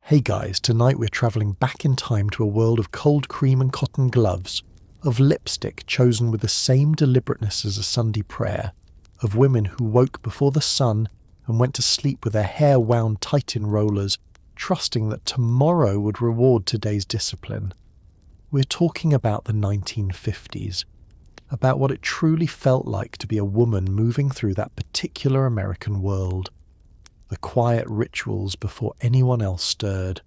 Hey guys, tonight we're travelling back in time to a world of cold cream and cotton gloves, of lipstick chosen with the same deliberateness as a Sunday prayer, of women who woke before the sun and went to sleep with their hair wound tight in rollers, trusting that tomorrow would reward today's discipline. We're talking about the 1950s, about what it truly felt like to be a woman moving through that particular American world. The quiet rituals before anyone else stirred.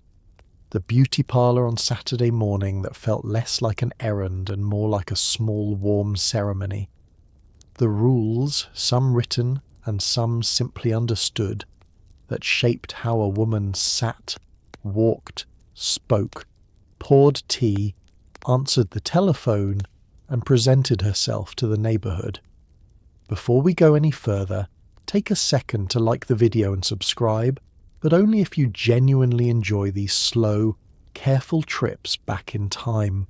The beauty parlour on Saturday morning that felt less like an errand and more like a small warm ceremony. The rules, some written and some simply understood, that shaped how a woman sat, walked, spoke, poured tea, answered the telephone, and presented herself to the neighbourhood. Before we go any further, take a second to like the video and subscribe, but only if you genuinely enjoy these slow, careful trips back in time.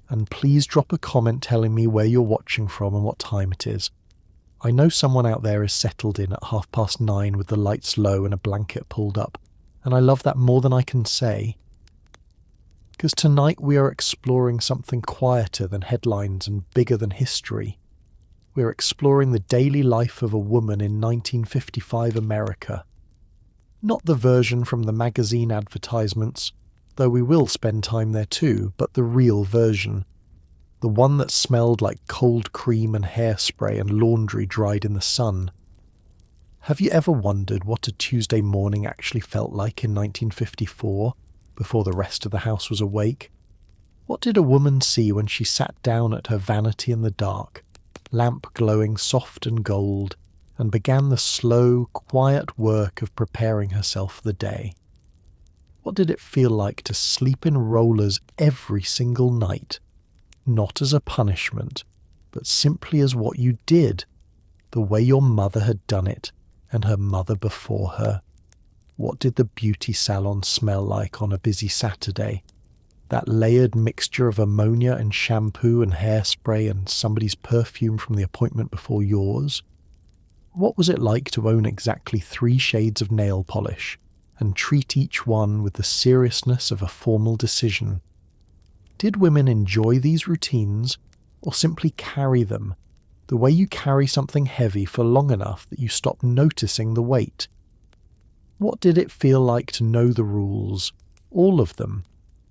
And please drop a comment telling me where you're watching from and what time it is. I know someone out there is settled in at 9:30 with the lights low and a blanket pulled up, and I love that more than I can say. Because tonight we are exploring something quieter than headlines and bigger than history. We're exploring the daily life of a woman in 1955 America. Not the version from the magazine advertisements, though we will spend time there too, but the real version. The one that smelled like cold cream and hairspray and laundry dried in the sun. Have you ever wondered what a Tuesday morning actually felt like in 1954, before the rest of the house was awake? What did a woman see when she sat down at her vanity in the dark, lamp glowing soft and gold, and began the slow, quiet work of preparing herself for the day? What did it feel like to sleep in rollers every single night, not as a punishment, but simply as what you did, the way your mother had done it, and her mother before her? What did the beauty salon smell like on a busy Saturday? That layered mixture of ammonia and shampoo and hairspray and somebody's perfume from the appointment before yours? What was it like to own exactly 3 shades of nail polish and treat each one with the seriousness of a formal decision? Did women enjoy these routines or simply carry them, the way you carry something heavy for long enough that you stop noticing the weight? What did it feel like to know the rules, all of them?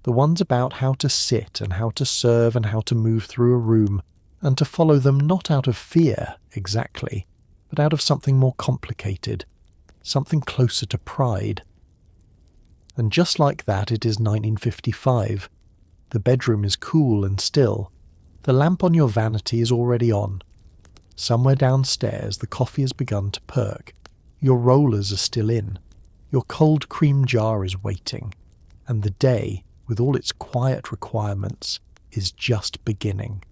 The ones about how to sit and how to serve and how to move through a room, and to follow them not out of fear, exactly, but out of something more complicated, something closer to pride. And just like that, it is 1955. The bedroom is cool and still. The lamp on your vanity is already on. Somewhere downstairs, the coffee has begun to perk. Your rollers are still in. Your cold cream jar is waiting. And the day, with all its quiet requirements, is just beginning.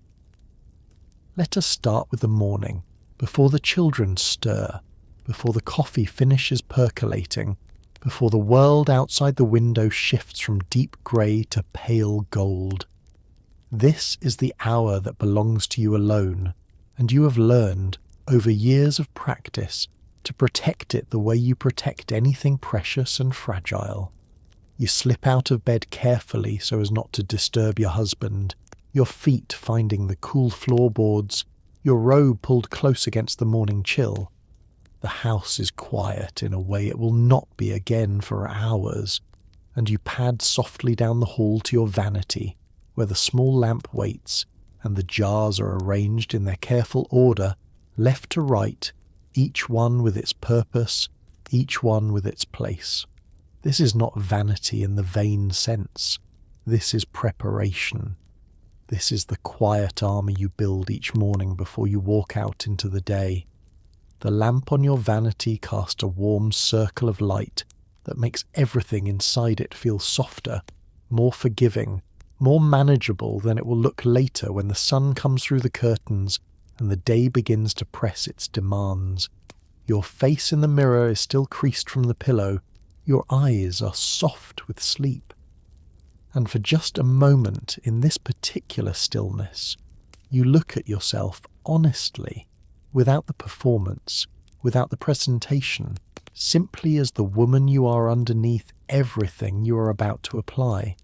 Let us start with the morning, before the children stir, before the coffee finishes percolating, before the world outside the window shifts from deep grey to pale gold. This is the hour that belongs to you alone, and you have learned, over years of practice, to protect it the way you protect anything precious and fragile. You slip out of bed carefully so as not to disturb your husband, your feet finding the cool floorboards, your robe pulled close against the morning chill. The house is quiet in a way it will not be again for hours, and you pad softly down the hall to your vanity, where the small lamp waits, and the jars are arranged in their careful order, left to right, each one with its purpose, each one with its place. This is not vanity in the vain sense. This is preparation. This is the quiet armour you build each morning before you walk out into the day. The lamp on your vanity casts a warm circle of light that makes everything inside it feel softer, more forgiving, more manageable than it will look later when the sun comes through the curtains and the day begins to press its demands. Your face in the mirror is still creased from the pillow. Your eyes are soft with sleep. And for just a moment in this particular stillness, you look at yourself honestly, without the performance, without the presentation, simply as the woman you are underneath everything you are about to apply.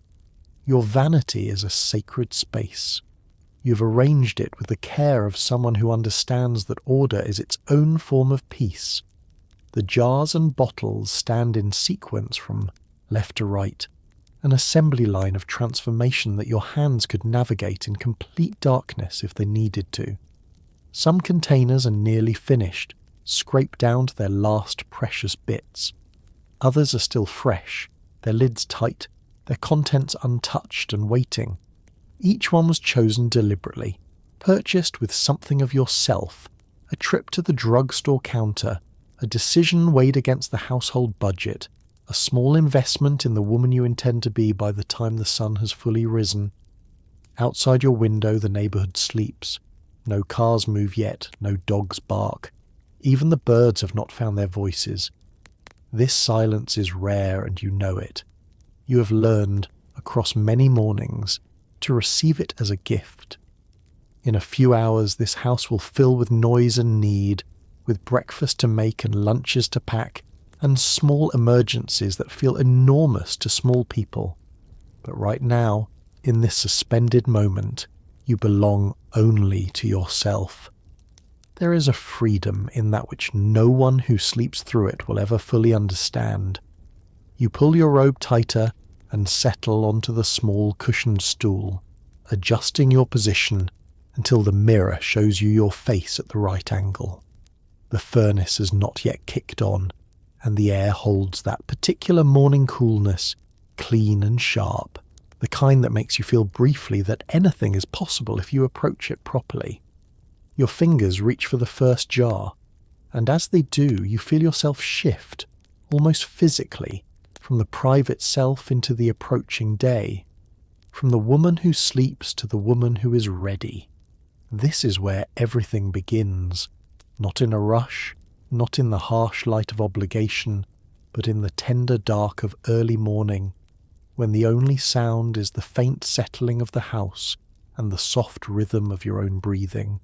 Your vanity is a sacred space. You've arranged it with the care of someone who understands that order is its own form of peace. The jars and bottles stand in sequence from left to right, an assembly line of transformation that your hands could navigate in complete darkness if they needed to. Some containers are nearly finished, scraped down to their last precious bits. Others are still fresh, their lids tight, their contents untouched and waiting. Each one was chosen deliberately, purchased with something of yourself, a trip to the drugstore counter, a decision weighed against the household budget, a small investment in the woman you intend to be by the time the sun has fully risen. Outside your window the neighbourhood sleeps. No cars move yet, no dogs bark. Even the birds have not found their voices. This silence is rare and you know it. You have learned, across many mornings, to receive it as a gift. In a few hours this house will fill with noise and need, with breakfast to make and lunches to pack, and small emergencies that feel enormous to small people. But right now, in this suspended moment, you belong only to yourself. There is a freedom in that which no one who sleeps through it will ever fully understand. You pull your robe tighter and settle onto the small cushioned stool, adjusting your position until the mirror shows you your face at the right angle. The furnace has not yet kicked on, and the air holds that particular morning coolness, clean and sharp, the kind that makes you feel briefly that anything is possible if you approach it properly. Your fingers reach for the first jar, and as they do, you feel yourself shift, almost physically, from the private self into the approaching day, from the woman who sleeps to the woman who is ready. This is where everything begins, not in a rush, not in the harsh light of obligation, but in the tender dark of early morning, when the only sound is the faint settling of the house and the soft rhythm of your own breathing.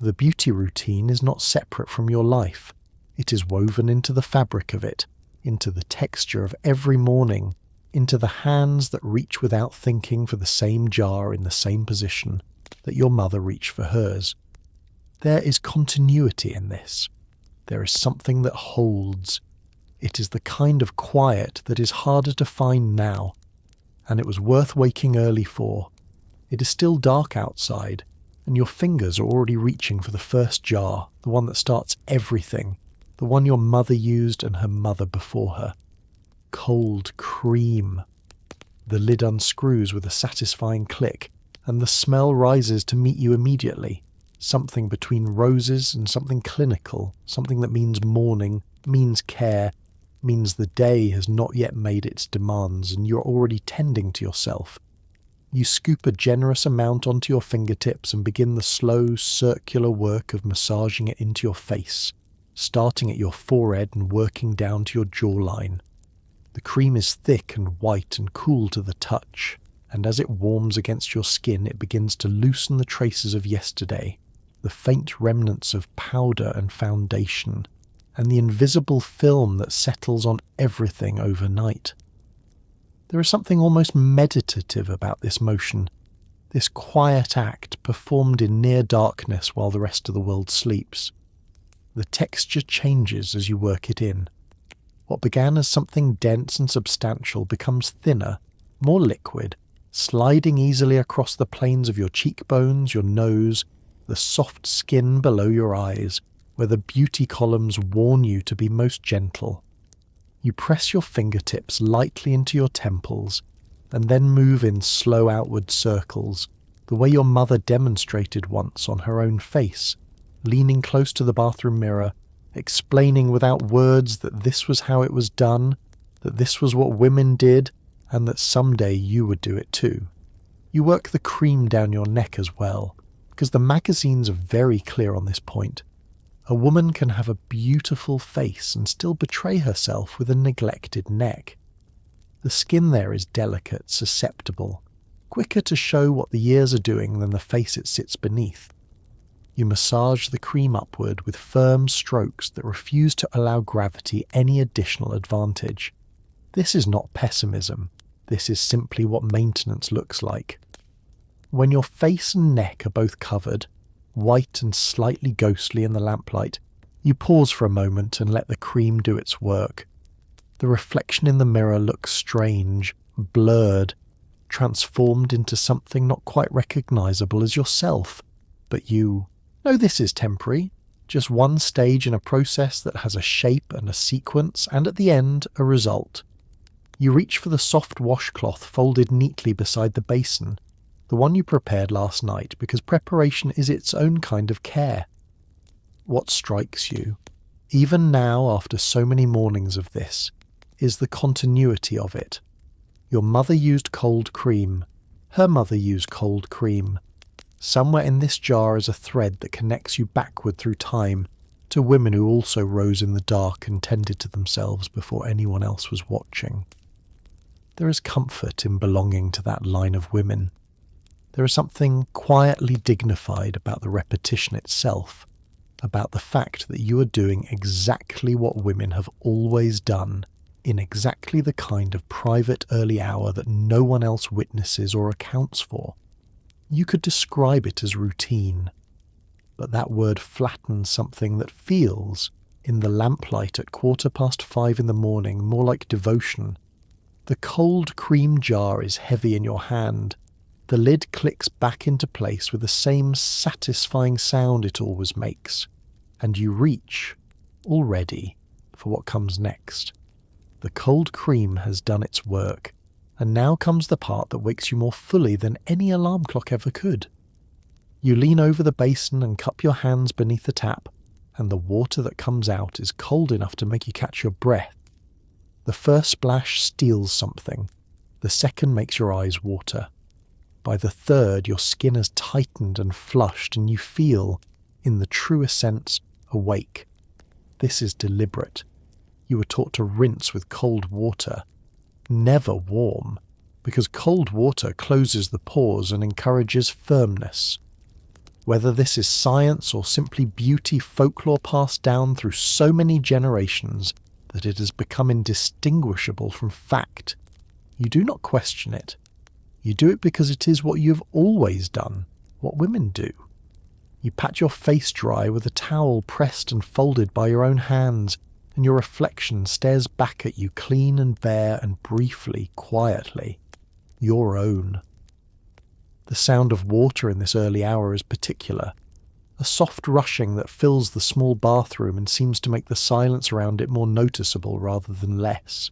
The beauty routine is not separate from your life. It is woven into the fabric of it, into the texture of every morning, into the hands that reach without thinking for the same jar in the same position that your mother reached for hers. There is continuity in this. There is something that holds. It is the kind of quiet that is harder to find now, and it was worth waking early for. It is still dark outside, and your fingers are already reaching for the first jar, the one that starts everything, the one your mother used and her mother before her. Cold cream. The lid unscrews with a satisfying click, and the smell rises to meet you immediately. Something between roses and something clinical, something that means morning, means care, means the day has not yet made its demands and you're already tending to yourself. You scoop a generous amount onto your fingertips and begin the slow, circular work of massaging it into your face, starting at your forehead and working down to your jawline. The cream is thick and white and cool to the touch, and as it warms against your skin it begins to loosen the traces of yesterday, the faint remnants of powder and foundation, and the invisible film that settles on everything overnight. There is something almost meditative about this motion, this quiet act performed in near darkness while the rest of the world sleeps. The texture changes as you work it in. What began as something dense and substantial becomes thinner, more liquid, sliding easily across the planes of your cheekbones, your nose, the soft skin below your eyes, where the beauty columns warn you to be most gentle. You press your fingertips lightly into your temples, and then move in slow outward circles, the way your mother demonstrated once on her own face, leaning close to the bathroom mirror, explaining without words that this was how it was done, that this was what women did, and that someday you would do it too. You work the cream down your neck as well, because the magazines are very clear on this point. A woman can have a beautiful face and still betray herself with a neglected neck. The skin there is delicate, susceptible, quicker to show what the years are doing than the face it sits beneath. You massage the cream upward with firm strokes that refuse to allow gravity any additional advantage. This is not pessimism. This is simply what maintenance looks like. When your face and neck are both covered, white and slightly ghostly in the lamplight, you pause for a moment and let the cream do its work. The reflection in the mirror looks strange, blurred, transformed into something not quite recognizable as yourself. But you know this is temporary, just one stage in a process that has a shape and a sequence, and at the end, a result. You reach for the soft washcloth folded neatly beside the basin, the one you prepared last night, because preparation is its own kind of care. What strikes you, even now after so many mornings of this, is the continuity of it. Your mother used cold cream. Her mother used cold cream. Somewhere in this jar is a thread that connects you backward through time to women who also rose in the dark and tended to themselves before anyone else was watching. There is comfort in belonging to that line of women. There is something quietly dignified about the repetition itself, about the fact that you are doing exactly what women have always done, in exactly the kind of private early hour that no one else witnesses or accounts for. You could describe it as routine, but that word flattens something that feels, in the lamplight at 5:15 in the morning, more like devotion. The cold cream jar is heavy in your hand. The lid clicks back into place with the same satisfying sound it always makes, and you reach, already, for what comes next. The cold cream has done its work, and now comes the part that wakes you more fully than any alarm clock ever could. You lean over the basin and cup your hands beneath the tap, and the water that comes out is cold enough to make you catch your breath. The first splash steals something. The second makes your eyes water. By the third, your skin has tightened and flushed, and you feel, in the truest sense, awake. This is deliberate. You were taught to rinse with cold water, never warm, because cold water closes the pores and encourages firmness. Whether this is science or simply beauty folklore passed down through so many generations that it has become indistinguishable from fact, you do not question it. You do it because it is what you have always done, what women do. You pat your face dry with a towel pressed and folded by your own hands, and your reflection stares back at you clean and bare and briefly, quietly, your own. The sound of water in this early hour is particular, a soft rushing that fills the small bathroom and seems to make the silence around it more noticeable rather than less.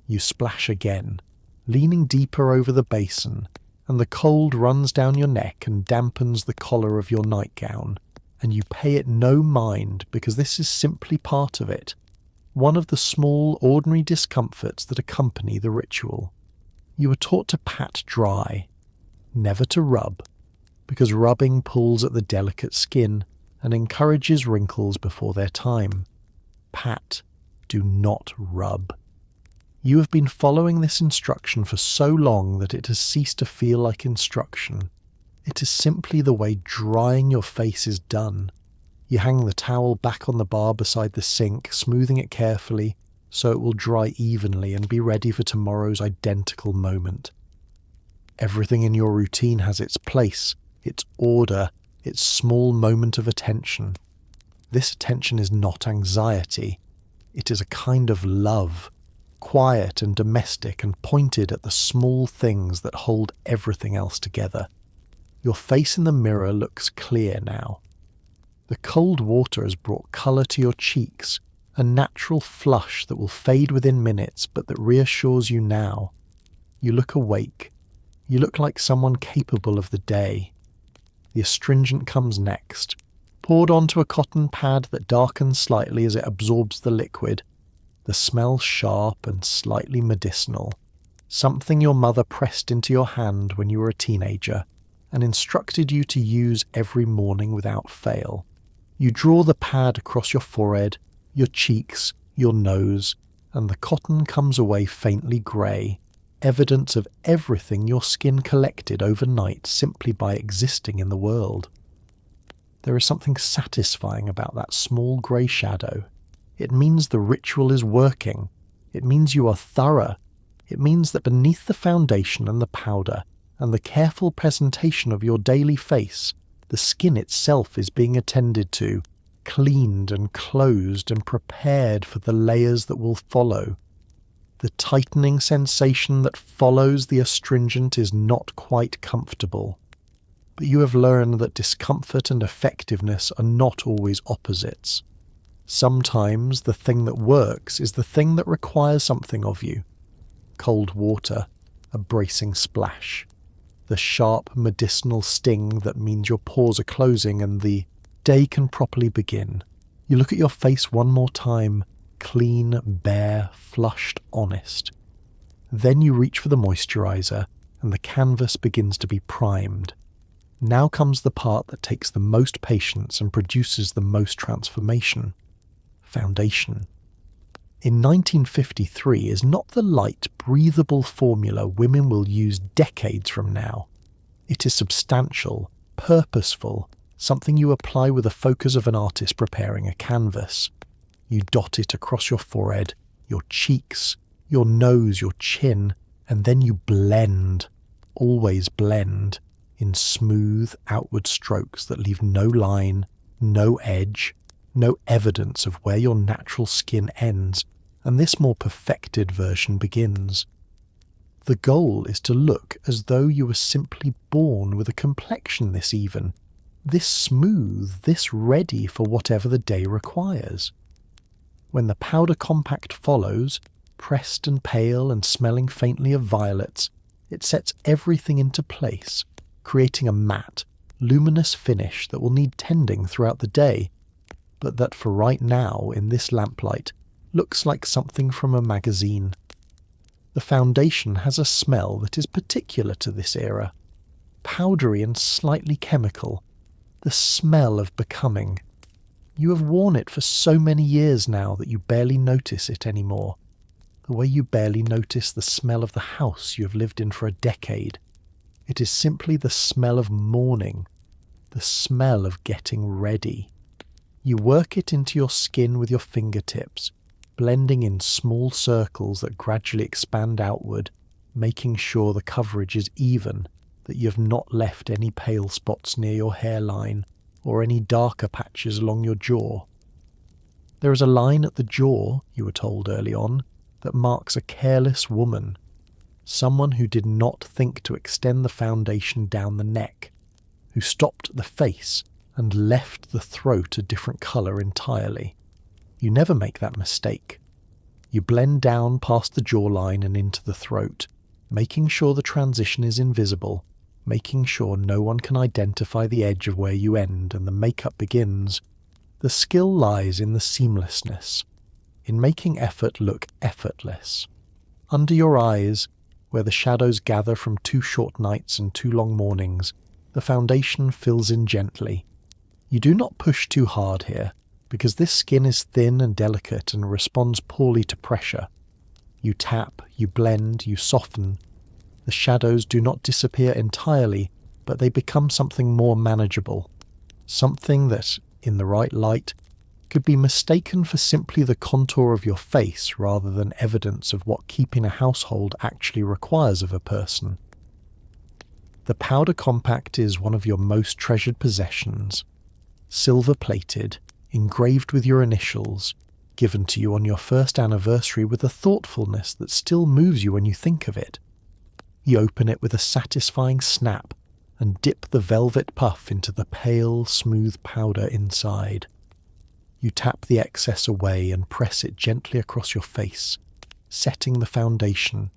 You splash again, leaning deeper over the basin, and the cold runs down your neck and dampens the collar of your nightgown, and you pay it no mind because this is simply part of it, one of the small, ordinary discomforts that accompany the ritual. You are taught to pat dry, never to rub, because rubbing pulls at the delicate skin and encourages wrinkles before their time. Pat, do not rub. You have been following this instruction for so long that it has ceased to feel like instruction. It is simply the way drying your face is done. You hang the towel back on the bar beside the sink, smoothing it carefully so it will dry evenly and be ready for tomorrow's identical moment. Everything in your routine has its place, its order, its small moment of attention. This attention is not anxiety. It is a kind of love, quiet and domestic and pointed at the small things that hold everything else together. Your face in the mirror looks clear now. The cold water has brought colour to your cheeks, a natural flush that will fade within minutes but that reassures you now. You look awake. You look like someone capable of the day. The astringent comes next, poured onto a cotton pad that darkens slightly as it absorbs the liquid. The smell sharp and slightly medicinal, something your mother pressed into your hand when you were a teenager and instructed you to use every morning without fail. You draw the pad across your forehead, your cheeks, your nose, and the cotton comes away faintly grey, evidence of everything your skin collected overnight simply by existing in the world. There is something satisfying about that small grey shadow. It means the ritual is working. It means you are thorough. It means that beneath the foundation and the powder and the careful presentation of your daily face, the skin itself is being attended to, cleaned and closed and prepared for the layers that will follow. The tightening sensation that follows the astringent is not quite comfortable. But you have learned that discomfort and effectiveness are not always opposites. Sometimes the thing that works is the thing that requires something of you. Cold water, a bracing splash, the sharp medicinal sting that means your pores are closing and the day can properly begin. You look at your face one more time, clean, bare, flushed, honest. Then you reach for the moisturizer and the canvas begins to be primed. Now comes the part that takes the most patience and produces the most transformation. Foundation. In 1953 is not the light, breathable formula women will use decades from now. It is substantial, purposeful, something you apply with the focus of an artist preparing a canvas. You dot it across your forehead, your cheeks, your nose, your chin, and then you blend, always blend, in smooth outward strokes that leave no line, no edge, no evidence of where your natural skin ends, and this more perfected version begins. The goal is to look as though you were simply born with a complexion this even, this smooth, this ready for whatever the day requires. When the powder compact follows, pressed and pale and smelling faintly of violets, it sets everything into place, creating a matte, luminous finish that will need tending throughout the day, but that for right now, in this lamplight, looks like something from a magazine. The foundation has a smell that is particular to this era, powdery and slightly chemical, the smell of becoming. You have worn it for so many years now that you barely notice it anymore, the way you barely notice the smell of the house you have lived in for a decade. It is simply the smell of morning, the smell of getting ready. You work it into your skin with your fingertips, blending in small circles that gradually expand outward, making sure the coverage is even, that you have not left any pale spots near your hairline or any darker patches along your jaw. There is a line at the jaw, you were told early on, that marks a careless woman, someone who did not think to extend the foundation down the neck, who stopped at the face and left the throat a different colour entirely. You never make that mistake. You blend down past the jawline and into the throat, making sure the transition is invisible, making sure no one can identify the edge of where you end and the makeup begins. The skill lies in the seamlessness, in making effort look effortless. Under your eyes, where the shadows gather from 2 short nights and 2 long mornings, the foundation fills in gently. You do not push too hard here, because this skin is thin and delicate and responds poorly to pressure. You tap, you blend, you soften. The shadows do not disappear entirely, but they become something more manageable, something that, in the right light, could be mistaken for simply the contour of your face rather than evidence of what keeping a household actually requires of a person. The powder compact is one of your most treasured possessions, silver-plated, engraved with your initials, given to you on your first anniversary with a thoughtfulness that still moves you when you think of it. You open it with a satisfying snap and dip the velvet puff into the pale, smooth powder inside. You tap the excess away and press it gently across your face, setting the foundation,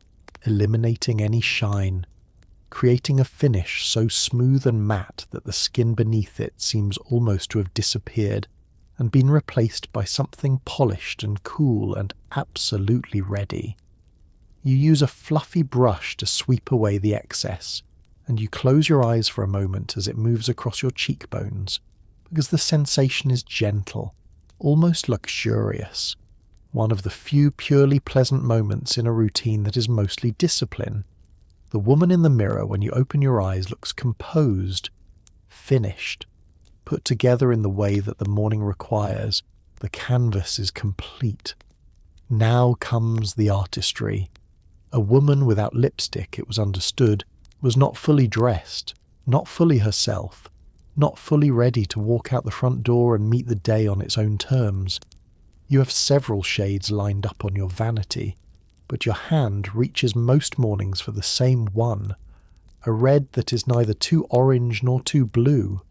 eliminating any shine, creating a finish so smooth and matte that the skin beneath it seems almost to have disappeared and been replaced by something polished and cool and absolutely ready. You use a fluffy brush to sweep away the excess, and you close your eyes for a moment as it moves across your cheekbones, because the sensation is gentle, almost luxurious, one of the few purely pleasant moments in a routine that is mostly discipline. The woman in the mirror when you open your eyes looks composed, finished, put together in the way that the morning requires, the canvas is complete. Now comes the artistry. A woman without lipstick, it was understood, was not fully dressed, not fully herself, not fully ready to walk out the front door and meet the day on its own terms. You have several shades lined up on your vanity, but your hand reaches most mornings for the same one, a red that is neither too orange nor too blue,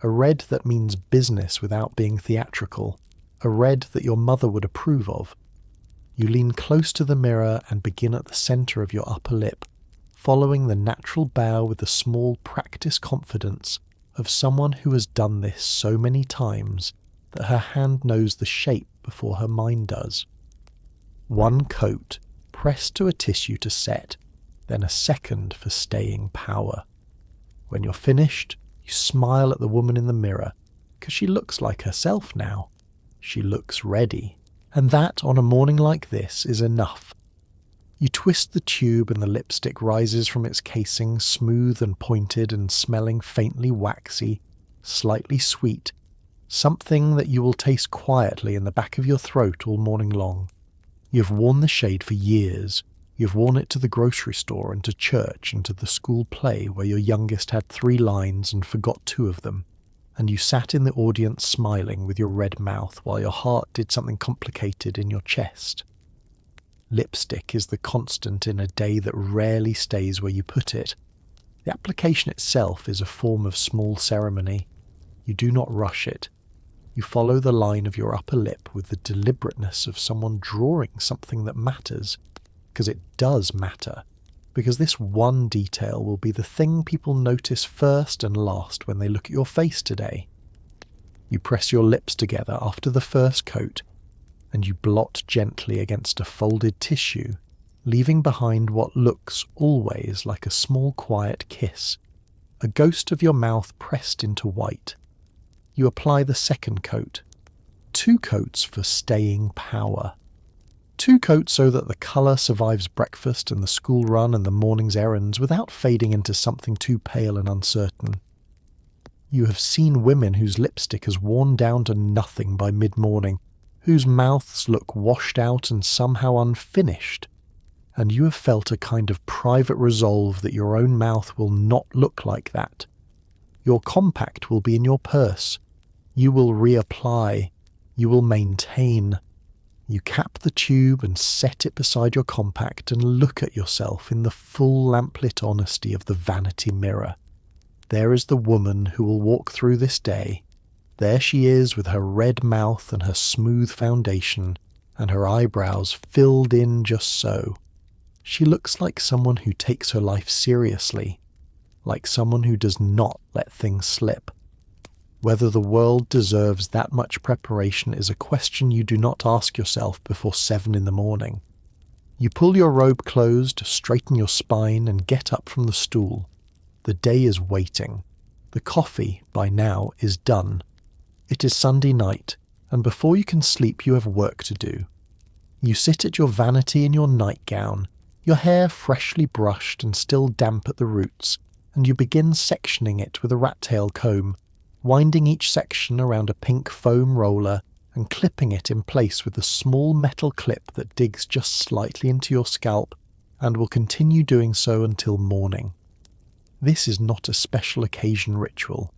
a red that means business without being theatrical, a red that your mother would approve of. You lean close to the mirror and begin at the centre of your upper lip, following the natural bow with the small practiced confidence of someone who has done this so many times that her hand knows the shape before her mind does. One coat pressed to a tissue to set, then a second for staying power. When you're finished, you smile at the woman in the mirror, because she looks like herself now. She looks ready. And that, on a morning like this, is enough. You twist the tube and the lipstick rises from its casing, smooth and pointed and smelling faintly waxy, slightly sweet, something that you will taste quietly in the back of your throat all morning long. You've worn the shade for years. You've worn it to the grocery store and to church and to the school play where your youngest had 3 lines and forgot 2 of them. And you sat in the audience smiling with your red mouth while your heart did something complicated in your chest. Lipstick is the constant in a day that rarely stays where you put it. The application itself is a form of small ceremony. You do not rush it. You follow the line of your upper lip with the deliberateness of someone drawing something that matters, because it does matter. Because this one detail will be the thing people notice first and last when they look at your face today. You press your lips together after the first coat, and you blot gently against a folded tissue, leaving behind what looks always like a small quiet kiss, a ghost of your mouth pressed into white. You apply the second coat. 2 coats for staying power. 2 coats so that the colour survives breakfast and the school run and the morning's errands without fading into something too pale and uncertain. You have seen women whose lipstick has worn down to nothing by mid-morning, whose mouths look washed out and somehow unfinished, and you have felt a kind of private resolve that your own mouth will not look like that. Your compact will be in your purse. You will reapply. You will maintain. You cap the tube and set it beside your compact and look at yourself in the full lamplit honesty of the vanity mirror. There is the woman who will walk through this day. There she is with her red mouth and her smooth foundation and her eyebrows filled in just so. She looks like someone who takes her life seriously, like someone who does not let things slip. Whether the world deserves that much preparation is a question you do not ask yourself before 7 in the morning. You pull your robe closed, straighten your spine, and get up from the stool. The day is waiting. The coffee, by now, is done. It is Sunday night, and before you can sleep you have work to do. You sit at your vanity in your nightgown, your hair freshly brushed and still damp at the roots, and you begin sectioning it with a rat-tail comb, winding each section around a pink foam roller and clipping it in place with a small metal clip that digs just slightly into your scalp and will continue doing so until morning. This is not a special occasion ritual.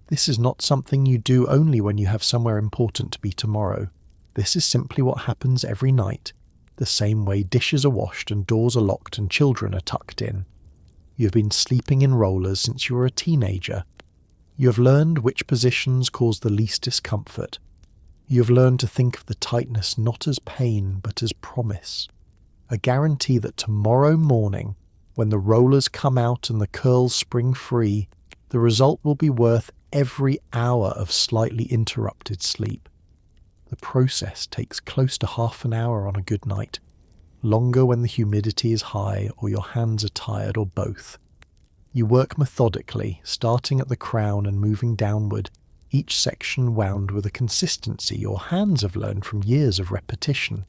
This is not something you do only when you have somewhere important to be tomorrow. This is simply what happens every night, the same way dishes are washed and doors are locked and children are tucked in. You have been sleeping in rollers since you were a teenager. You have learned which positions cause the least discomfort. You have learned to think of the tightness not as pain but as promise, a guarantee that tomorrow morning, when the rollers come out and the curls spring free, the result will be worth every hour of slightly interrupted sleep. The process takes close to half an hour on a good night, longer when the humidity is high or your hands are tired or both. You work methodically, starting at the crown and moving downward, each section wound with a consistency your hands have learned from years of repetition.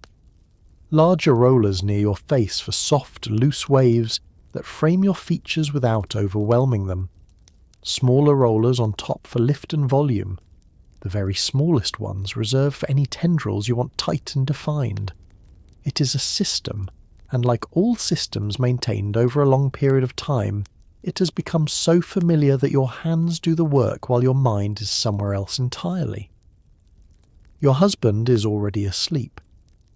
Larger rollers near your face for soft, loose waves that frame your features without overwhelming them. Smaller rollers on top for lift and volume. The very smallest ones reserved for any tendrils you want tight and defined. It is a system, and like all systems maintained over a long period of time, it has become so familiar that your hands do the work while your mind is somewhere else entirely. Your husband is already asleep.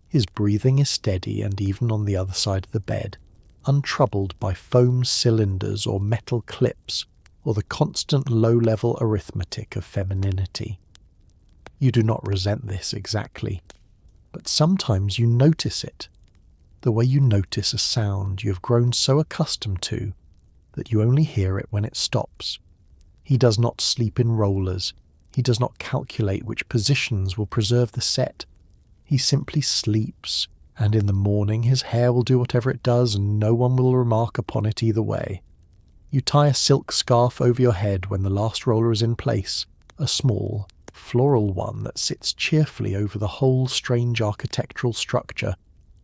His breathing is steady and even on the other side of the bed, untroubled by foam cylinders or metal clips or the constant low-level arithmetic of femininity. You do not resent this exactly, but sometimes you notice it, the way you notice a sound you have grown so accustomed to that you only hear it when it stops. He does not sleep in rollers. He does not calculate which positions will preserve the set. He simply sleeps, and in the morning his hair will do whatever it does and no one will remark upon it either way. You tie a silk scarf over your head when the last roller is in place, a small, floral one that sits cheerfully over the whole strange architectural structure,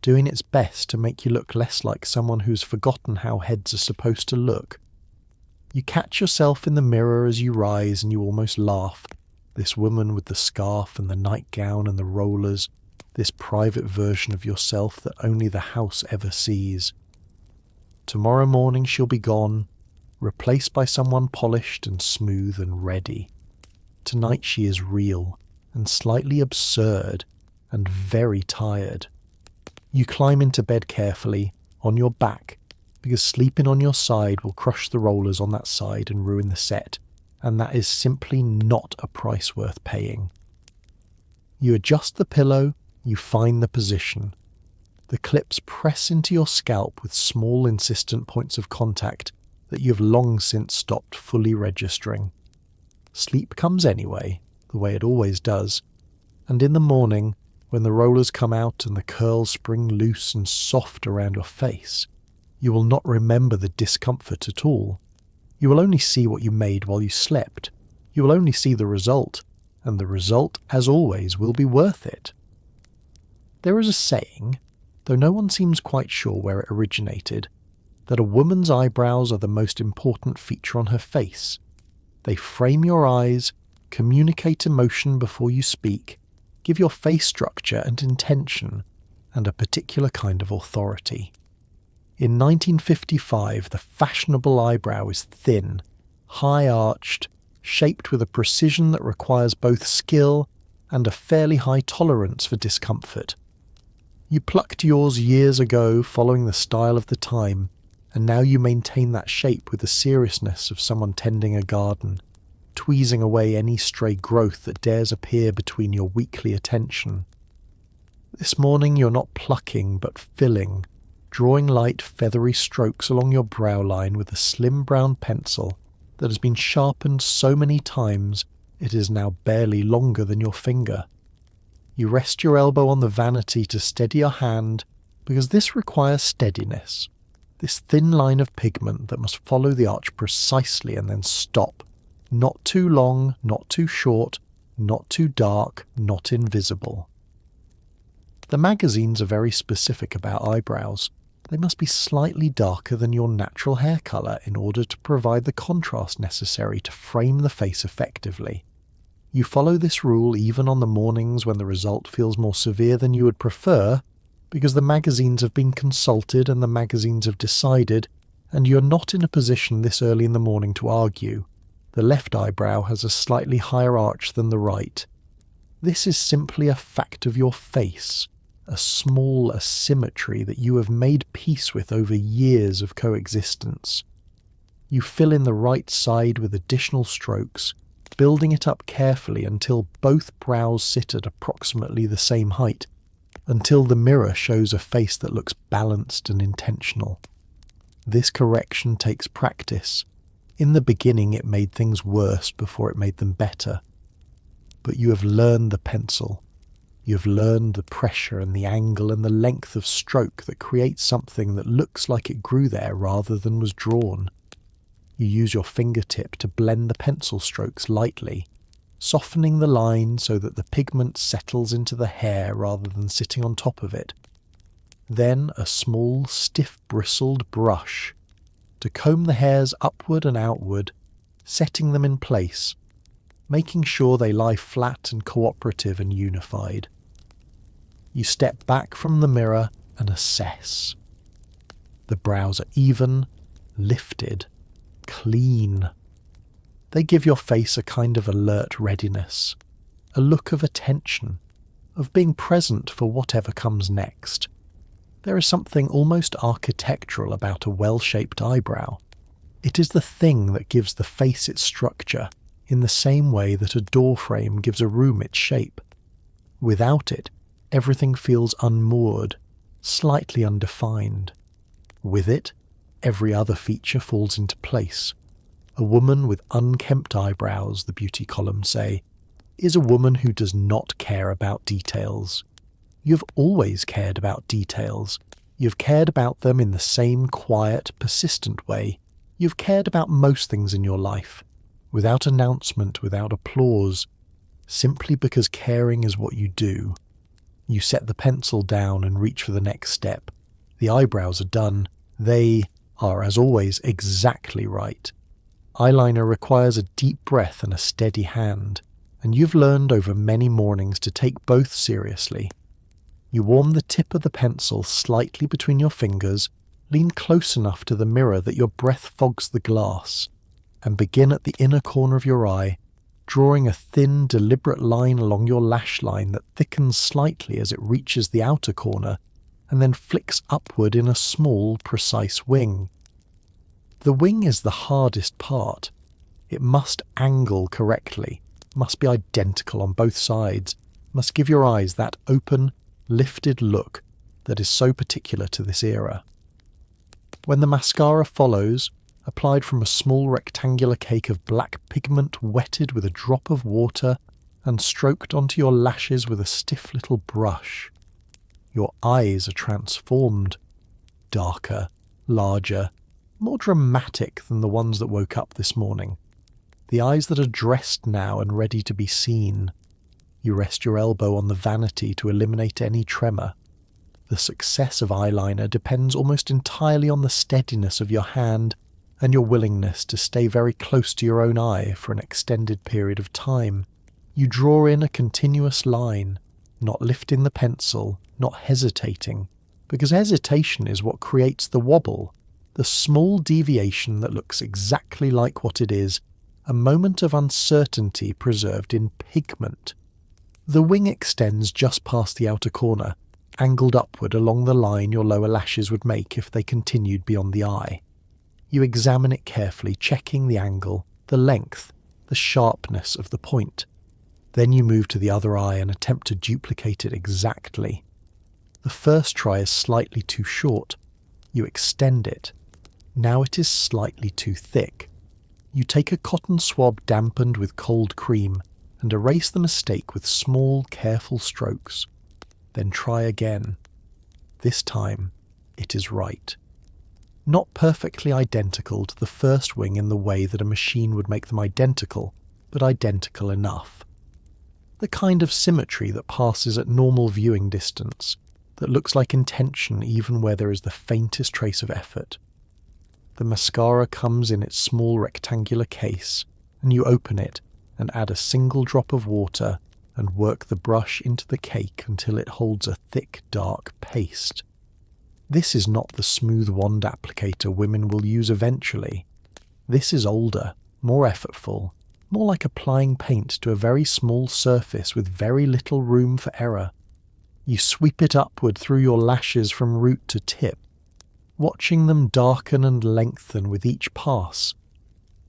doing its best to make you look less like someone who's forgotten how heads are supposed to look. You catch yourself in the mirror as you rise and you almost laugh. This woman with the scarf and the nightgown and the rollers, this private version of yourself that only the house ever sees. Tomorrow morning she'll be gone, replaced by someone polished and smooth and ready. Tonight she is real and slightly absurd and very tired. You climb into bed carefully, on your back, because sleeping on your side will crush the rollers on that side and ruin the set, and that is simply not a price worth paying. You adjust the pillow, you find the position. The clips press into your scalp with small insistent points of contact that you have long since stopped fully registering. Sleep comes anyway, the way it always does, and in the morning, when the rollers come out and the curls spring loose and soft around your face, you will not remember the discomfort at all. You will only see what you made while you slept. You will only see the result, and the result, as always, will be worth it. There is a saying, though no one seems quite sure where it originated, that a woman's eyebrows are the most important feature on her face. They frame your eyes, communicate emotion before you speak, give your face structure and intention, and a particular kind of authority. In 1955, the fashionable eyebrow is thin, high-arched, shaped with a precision that requires both skill and a fairly high tolerance for discomfort. You plucked yours years ago following the style of the time, and now you maintain that shape with the seriousness of someone tending a garden, tweezing away any stray growth that dares appear between your weekly attention. This morning you're not plucking but filling, drawing light feathery strokes along your brow line with a slim brown pencil that has been sharpened so many times it is now barely longer than your finger. You rest your elbow on the vanity to steady your hand because this requires steadiness, this thin line of pigment that must follow the arch precisely and then stop. Not too long, not too short, not too dark, not invisible. The magazines are very specific about eyebrows. They must be slightly darker than your natural hair colour in order to provide the contrast necessary to frame the face effectively. You follow this rule even on the mornings when the result feels more severe than you would prefer, because the magazines have been consulted and the magazines have decided, and you're not in a position this early in the morning to argue. The left eyebrow has a slightly higher arch than the right. This is simply a fact of your face, a small asymmetry that you have made peace with over years of coexistence. You fill in the right side with additional strokes, building it up carefully until both brows sit at approximately the same height, until the mirror shows a face that looks balanced and intentional. This correction takes practice. In the beginning it made things worse before it made them better. But you have learned the pencil. You have learned the pressure and the angle and the length of stroke that creates something that looks like it grew there rather than was drawn. You use your fingertip to blend the pencil strokes lightly, softening the line so that the pigment settles into the hair rather than sitting on top of it. Then a small, stiff-bristled brush to comb the hairs upward and outward, setting them in place, making sure they lie flat and cooperative and unified. You step back from the mirror and assess. The brows are even, lifted, clean. They give your face a kind of alert readiness, a look of attention, of being present for whatever comes next. There is something almost architectural about a well-shaped eyebrow. It is the thing that gives the face its structure, in the same way that a door frame gives a room its shape. Without it, everything feels unmoored, slightly undefined. With it, every other feature falls into place. A woman with unkempt eyebrows, the beauty columns say, is a woman who does not care about details. You've always cared about details. You've cared about them in the same quiet, persistent way. You've cared about most things in your life, without announcement, without applause, simply because caring is what you do. You set the pencil down and reach for the next step. The eyebrows are done. They are, as always, exactly right. Eyeliner requires a deep breath and a steady hand, and you've learned over many mornings to take both seriously. You warm the tip of the pencil slightly between your fingers, lean close enough to the mirror that your breath fogs the glass, and begin at the inner corner of your eye, drawing a thin, deliberate line along your lash line that thickens slightly as it reaches the outer corner, and then flicks upward in a small, precise wing. The wing is the hardest part. It must angle correctly, must be identical on both sides, must give your eyes that open, lifted look that is so particular to this era. When the mascara follows, applied from a small rectangular cake of black pigment wetted with a drop of water and stroked onto your lashes with a stiff little brush, your eyes are transformed, darker, larger, more dramatic than the ones that woke up this morning. The eyes that are dressed now and ready to be seen. You rest your elbow on the vanity to eliminate any tremor. The success of eyeliner depends almost entirely on the steadiness of your hand and your willingness to stay very close to your own eye for an extended period of time. You draw in a continuous line, not lifting the pencil, not hesitating, because hesitation is what creates the wobble, the small deviation that looks exactly like what it is, a moment of uncertainty preserved in pigment. The wing extends just past the outer corner, angled upward along the line your lower lashes would make if they continued beyond the eye. You examine it carefully, checking the angle, the length, the sharpness of the point. Then you move to the other eye and attempt to duplicate it exactly. The first try is slightly too short. You extend it. Now it is slightly too thick. You take a cotton swab dampened with cold cream and erase the mistake with small, careful strokes. Then try again. This time, it is right. Not perfectly identical to the first wing in the way that a machine would make them identical, but identical enough. The kind of symmetry that passes at normal viewing distance, that looks like intention even where there is the faintest trace of effort. The mascara comes in its small rectangular case, and you open it and add a single drop of water and work the brush into the cake until it holds a thick, dark paste. This is not the smooth wand applicator women will use eventually. This is older, more effortful, more like applying paint to a very small surface with very little room for error. You sweep it upward through your lashes from root to tip, watching them darken and lengthen with each pass.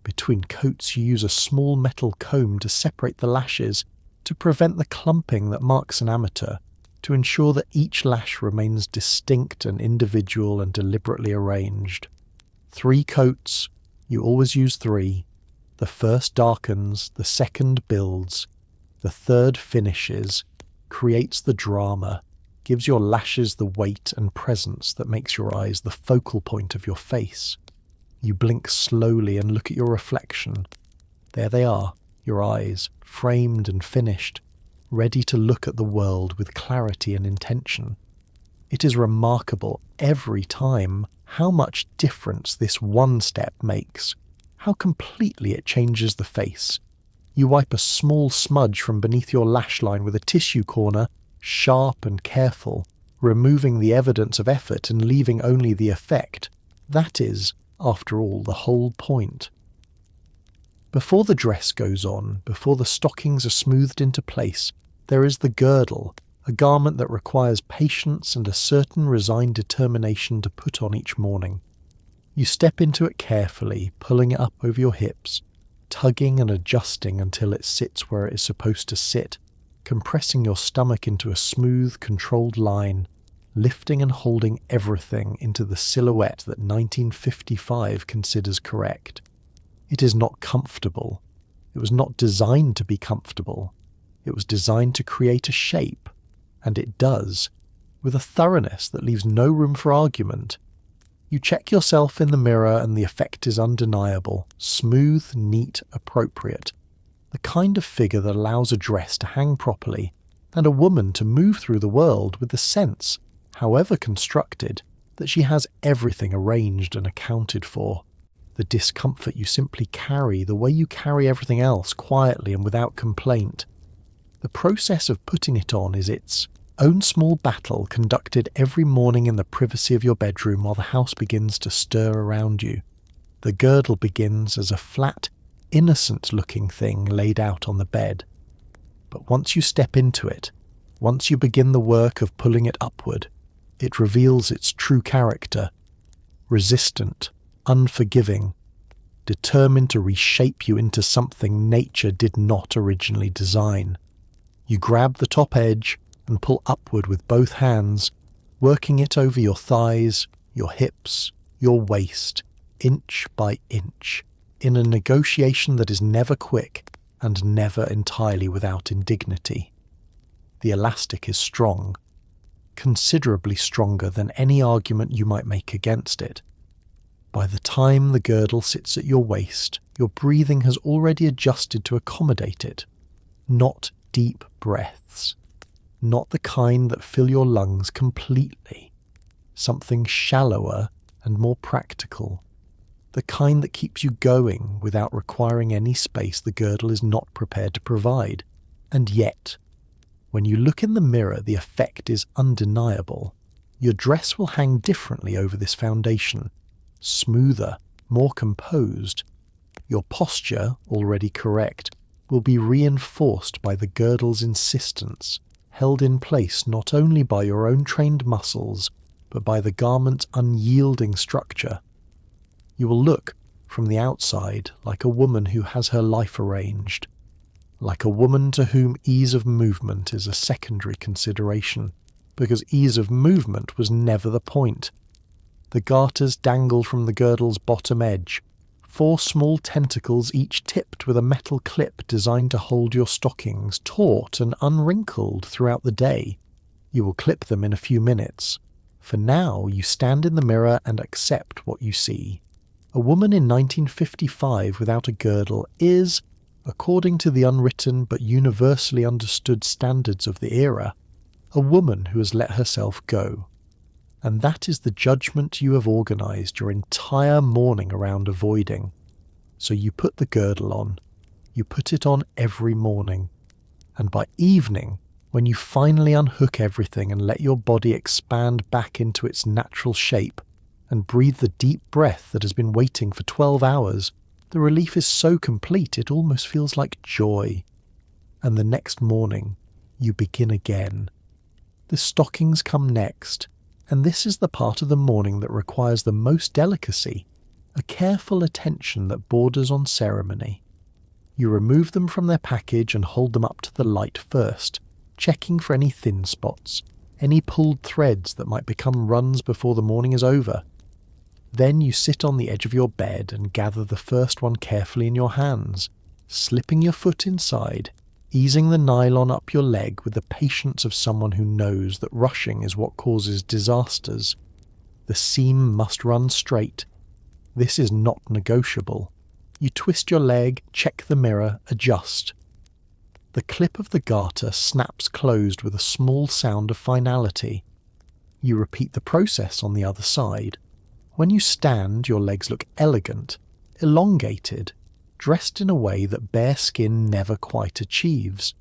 Between coats you use a small metal comb to separate the lashes, to prevent the clumping that marks an amateur, to ensure that each lash remains distinct and individual and deliberately arranged. 3 coats, you always use 3. The first darkens, the second builds, the third finishes, creates the drama, gives your lashes the weight and presence that makes your eyes the focal point of your face. You blink slowly and look at your reflection. There they are, your eyes, framed and finished, ready to look at the world with clarity and intention. It is remarkable every time how much difference this one step makes, how completely it changes the face. You wipe a small smudge from beneath your lash line with a tissue corner, sharp and careful, removing the evidence of effort and leaving only the effect. That is, after all, the whole point. Before the dress goes on, before the stockings are smoothed into place, there is the girdle, a garment that requires patience and a certain resigned determination to put on each morning. You step into it carefully, pulling it up over your hips, tugging and adjusting until it sits where it is supposed to sit, compressing your stomach into a smooth, controlled line, lifting and holding everything into the silhouette that 1955 considers correct. It is not comfortable. It was not designed to be comfortable. It was designed to create a shape, and it does, with a thoroughness that leaves no room for argument. You check yourself in the mirror and the effect is undeniable, smooth, neat, appropriate. The kind of figure that allows a dress to hang properly and a woman to move through the world with the sense, however constructed, that she has everything arranged and accounted for. The discomfort you simply carry the way you carry everything else, quietly and without complaint. The process of putting it on is its own small battle conducted every morning in the privacy of your bedroom while the house begins to stir around you. The girdle begins as a flat, innocent-looking thing laid out on the bed. But once you step into it, once you begin the work of pulling it upward, it reveals its true character: resistant, unforgiving, determined to reshape you into something nature did not originally design. You grab the top edge and pull upward with both hands, working it over your thighs, your hips, your waist, inch by inch, in a negotiation that is never quick and never entirely without indignity. The elastic is strong, considerably stronger than any argument you might make against it. By the time the girdle sits at your waist, your breathing has already adjusted to accommodate it. Not deep breaths. Not the kind that fill your lungs completely. Something shallower and more practical. The kind that keeps you going without requiring any space the girdle is not prepared to provide. And yet, when you look in the mirror, the effect is undeniable. Your dress will hang differently over this foundation. Smoother, more composed. Your posture, already correct, will be reinforced by the girdle's insistence, held in place not only by your own trained muscles, but by the garment's unyielding structure. You will look, from the outside, like a woman who has her life arranged, like a woman to whom ease of movement is a secondary consideration, because ease of movement was never the point. The garters dangle from the girdle's bottom edge, 4 small tentacles each tipped with a metal clip designed to hold your stockings taut and unwrinkled throughout the day. You will clip them in a few minutes. For now, you stand in the mirror and accept what you see. A woman in 1955 without a girdle is, according to the unwritten but universally understood standards of the era, a woman who has let herself go. And that is the judgment you have organized your entire morning around avoiding. So you put the girdle on. You put it on every morning. And by evening, when you finally unhook everything and let your body expand back into its natural shape and breathe the deep breath that has been waiting for 12 hours, the relief is so complete it almost feels like joy. And the next morning, you begin again. The stockings come next. And this is the part of the morning that requires the most delicacy, a careful attention that borders on ceremony. You remove them from their package and hold them up to the light first, checking for any thin spots, any pulled threads that might become runs before the morning is over. Then you sit on the edge of your bed and gather the first one carefully in your hands, slipping your foot inside, easing the nylon up your leg with the patience of someone who knows that rushing is what causes disasters. The seam must run straight. This is not negotiable. You twist your leg, check the mirror, adjust. The clip of the garter snaps closed with a small sound of finality. You repeat the process on the other side. When you stand, your legs look elegant, elongated, dressed in a way that bare skin never quite achieves,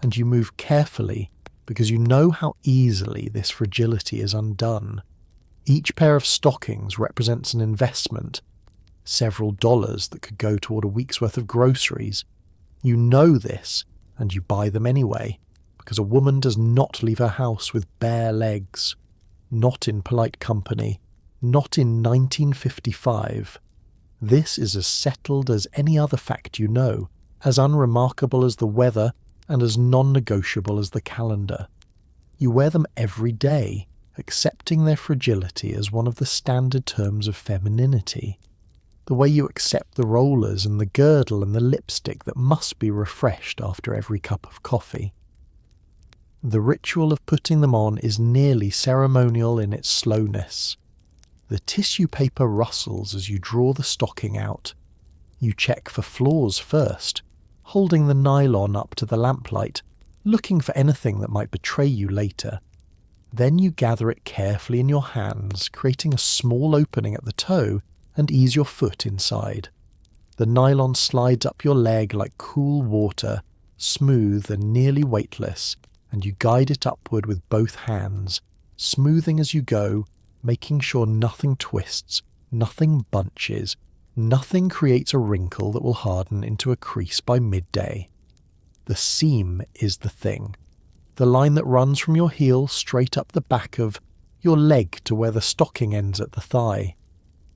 and you move carefully because you know how easily this fragility is undone. Each pair of stockings represents an investment, several dollars that could go toward a week's worth of groceries. You know this, and you buy them anyway, because a woman does not leave her house with bare legs. Not in polite company, not in 1955. This is as settled as any other fact you know, as unremarkable as the weather and as non-negotiable as the calendar. You wear them every day, accepting their fragility as one of the standard terms of femininity. The way you accept the rollers and the girdle and the lipstick that must be refreshed after every cup of coffee. The ritual of putting them on is nearly ceremonial in its slowness. The tissue paper rustles as you draw the stocking out. You check for flaws first, holding the nylon up to the lamplight, looking for anything that might betray you later. Then you gather it carefully in your hands, creating a small opening at the toe, and ease your foot inside. The nylon slides up your leg like cool water, smooth and nearly weightless, and you guide it upward with both hands, smoothing as you go, making sure nothing twists, nothing bunches, nothing creates a wrinkle that will harden into a crease by midday. The seam is the thing. The line that runs from your heel straight up the back of your leg to where the stocking ends at the thigh.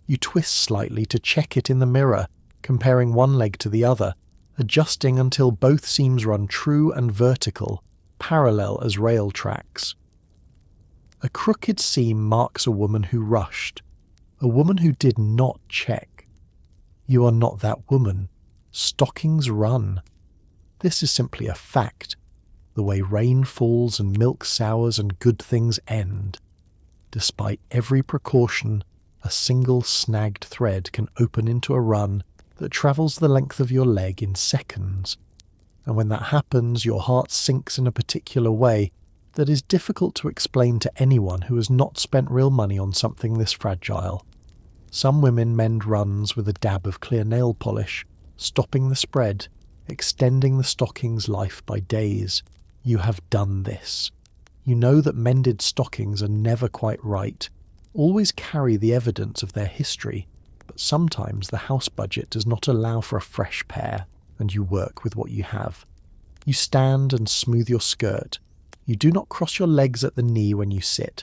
You twist slightly to check it in the mirror, comparing one leg to the other, adjusting until both seams run true and vertical, parallel as rail tracks. A crooked seam marks a woman who rushed, a woman who did not check. You are not that woman. Stockings run. This is simply a fact, the way rain falls and milk sours and good things end. Despite every precaution, a single snagged thread can open into a run that travels the length of your leg in seconds. And when that happens, your heart sinks in a particular way that is difficult to explain to anyone who has not spent real money on something this fragile. Some women mend runs with a dab of clear nail polish, stopping the spread, extending the stocking's life by days. You have done this. You know that mended stockings are never quite right, always carry the evidence of their history, but sometimes the house budget does not allow for a fresh pair, and you work with what you have. You stand and smooth your skirt. You do not cross your legs at the knee when you sit.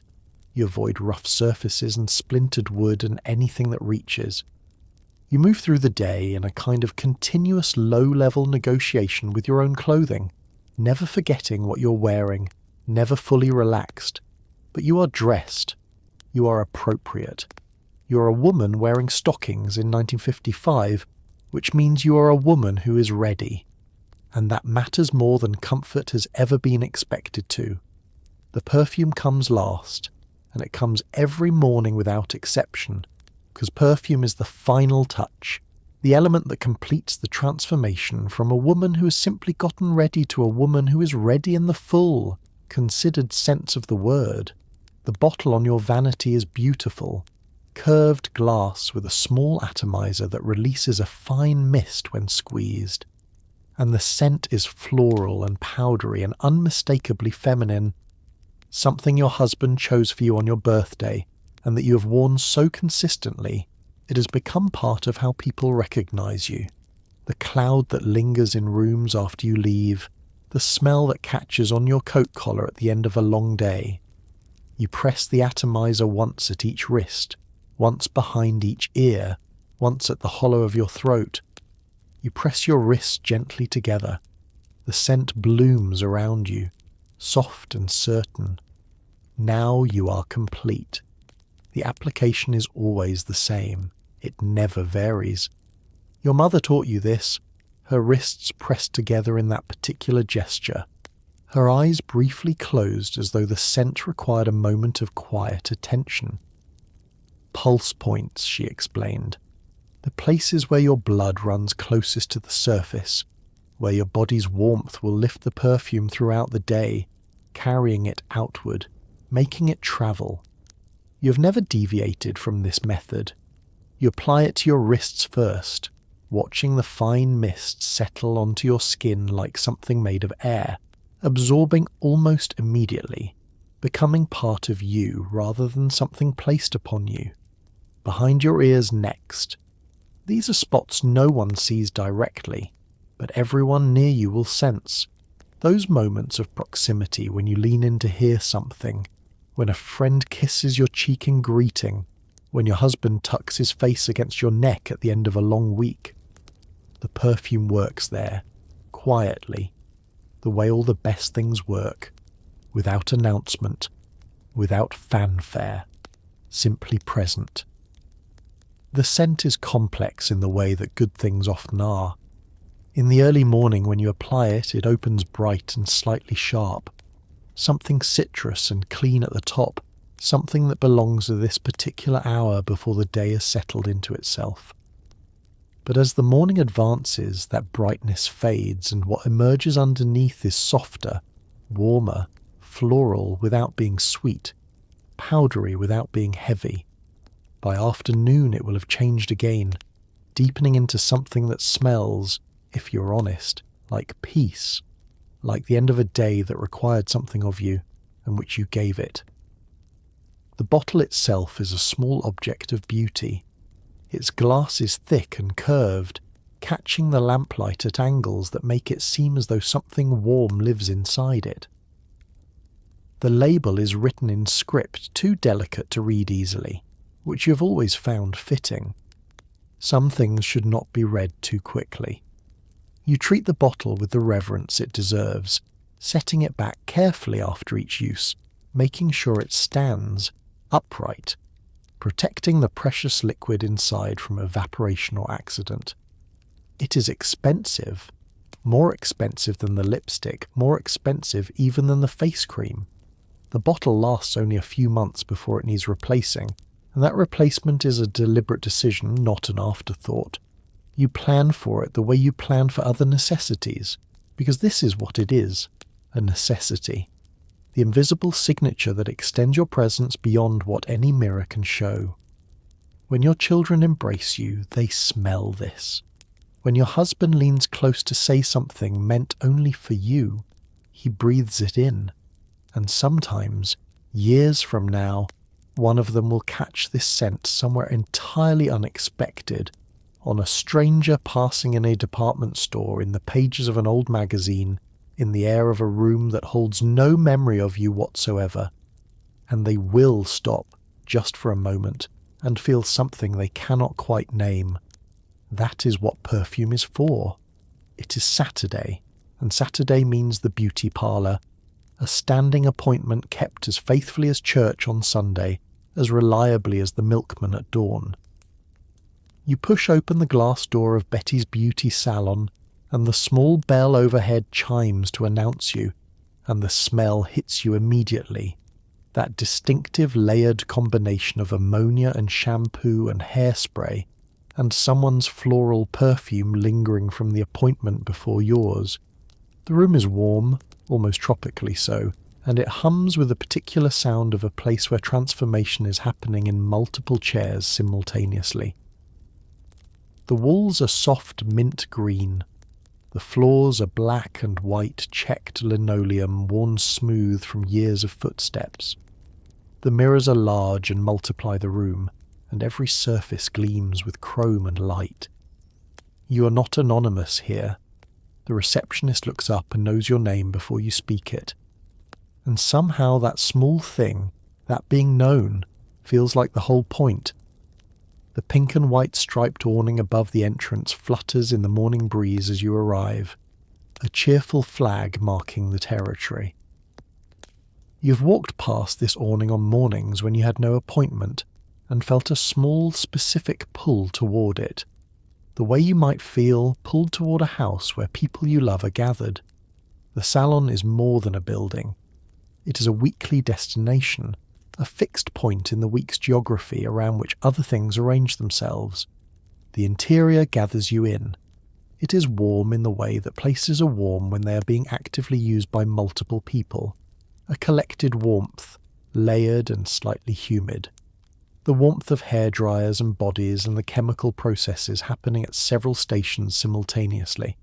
You avoid rough surfaces and splintered wood and anything that reaches. You move through the day in a kind of continuous low-level negotiation with your own clothing, never forgetting what you're wearing, never fully relaxed. But you are dressed. You are appropriate. You are a woman wearing stockings in 1955, which means you are a woman who is ready. And that matters more than comfort has ever been expected to. The perfume comes last, and it comes every morning without exception, because perfume is the final touch, the element that completes the transformation from a woman who has simply gotten ready to a woman who is ready in the full, considered sense of the word. The bottle on your vanity is beautiful, curved glass with a small atomizer that releases a fine mist when squeezed. And the scent is floral and powdery and unmistakably feminine, something your husband chose for you on your birthday, and that you have worn so consistently, it has become part of how people recognize you. The cloud that lingers in rooms after you leave, the smell that catches on your coat collar at the end of a long day. You press the atomizer once at each wrist, once behind each ear, once at the hollow of your throat. You press your wrists gently together. The scent blooms around you, soft and certain. Now you are complete. The application is always the same. It never varies. Your mother taught you this, her wrists pressed together in that particular gesture. Her eyes briefly closed as though the scent required a moment of quiet attention. Pulse points, she explained. The places where your blood runs closest to the surface, where your body's warmth will lift the perfume throughout the day, carrying it outward, making it travel. You have never deviated from this method. You apply it to your wrists first, watching the fine mist settle onto your skin like something made of air, absorbing almost immediately, becoming part of you rather than something placed upon you. Behind your ears next. These are spots no one sees directly, but everyone near you will sense. Those moments of proximity when you lean in to hear something, when a friend kisses your cheek in greeting, when your husband tucks his face against your neck at the end of a long week. The perfume works there, quietly, the way all the best things work, without announcement, without fanfare, simply present. The scent is complex in the way that good things often are. In the early morning when you apply it, it opens bright and slightly sharp. Something citrus and clean at the top, something that belongs to this particular hour before the day has settled into itself. But as the morning advances, that brightness fades and what emerges underneath is softer, warmer, floral without being sweet, powdery without being heavy. By afternoon it will have changed again, deepening into something that smells, if you're honest, like peace, like the end of a day that required something of you and which you gave it. The bottle itself is a small object of beauty. Its glass is thick and curved, catching the lamplight at angles that make it seem as though something warm lives inside it. The label is written in script too delicate to read easily, which you have always found fitting. Some things should not be read too quickly. You treat the bottle with the reverence it deserves, setting it back carefully after each use, making sure it stands upright, protecting the precious liquid inside from evaporation or accident. It is expensive, more expensive than the lipstick, more expensive even than the face cream. The bottle lasts only a few months before it needs replacing, and that replacement is a deliberate decision, not an afterthought. You plan for it the way you plan for other necessities, because this is what it is, a necessity. The invisible signature that extends your presence beyond what any mirror can show. When your children embrace you, they smell this. When your husband leans close to say something meant only for you, he breathes it in. And sometimes, years from now, one of them will catch this scent somewhere entirely unexpected, on a stranger passing in a department store, in the pages of an old magazine, in the air of a room that holds no memory of you whatsoever, and they will stop just for a moment and feel something they cannot quite name. That is what perfume is for. It is Saturday, and Saturday means the beauty parlour, a standing appointment kept as faithfully as church on Sunday, as reliably as the milkman at dawn. You push open the glass door of Betty's beauty salon, and the small bell overhead chimes to announce you, and the smell hits you immediately. That distinctive layered combination of ammonia and shampoo and hairspray, and someone's floral perfume lingering from the appointment before yours. The room is warm, almost tropically so, and it hums with the particular sound of a place where transformation is happening in multiple chairs simultaneously. The walls are soft mint green. The floors are black and white checked linoleum worn smooth from years of footsteps. The mirrors are large and multiply the room, and every surface gleams with chrome and light. You are not anonymous here. The receptionist looks up and knows your name before you speak it. And somehow that small thing, that being known, feels like the whole point. The pink and white striped awning above the entrance flutters in the morning breeze as you arrive, a cheerful flag marking the territory. You've walked past this awning on mornings when you had no appointment and felt a small, specific pull toward it, the way you might feel pulled toward a house where people you love are gathered. The salon is more than a building. It is a weekly destination, a fixed point in the week's geography around which other things arrange themselves. The interior gathers you in. It is warm in the way that places are warm when they are being actively used by multiple people, a collected warmth, layered and slightly humid. The warmth of hairdryers and bodies and the chemical processes happening at several stations simultaneously.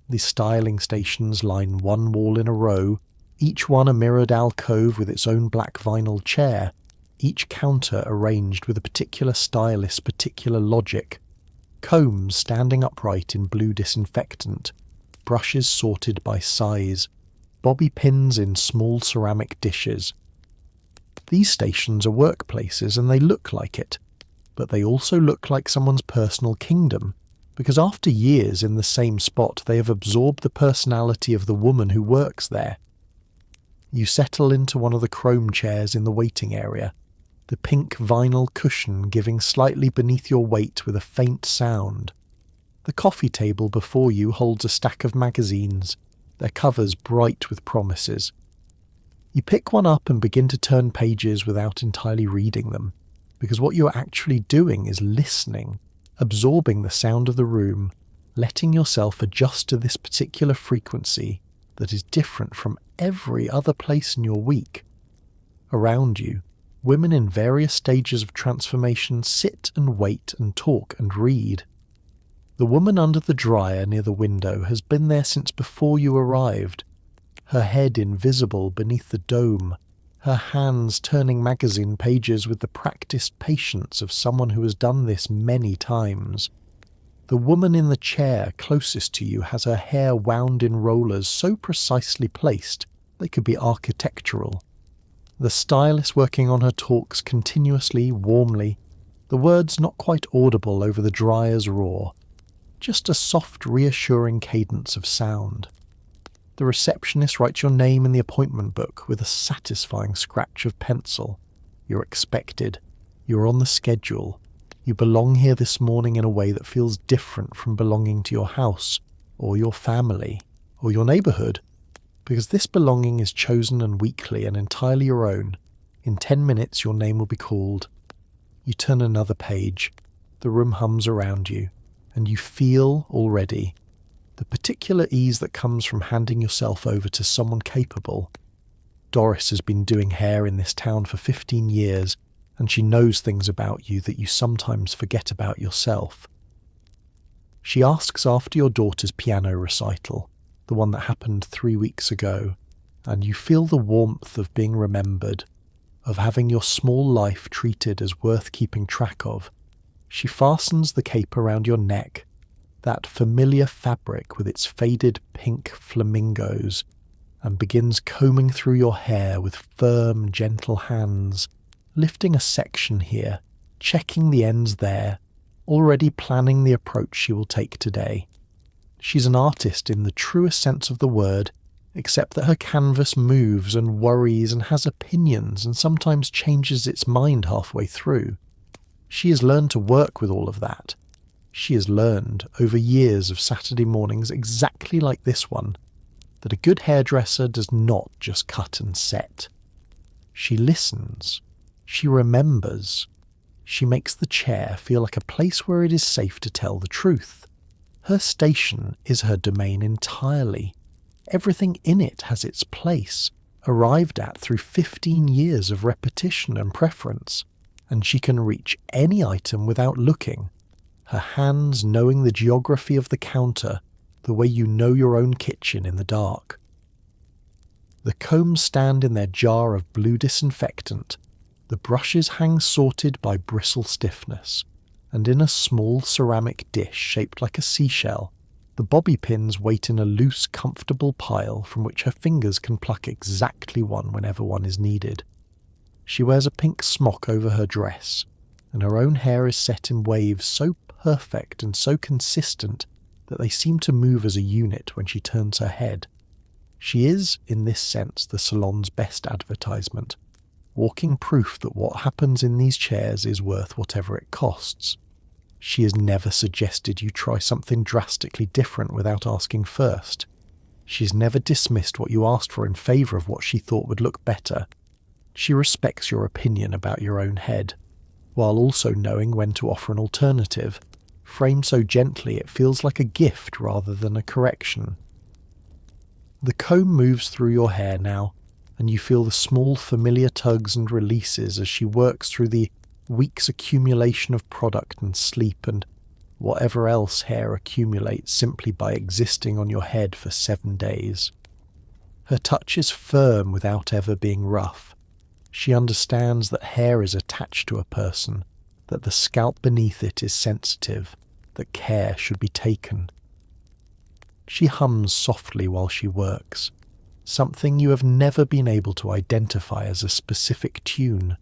The styling stations line one wall in a row, each one a mirrored alcove with its own black vinyl chair, each counter arranged with a particular stylist's particular logic. Combs standing upright in blue disinfectant, brushes sorted by size, bobby pins in small ceramic dishes. These stations are workplaces and they look like it, but they also look like someone's personal kingdom, because after years in the same spot they have absorbed the personality of the woman who works there. You settle into one of the chrome chairs in the waiting area, the pink vinyl cushion giving slightly beneath your weight with a faint sound. The coffee table before you holds a stack of magazines, their covers bright with promises. You pick one up and begin to turn pages without entirely reading them, because what you are actually doing is listening, absorbing the sound of the room, letting yourself adjust to this particular frequency that is different from every other place in your week. Around you, women in various stages of transformation sit and wait and talk and read. The woman under the dryer near the window has been there since before you arrived, her head invisible beneath the dome, her hands turning magazine pages with the practiced patience of someone who has done this many times. The woman in the chair closest to you has her hair wound in rollers so precisely placed they could be architectural. The stylist working on her talks continuously, warmly, the words not quite audible over the dryer's roar, just a soft, reassuring cadence of sound. The receptionist writes your name in the appointment book with a satisfying scratch of pencil. You're expected. You're on the schedule. You belong here this morning in a way that feels different from belonging to your house, or your family, or your neighbourhood, because this belonging is chosen and weekly and entirely your own. In 10 minutes your name will be called. You turn another page. The room hums around you, and you feel already the particular ease that comes from handing yourself over to someone capable. Doris has been doing hair in this town for 15 years, and she knows things about you that you sometimes forget about yourself. She asks after your daughter's piano recital, the one that happened 3 weeks ago, and you feel the warmth of being remembered, of having your small life treated as worth keeping track of. She fastens the cape around your neck, that familiar fabric with its faded pink flamingos, and begins combing through your hair with firm, gentle hands, lifting a section here, checking the ends there, already planning the approach she will take today. She's an artist in the truest sense of the word, except that her canvas moves and worries and has opinions and sometimes changes its mind halfway through. She has learned to work with all of that. She has learned, over years of Saturday mornings exactly like this one, that a good hairdresser does not just cut and set. She listens. She remembers. She makes the chair feel like a place where it is safe to tell the truth. Her station is her domain entirely. Everything in it has its place, arrived at through 15 years of repetition and preference, and she can reach any item without looking, her hands knowing the geography of the counter the way you know your own kitchen in the dark. The combs stand in their jar of blue disinfectant, the brushes hang sorted by bristle stiffness, and in a small ceramic dish shaped like a seashell, the bobby pins wait in a loose, comfortable pile from which her fingers can pluck exactly one whenever one is needed. She wears a pink smock over her dress, and her own hair is set in waves so perfect and so consistent that they seem to move as a unit when she turns her head. She is, in this sense, the salon's best advertisement, walking proof that what happens in these chairs is worth whatever it costs. She has never suggested you try something drastically different without asking first. She has never dismissed what you asked for in favour of what she thought would look better. She respects your opinion about your own head, while also knowing when to offer an alternative, framed so gently it feels like a gift rather than a correction. The comb moves through your hair now, and you feel the small familiar tugs and releases as she works through the weeks' accumulation of product and sleep and whatever else hair accumulates simply by existing on your head for 7 days. Her touch is firm without ever being rough. She understands that hair is attached to a person, that the scalp beneath it is sensitive, that care should be taken. She hums softly while she works, something you have never been able to identify as a specific tune,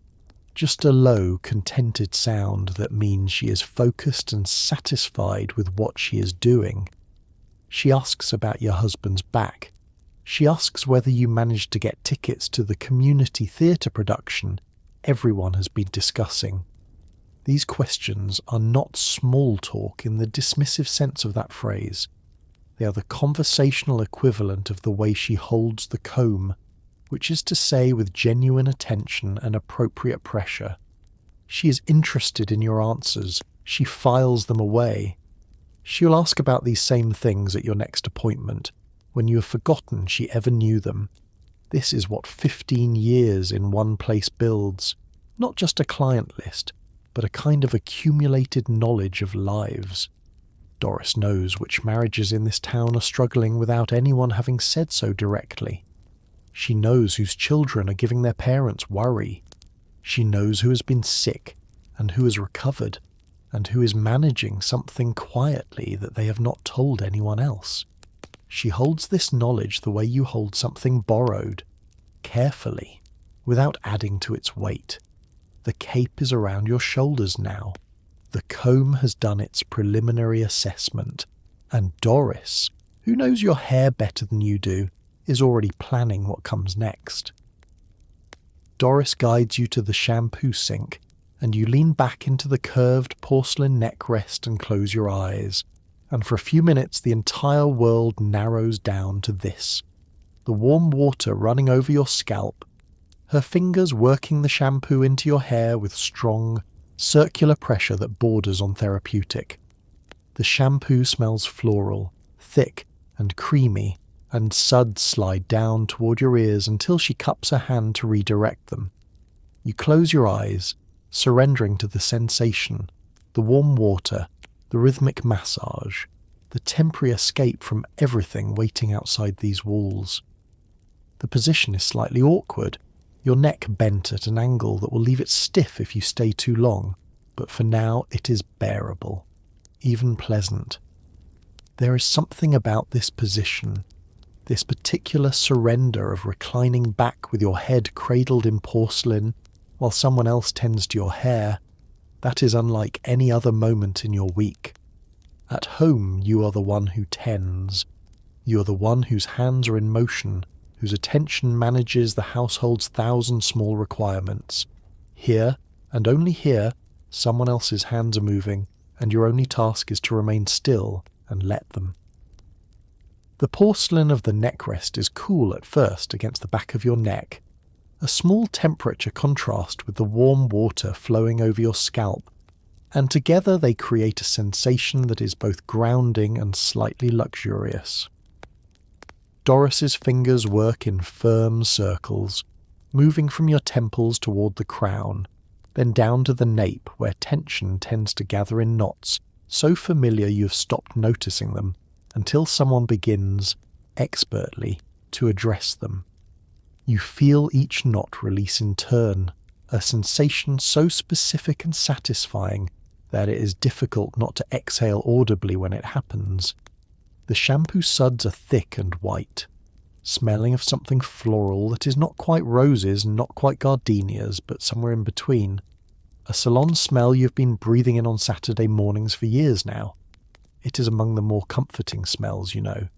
just a low, contented sound that means she is focused and satisfied with what she is doing. She asks about your husband's back. She asks whether you managed to get tickets to the community theatre production everyone has been discussing. These questions are not small talk in the dismissive sense of that phrase. They are the conversational equivalent of the way she holds the comb, which is to say with genuine attention and appropriate pressure. She is interested in your answers. She files them away. She'll ask about these same things at your next appointment, when you have forgotten she ever knew them. This is what 15 years in one place builds, not just a client list, but a kind of accumulated knowledge of lives. Doris knows which marriages in this town are struggling without anyone having said so directly. She knows whose children are giving their parents worry. She knows who has been sick and who has recovered, and who is managing something quietly that they have not told anyone else. She holds this knowledge the way you hold something borrowed, carefully, without adding to its weight. The cape is around your shoulders now. The comb has done its preliminary assessment, and Doris, who knows your hair better than you do, is already planning what comes next. Doris guides you to the shampoo sink, and you lean back into the curved porcelain neck rest and close your eyes, and for a few minutes the entire world narrows down to this: the warm water running over your scalp, her fingers working the shampoo into your hair with strong, circular pressure that borders on therapeutic. The shampoo smells floral, thick and creamy, and suds slide down toward your ears until she cups her hand to redirect them. You close your eyes, surrendering to the sensation, the warm water, the rhythmic massage, the temporary escape from everything waiting outside these walls. The position is slightly awkward, your neck bent at an angle that will leave it stiff if you stay too long, but for now it is bearable, even pleasant. There is something about this position, this particular surrender of reclining back with your head cradled in porcelain while someone else tends to your hair, that is unlike any other moment in your week. At home you are the one who tends. You are the one whose hands are in motion, whose attention manages the household's 1,000 small requirements. Here, and only here, someone else's hands are moving, and your only task is to remain still and let them. The porcelain of the neck rest is cool at first against the back of your neck, a small temperature contrast with the warm water flowing over your scalp, and together they create a sensation that is both grounding and slightly luxurious. Doris's fingers work in firm circles, moving from your temples toward the crown, then down to the nape where tension tends to gather in knots, so familiar you have stopped noticing them, until someone begins, expertly, to address them. You feel each knot release in turn, a sensation so specific and satisfying that it is difficult not to exhale audibly when it happens. The shampoo suds are thick and white, smelling of something floral that is not quite roses and not quite gardenias, but somewhere in between. A salon smell you've been breathing in on Saturday mornings for years now. It is among the more comforting smells, you know.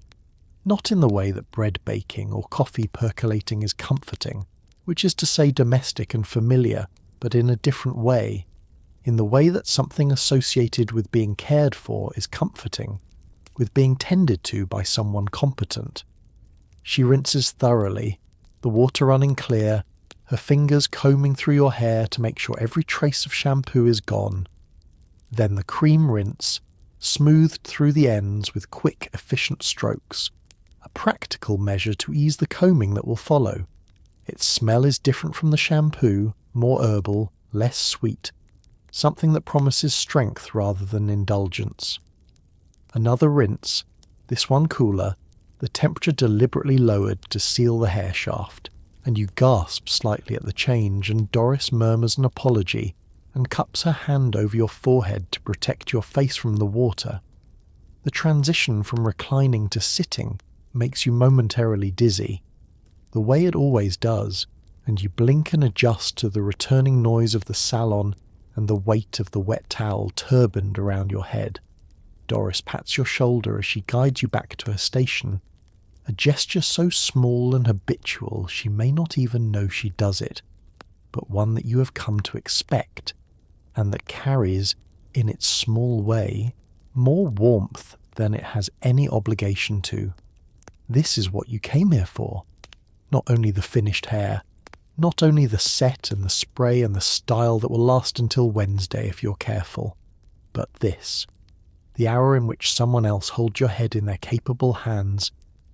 Not in the way that bread baking or coffee percolating is comforting, which is to say domestic and familiar, but in a different way. In the way that something associated with being cared for is comforting, with being tended to by someone competent. She rinses thoroughly, the water running clear, her fingers combing through your hair to make sure every trace of shampoo is gone. Then the cream rinse, smoothed through the ends with quick, efficient strokes, a practical measure to ease the combing that will follow. Its smell is different from the shampoo, more herbal, less sweet, something that promises strength rather than indulgence. Another rinse, this one cooler, the temperature deliberately lowered to seal the hair shaft, and you gasp slightly at the change, and Doris murmurs an apology and cups her hand over your forehead to protect your face from the water. The transition from reclining to sitting makes you momentarily dizzy, the way it always does, and you blink and adjust to the returning noise of the salon and the weight of the wet towel turbaned around your head. Doris pats your shoulder as she guides you back to her station, a gesture so small and habitual she may not even know she does it, but one that you have come to expect, and that carries, in its small way, more warmth than it has any obligation to. This is what you came here for. Not only the finished hair, not only the set and the spray and the style that will last until Wednesday if you're careful, but this, the hour in which someone else holds your head in their capable hands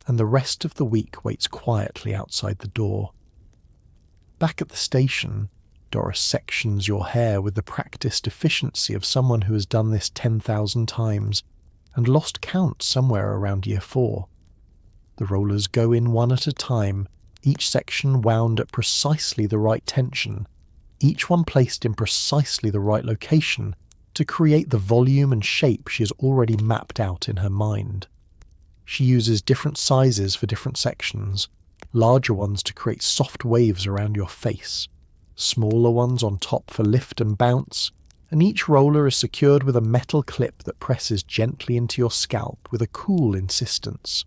and the rest of the week waits quietly outside the door. Back at the station, Doris sections your hair with the practiced efficiency of someone who has done this 10,000 times and lost count somewhere around year 4. The rollers go in one at a time, each section wound at precisely the right tension, each one placed in precisely the right location to create the volume and shape she has already mapped out in her mind. She uses different sizes for different sections, larger ones to create soft waves around your face, smaller ones on top for lift and bounce, and each roller is secured with a metal clip that presses gently into your scalp with a cool insistence.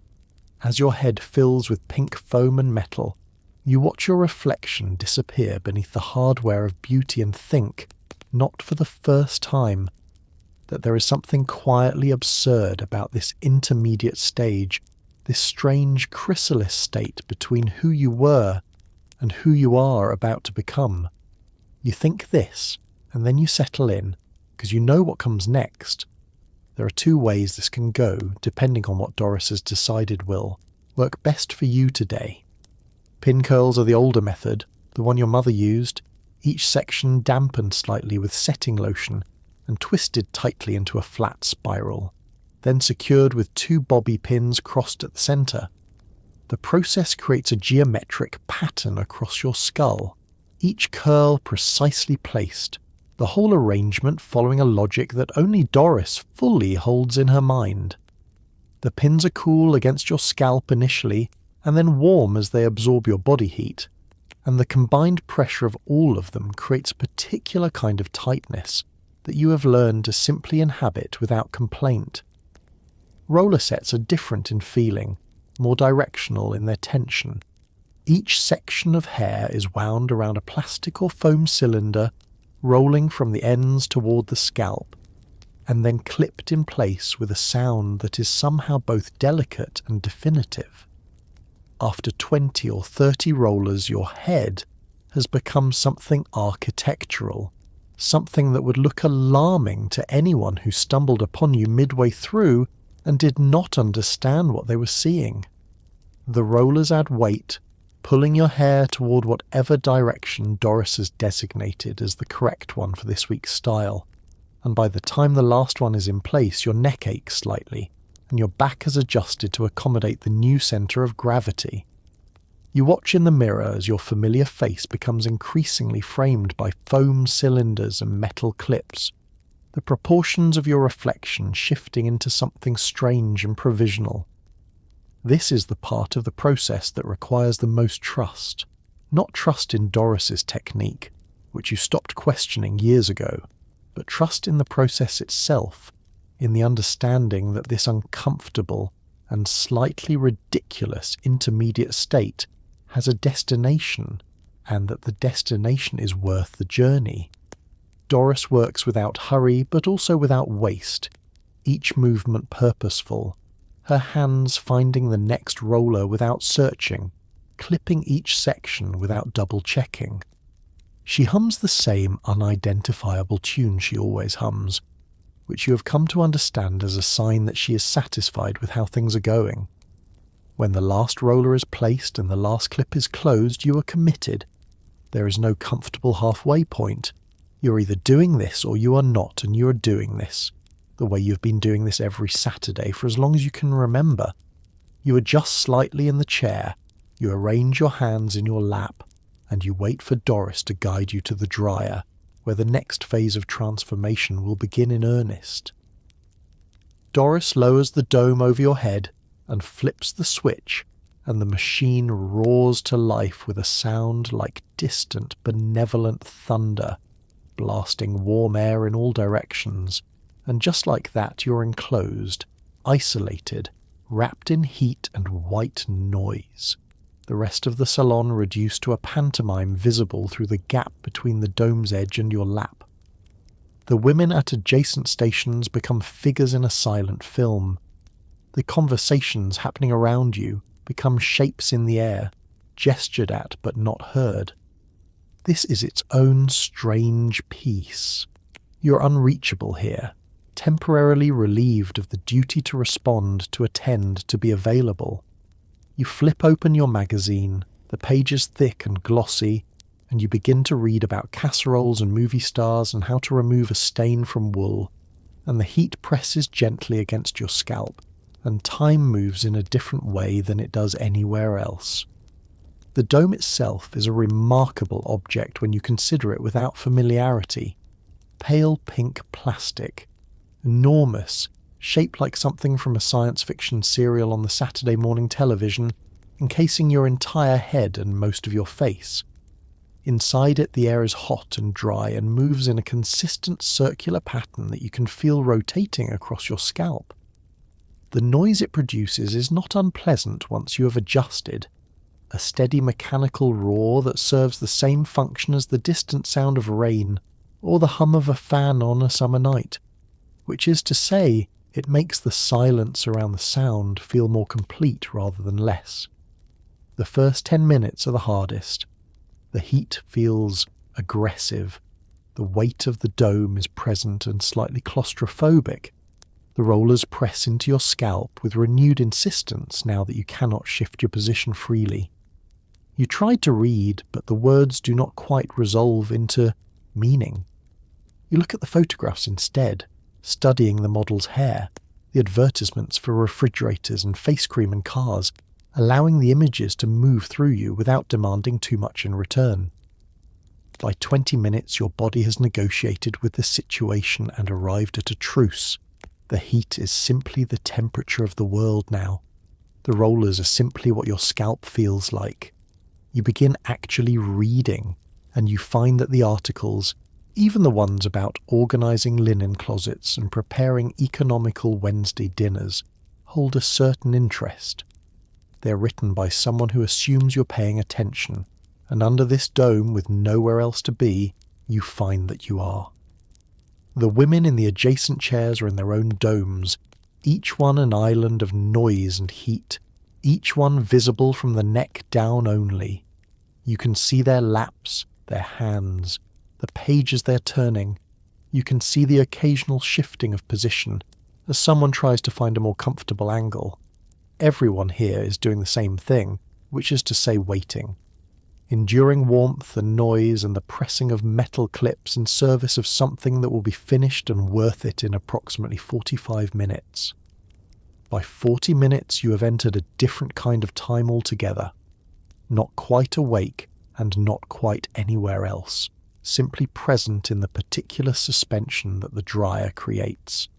As your head fills with pink foam and metal, you watch your reflection disappear beneath the hardware of beauty and think, not for the first time, that there is something quietly absurd about this intermediate stage, this strange chrysalis state between who you were and who you are about to become. You think this, and then you settle in, because you know what comes next. There are 2 ways this can go, depending on what Doris has decided will work best for you today. Pin curls are the older method, the one your mother used, each section dampened slightly with setting lotion and twisted tightly into a flat spiral, then secured with 2 bobby pins crossed at the centre. The process creates a geometric pattern across your skull, each curl precisely placed, the whole arrangement following a logic that only Doris fully holds in her mind. The pins are cool against your scalp initially, and then warm as they absorb your body heat, and the combined pressure of all of them creates a particular kind of tightness that you have learned to simply inhabit without complaint. Roller sets are different in feeling, more directional in their tension. Each section of hair is wound around a plastic or foam cylinder, rolling from the ends toward the scalp, and then clipped in place with a sound that is somehow both delicate and definitive. After 20 or 30 rollers, your head has become something architectural, something that would look alarming to anyone who stumbled upon you midway through and did not understand what they were seeing. The rollers add weight, pulling your hair toward whatever direction Doris has designated as the correct one for this week's style, and by the time the last one is in place, your neck aches slightly, and your back has adjusted to accommodate the new centre of gravity. You watch in the mirror as your familiar face becomes increasingly framed by foam cylinders and metal clips, the proportions of your reflection shifting into something strange and provisional. This is the part of the process that requires the most trust, not trust in Doris's technique, which you stopped questioning years ago, but trust in the process itself, in the understanding that this uncomfortable and slightly ridiculous intermediate state has a destination, and that the destination is worth the journey. Doris works without hurry, but also without waste, each movement purposeful, her hands finding the next roller without searching, clipping each section without double-checking. She hums the same unidentifiable tune she always hums, which you have come to understand as a sign that she is satisfied with how things are going. When the last roller is placed and the last clip is closed, you are committed. There is no comfortable halfway point. You're either doing this or you are not, and you are doing this, the way you've been doing this every Saturday for as long as you can remember. You adjust slightly in the chair, you arrange your hands in your lap, and you wait for Doris to guide you to the dryer, where the next phase of transformation will begin in earnest. Doris lowers the dome over your head and flips the switch, and the machine roars to life with a sound like distant, benevolent thunder, blasting warm air in all directions, and just like that you're enclosed, isolated, wrapped in heat and white noise. The rest of the salon reduced to a pantomime visible through the gap between the dome's edge and your lap. The women at adjacent stations become figures in a silent film. The conversations happening around you become shapes in the air, gestured at but not heard. This is its own strange piece. You're unreachable here, temporarily relieved of the duty to respond, to attend, to be available. You flip open your magazine, the pages thick and glossy, and you begin to read about casseroles and movie stars and how to remove a stain from wool, and the heat presses gently against your scalp, and time moves in a different way than it does anywhere else. The dome itself is a remarkable object when you consider it without familiarity. Pale pink plastic, enormous, shaped like something from a science fiction serial on the Saturday morning television, encasing your entire head and most of your face. Inside it, the air is hot and dry and moves in a consistent circular pattern that you can feel rotating across your scalp. The noise it produces is not unpleasant once you have adjusted, a steady mechanical roar that serves the same function as the distant sound of rain or the hum of a fan on a summer night, which is to say, it makes the silence around the sound feel more complete rather than less. The first 10 minutes are the hardest. The heat feels aggressive. The weight of the dome is present and slightly claustrophobic. The rollers press into your scalp with renewed insistence now that you cannot shift your position freely. You try to read, but the words do not quite resolve into meaning. You look at the photographs instead, studying the model's hair, the advertisements for refrigerators and face cream and cars, allowing the images to move through you without demanding too much in return. By 20 minutes, your body has negotiated with the situation and arrived at a truce. The heat is simply the temperature of the world now. The rollers are simply what your scalp feels like. You begin actually reading, and you find that the articles, even the ones about organising linen closets and preparing economical Wednesday dinners, hold a certain interest. They're written by someone who assumes you're paying attention, and under this dome with nowhere else to be, you find that you are. The women in the adjacent chairs are in their own domes, each one an island of noise and heat, each one visible from the neck down only. You can see their laps, their hands, the pages they're turning. You can see the occasional shifting of position as someone tries to find a more comfortable angle. Everyone here is doing the same thing, which is to say waiting. Enduring warmth and noise and the pressing of metal clips in service of something that will be finished and worth it in approximately 45 minutes. By 40 minutes you have entered a different kind of time altogether. Not quite awake and not quite anywhere else, simply present in the particular suspension that the dryer creates.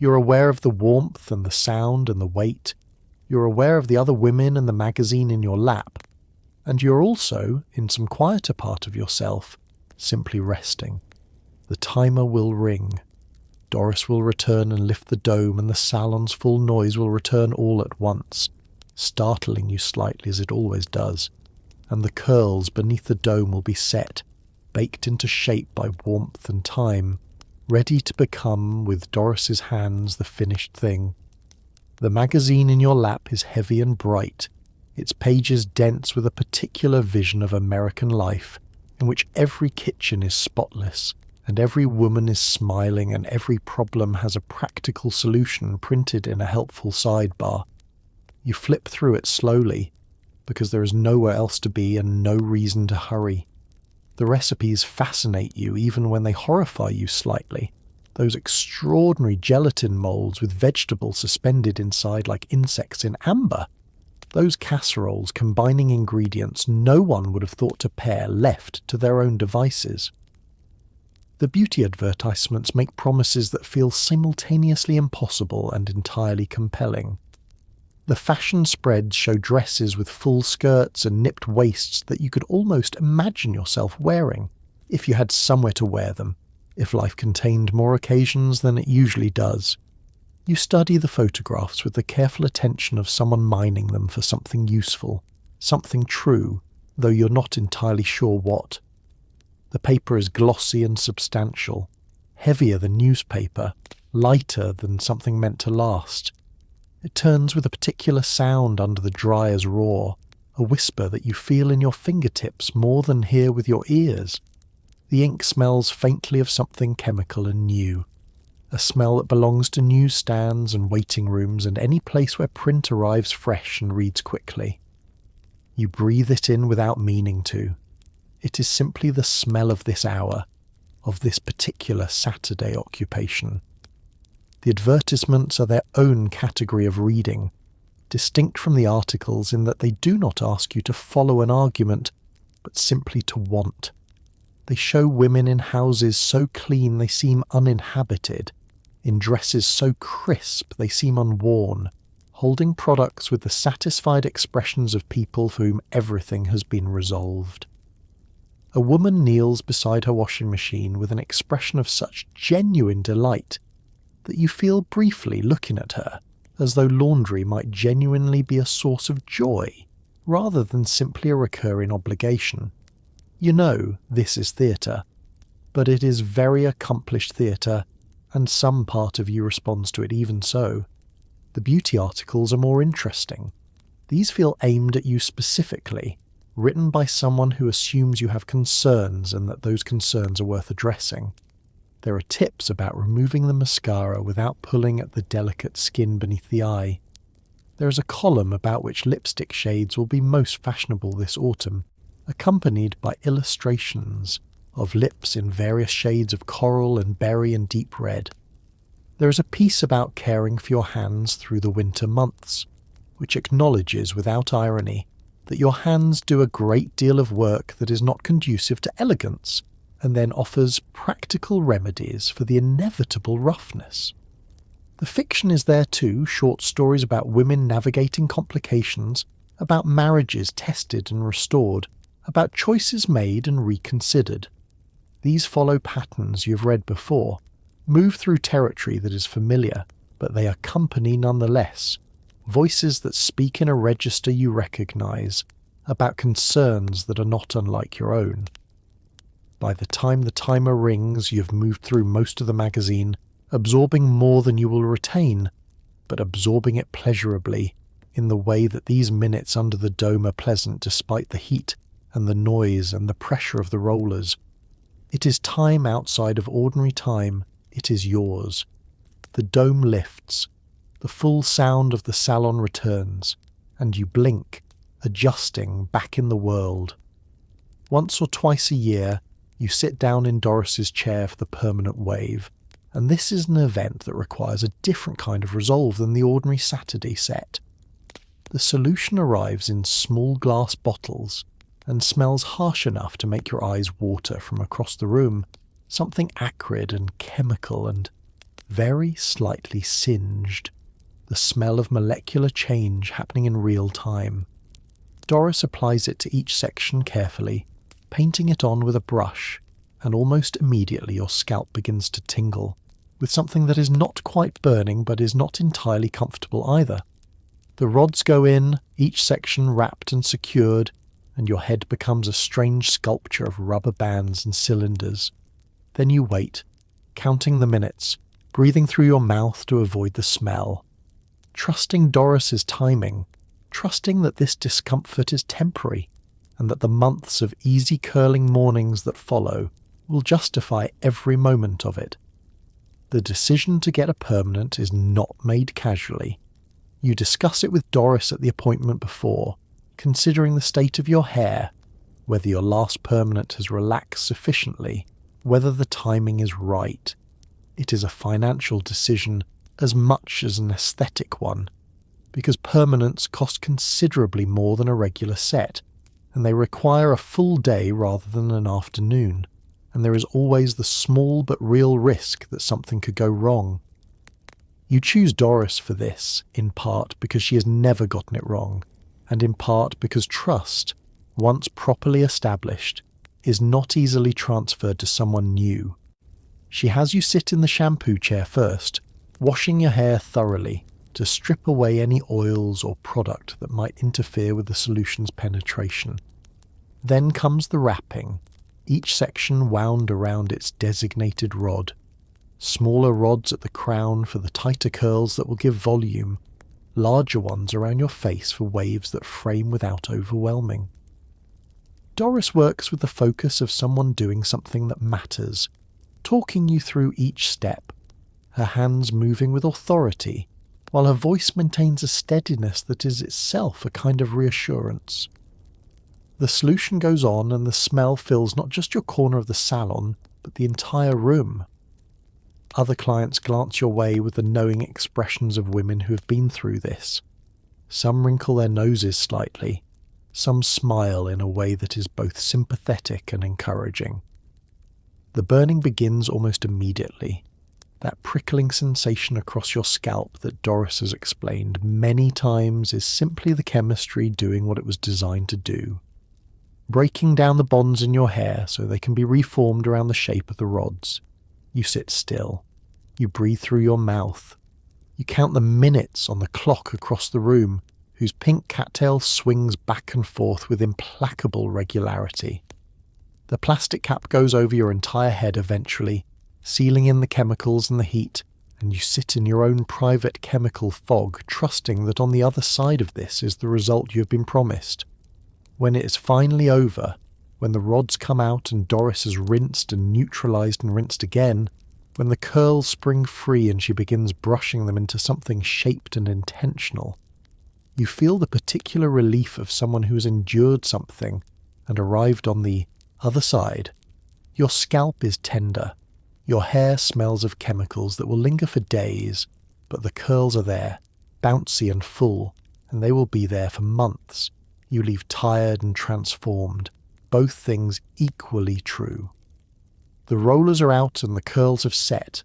You're aware of the warmth and the sound and the weight. You're aware of the other women and the magazine in your lap. And you're also, in some quieter part of yourself, simply resting. The timer will ring. Doris will return and lift the dome, and the salon's full noise will return all at once, startling you slightly as it always does, and the curls beneath the dome will be set, baked into shape by warmth and time, ready to become, with Doris's hands, the finished thing. The magazine in your lap is heavy and bright, its pages dense with a particular vision of American life, in which every kitchen is spotless, and every woman is smiling, and every problem has a practical solution printed in a helpful sidebar. You flip through it slowly, because there is nowhere else to be and no reason to hurry. The recipes fascinate you even when they horrify you slightly. Those extraordinary gelatin molds with vegetables suspended inside like insects in amber. Those casseroles combining ingredients no one would have thought to pair left to their own devices. The beauty advertisements make promises that feel simultaneously impossible and entirely compelling. The fashion spreads show dresses with full skirts and nipped waists that you could almost imagine yourself wearing, if you had somewhere to wear them, if life contained more occasions than it usually does. You study the photographs with the careful attention of someone mining them for something useful, something true, though you're not entirely sure what. The paper is glossy and substantial, heavier than newspaper, lighter than something meant to last. It turns with a particular sound under the dryer's roar, a whisper that you feel in your fingertips more than hear with your ears. The ink smells faintly of something chemical and new, a smell that belongs to newsstands and waiting rooms and any place where print arrives fresh and reads quickly. You breathe it in without meaning to. It is simply the smell of this hour, of this particular Saturday occupation. The advertisements are their own category of reading, distinct from the articles in that they do not ask you to follow an argument, but simply to want. They show women in houses so clean they seem uninhabited, in dresses so crisp they seem unworn, holding products with the satisfied expressions of people for whom everything has been resolved. A woman kneels beside her washing machine with an expression of such genuine delight that you feel briefly looking at her as though laundry might genuinely be a source of joy, rather than simply a recurring obligation. You know this is theatre, but it is very accomplished theatre, and some part of you responds to it even so. The beauty articles are more interesting. These feel aimed at you specifically, written by someone who assumes you have concerns and that those concerns are worth addressing. There are tips about removing the mascara without pulling at the delicate skin beneath the eye. There is a column about which lipstick shades will be most fashionable this autumn, accompanied by illustrations of lips in various shades of coral and berry and deep red. There is a piece about caring for your hands through the winter months, which acknowledges without irony that your hands do a great deal of work that is not conducive to elegance, and then offers practical remedies for the inevitable roughness. The fiction is there too, short stories about women navigating complications, about marriages tested and restored, about choices made and reconsidered. These follow patterns you've read before, move through territory that is familiar, but they accompany nonetheless, voices that speak in a register you recognise, about concerns that are not unlike your own. By the time the timer rings, you've moved through most of the magazine, absorbing more than you will retain, but absorbing it pleasurably, in the way that these minutes under the dome are pleasant despite the heat and the noise and the pressure of the rollers. It is time outside of ordinary time. It is yours. The dome lifts. The full sound of the salon returns, and you blink, adjusting back in the world. Once or twice a year, you sit down in Doris's chair for the permanent wave, and this is an event that requires a different kind of resolve than the ordinary Saturday set. The solution arrives in small glass bottles and smells harsh enough to make your eyes water from across the room, something acrid and chemical and very slightly singed, the smell of molecular change happening in real time. Doris applies it to each section carefully, painting it on with a brush, and almost immediately your scalp begins to tingle, with something that is not quite burning but is not entirely comfortable either. The rods go in, each section wrapped and secured, and your head becomes a strange sculpture of rubber bands and cylinders. Then you wait, counting the minutes, breathing through your mouth to avoid the smell, trusting Doris's timing, trusting that this discomfort is temporary, and that the months of easy curling mornings that follow will justify every moment of it. The decision to get a permanent is not made casually. You discuss it with Doris at the appointment before, considering the state of your hair, whether your last permanent has relaxed sufficiently, whether the timing is right. It is a financial decision as much as an aesthetic one, because permanents cost considerably more than a regular set, and they require a full day rather than an afternoon, and there is always the small but real risk that something could go wrong. You choose Doris for this, in part because she has never gotten it wrong, and in part because trust, once properly established, is not easily transferred to someone new. She has you sit in the shampoo chair first, washing your hair thoroughly to strip away any oils or product that might interfere with the solution's penetration. Then comes the wrapping, each section wound around its designated rod. Smaller rods at the crown for the tighter curls that will give volume, larger ones around your face for waves that frame without overwhelming. Doris works with the focus of someone doing something that matters, talking you through each step, her hands moving with authority, while her voice maintains a steadiness that is itself a kind of reassurance. The solution goes on and the smell fills not just your corner of the salon, but the entire room. Other clients glance your way with the knowing expressions of women who have been through this. Some wrinkle their noses slightly, some smile in a way that is both sympathetic and encouraging. The burning begins almost immediately. That prickling sensation across your scalp that Doris has explained many times is simply the chemistry doing what it was designed to do. Breaking down the bonds in your hair so they can be reformed around the shape of the rods. You sit still. You breathe through your mouth. You count the minutes on the clock across the room, whose pink cattail swings back and forth with implacable regularity. The plastic cap goes over your entire head eventually, sealing in the chemicals and the heat, and you sit in your own private chemical fog, trusting that on the other side of this is the result you have been promised. When it is finally over, when the rods come out and Doris has rinsed and neutralized and rinsed again, when the curls spring free and she begins brushing them into something shaped and intentional, you feel the particular relief of someone who has endured something and arrived on the other side. Your scalp is tender. Your hair smells of chemicals that will linger for days, but the curls are there, bouncy and full, and they will be there for months. You leave tired and transformed, both things equally true. The rollers are out and the curls have set,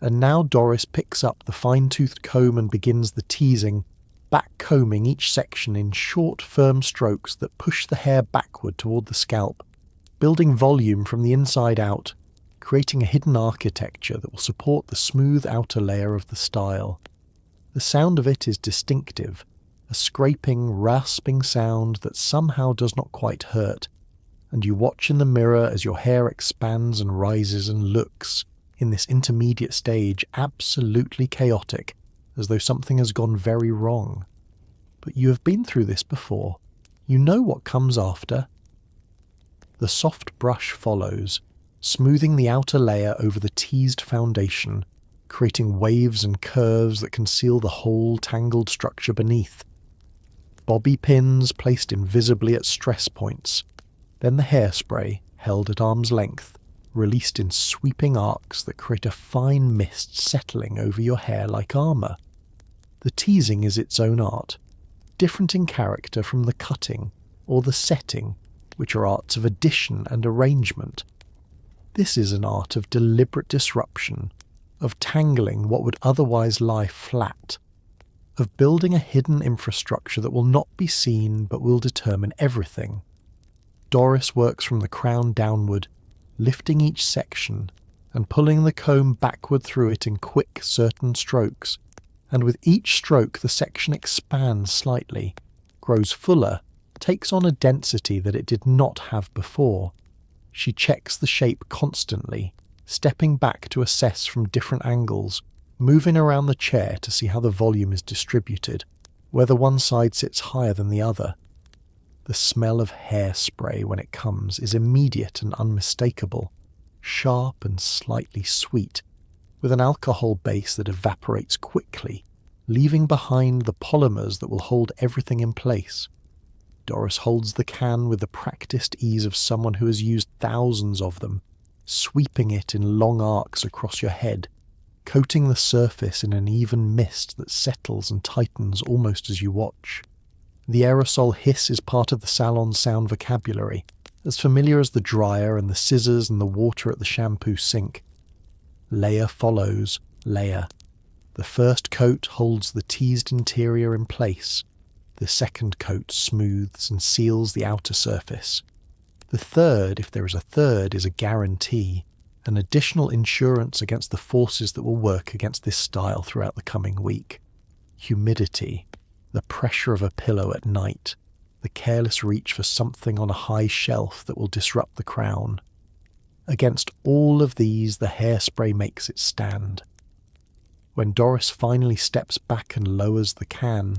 and now Doris picks up the fine-toothed comb and begins the teasing, back-combing each section in short, firm strokes that push the hair backward toward the scalp, building volume from the inside out, creating a hidden architecture that will support the smooth outer layer of the style. The sound of it is distinctive, a scraping, rasping sound that somehow does not quite hurt, and you watch in the mirror as your hair expands and rises and looks, in this intermediate stage, absolutely chaotic, as though something has gone very wrong. But you have been through this before. You know what comes after. The soft brush follows, smoothing the outer layer over the teased foundation, creating waves and curves that conceal the whole tangled structure beneath. Bobby pins placed invisibly at stress points, then the hairspray, held at arm's length, released in sweeping arcs that create a fine mist settling over your hair like armour. The teasing is its own art, different in character from the cutting or the setting, which are arts of addition and arrangement. This is an art of deliberate disruption, of tangling what would otherwise lie flat, of building a hidden infrastructure that will not be seen but will determine everything. Doris works from the crown downward, lifting each section and pulling the comb backward through it in quick, certain strokes, and with each stroke the section expands slightly, grows fuller, takes on a density that it did not have before. She checks the shape constantly, stepping back to assess from different angles, moving around the chair to see how the volume is distributed, whether one side sits higher than the other. The smell of hairspray when it comes is immediate and unmistakable, sharp and slightly sweet, with an alcohol base that evaporates quickly, leaving behind the polymers that will hold everything in place. Doris holds the can with the practiced ease of someone who has used thousands of them, sweeping it in long arcs across your head, coating the surface in an even mist that settles and tightens almost as you watch. The aerosol hiss is part of the salon's sound vocabulary, as familiar as the dryer and the scissors and the water at the shampoo sink. Layer follows layer. The first coat holds the teased interior in place. The second coat smooths and seals the outer surface. The third, if there is a third, is a guarantee, an additional insurance against the forces that will work against this style throughout the coming week. Humidity, the pressure of a pillow at night, the careless reach for something on a high shelf that will disrupt the crown. Against all of these, the hairspray makes it stand. When Doris finally steps back and lowers the can,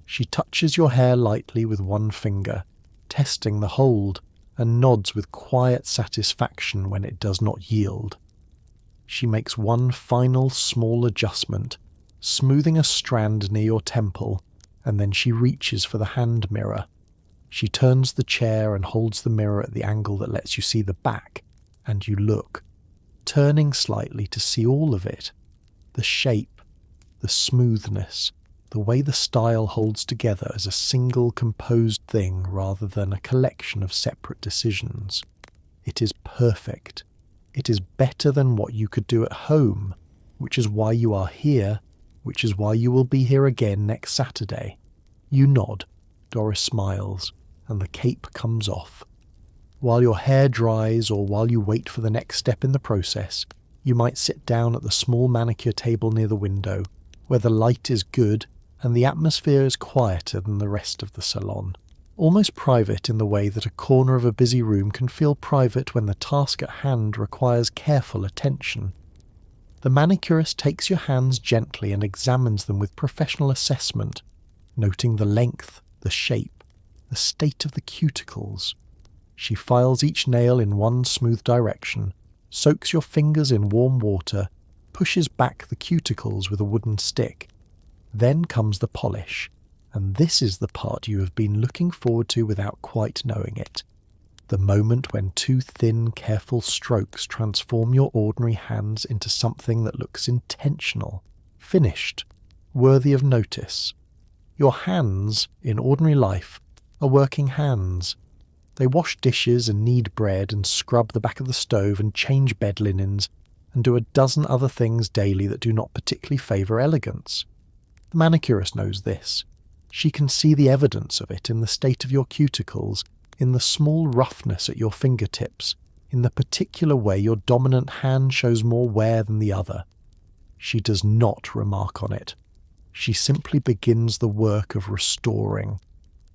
she touches your hair lightly with one finger, testing the hold, and nods with quiet satisfaction when it does not yield. She makes one final small adjustment, smoothing a strand near your temple, and then she reaches for the hand mirror. She turns the chair and holds the mirror at the angle that lets you see the back, and you look, turning slightly to see all of it. The shape, the smoothness, the way the style holds together as a single composed thing rather than a collection of separate decisions. It is perfect. It is better than what you could do at home, which is why you are here, which is why you will be here again next Saturday. You nod, Doris smiles, and the cape comes off. While your hair dries or while you wait for the next step in the process, you might sit down at the small manicure table near the window, where the light is good and the atmosphere is quieter than the rest of the salon. Almost private in the way that a corner of a busy room can feel private when the task at hand requires careful attention. The manicurist takes your hands gently and examines them with professional assessment, noting the length, the shape, the state of the cuticles. She files each nail in one smooth direction, soaks your fingers in warm water, pushes back the cuticles with a wooden stick. Then comes the polish, and this is the part you have been looking forward to without quite knowing it. The moment when two thin, careful strokes transform your ordinary hands into something that looks intentional, finished, worthy of notice. Your hands, in ordinary life, are working hands. They wash dishes and knead bread and scrub the back of the stove and change bed linens and do a dozen other things daily that do not particularly favour elegance. The manicurist knows this. She can see the evidence of it in the state of your cuticles, in the small roughness at your fingertips, in the particular way your dominant hand shows more wear than the other. She does not remark on it. She simply begins the work of restoring,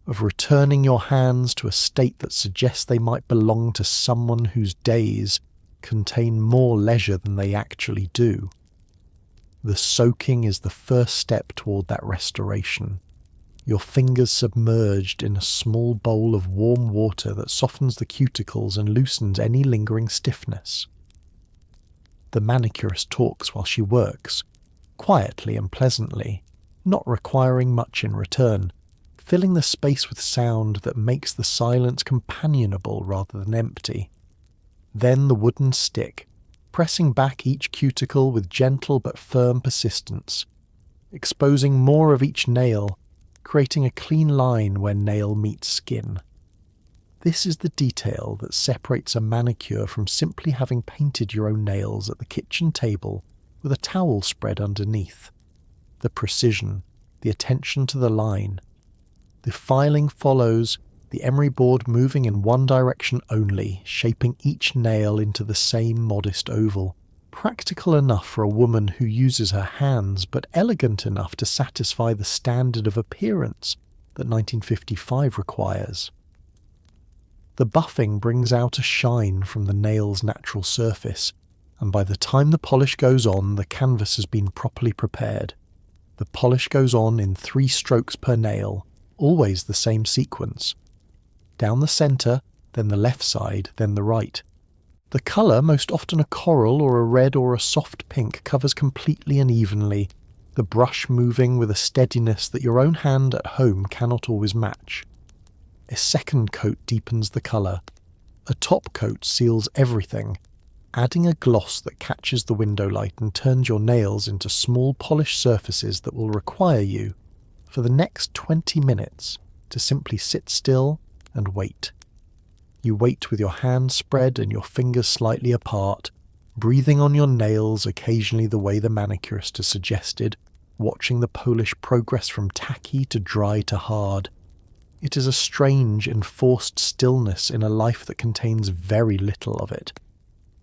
of returning your hands to a state that suggests they might belong to someone whose days contain more leisure than they actually do. The soaking is the first step toward that restoration. Your fingers submerged in a small bowl of warm water that softens the cuticles and loosens any lingering stiffness. The manicurist talks while she works, quietly and pleasantly, not requiring much in return, filling the space with sound that makes the silence companionable rather than empty. Then the wooden stick, pressing back each cuticle with gentle but firm persistence, exposing more of each nail, creating a clean line where nail meets skin. This is the detail that separates a manicure from simply having painted your own nails at the kitchen table with a towel spread underneath. The precision, the attention to the line. The filing follows, the emery board moving in one direction only, shaping each nail into the same modest oval. Practical enough for a woman who uses her hands, but elegant enough to satisfy the standard of appearance that 1955 requires. The buffing brings out a shine from the nail's natural surface, and by the time the polish goes on, the canvas has been properly prepared. The polish goes on in 3 strokes per nail, always the same sequence. Down the centre, then the left side, then the right. The colour, most often a coral or a red or a soft pink, covers completely and evenly, the brush moving with a steadiness that your own hand at home cannot always match. A second coat deepens the colour. A top coat seals everything, adding a gloss that catches the window light and turns your nails into small polished surfaces that will require you, for the next 20 minutes, to simply sit still and wait. You wait with your hands spread and your fingers slightly apart, breathing on your nails occasionally the way the manicurist has suggested, watching the polish progress from tacky to dry to hard. It is a strange, enforced stillness in a life that contains very little of it.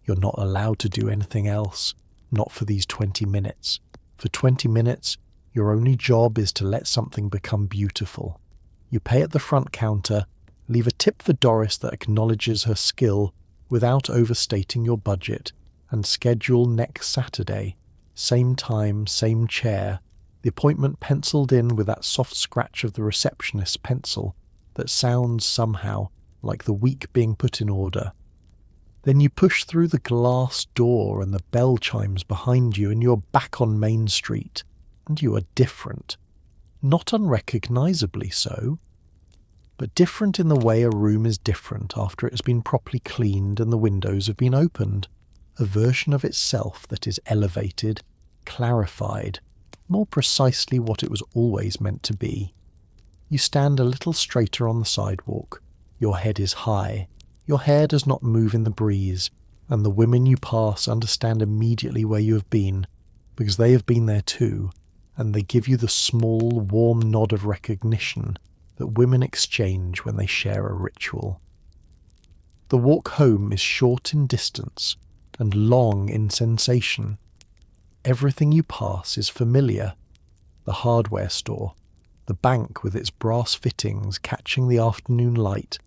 You're not allowed to do anything else, not for these 20 minutes. For 20 minutes, your only job is to let something become beautiful. You pay at the front counter, leave a tip for Doris that acknowledges her skill without overstating your budget, and schedule next Saturday. Same time, same chair. The appointment penciled in with that soft scratch of the receptionist's pencil that sounds somehow like the week being put in order. Then you push through the glass door and the bell chimes behind you and you're back on Main Street. And you are different. Not unrecognisably so, but different in the way a room is different after it has been properly cleaned and the windows have been opened. A version of itself that is elevated, clarified, more precisely what it was always meant to be. You stand a little straighter on the sidewalk. Your head is high. Your hair does not move in the breeze, and the women you pass understand immediately where you have been, because they have been there too, and they give you the small, warm nod of recognition that women exchange when they share a ritual. The walk home is short in distance and long in sensation. Everything you pass is familiar. The hardware store, the bank with its brass fittings catching the afternoon light,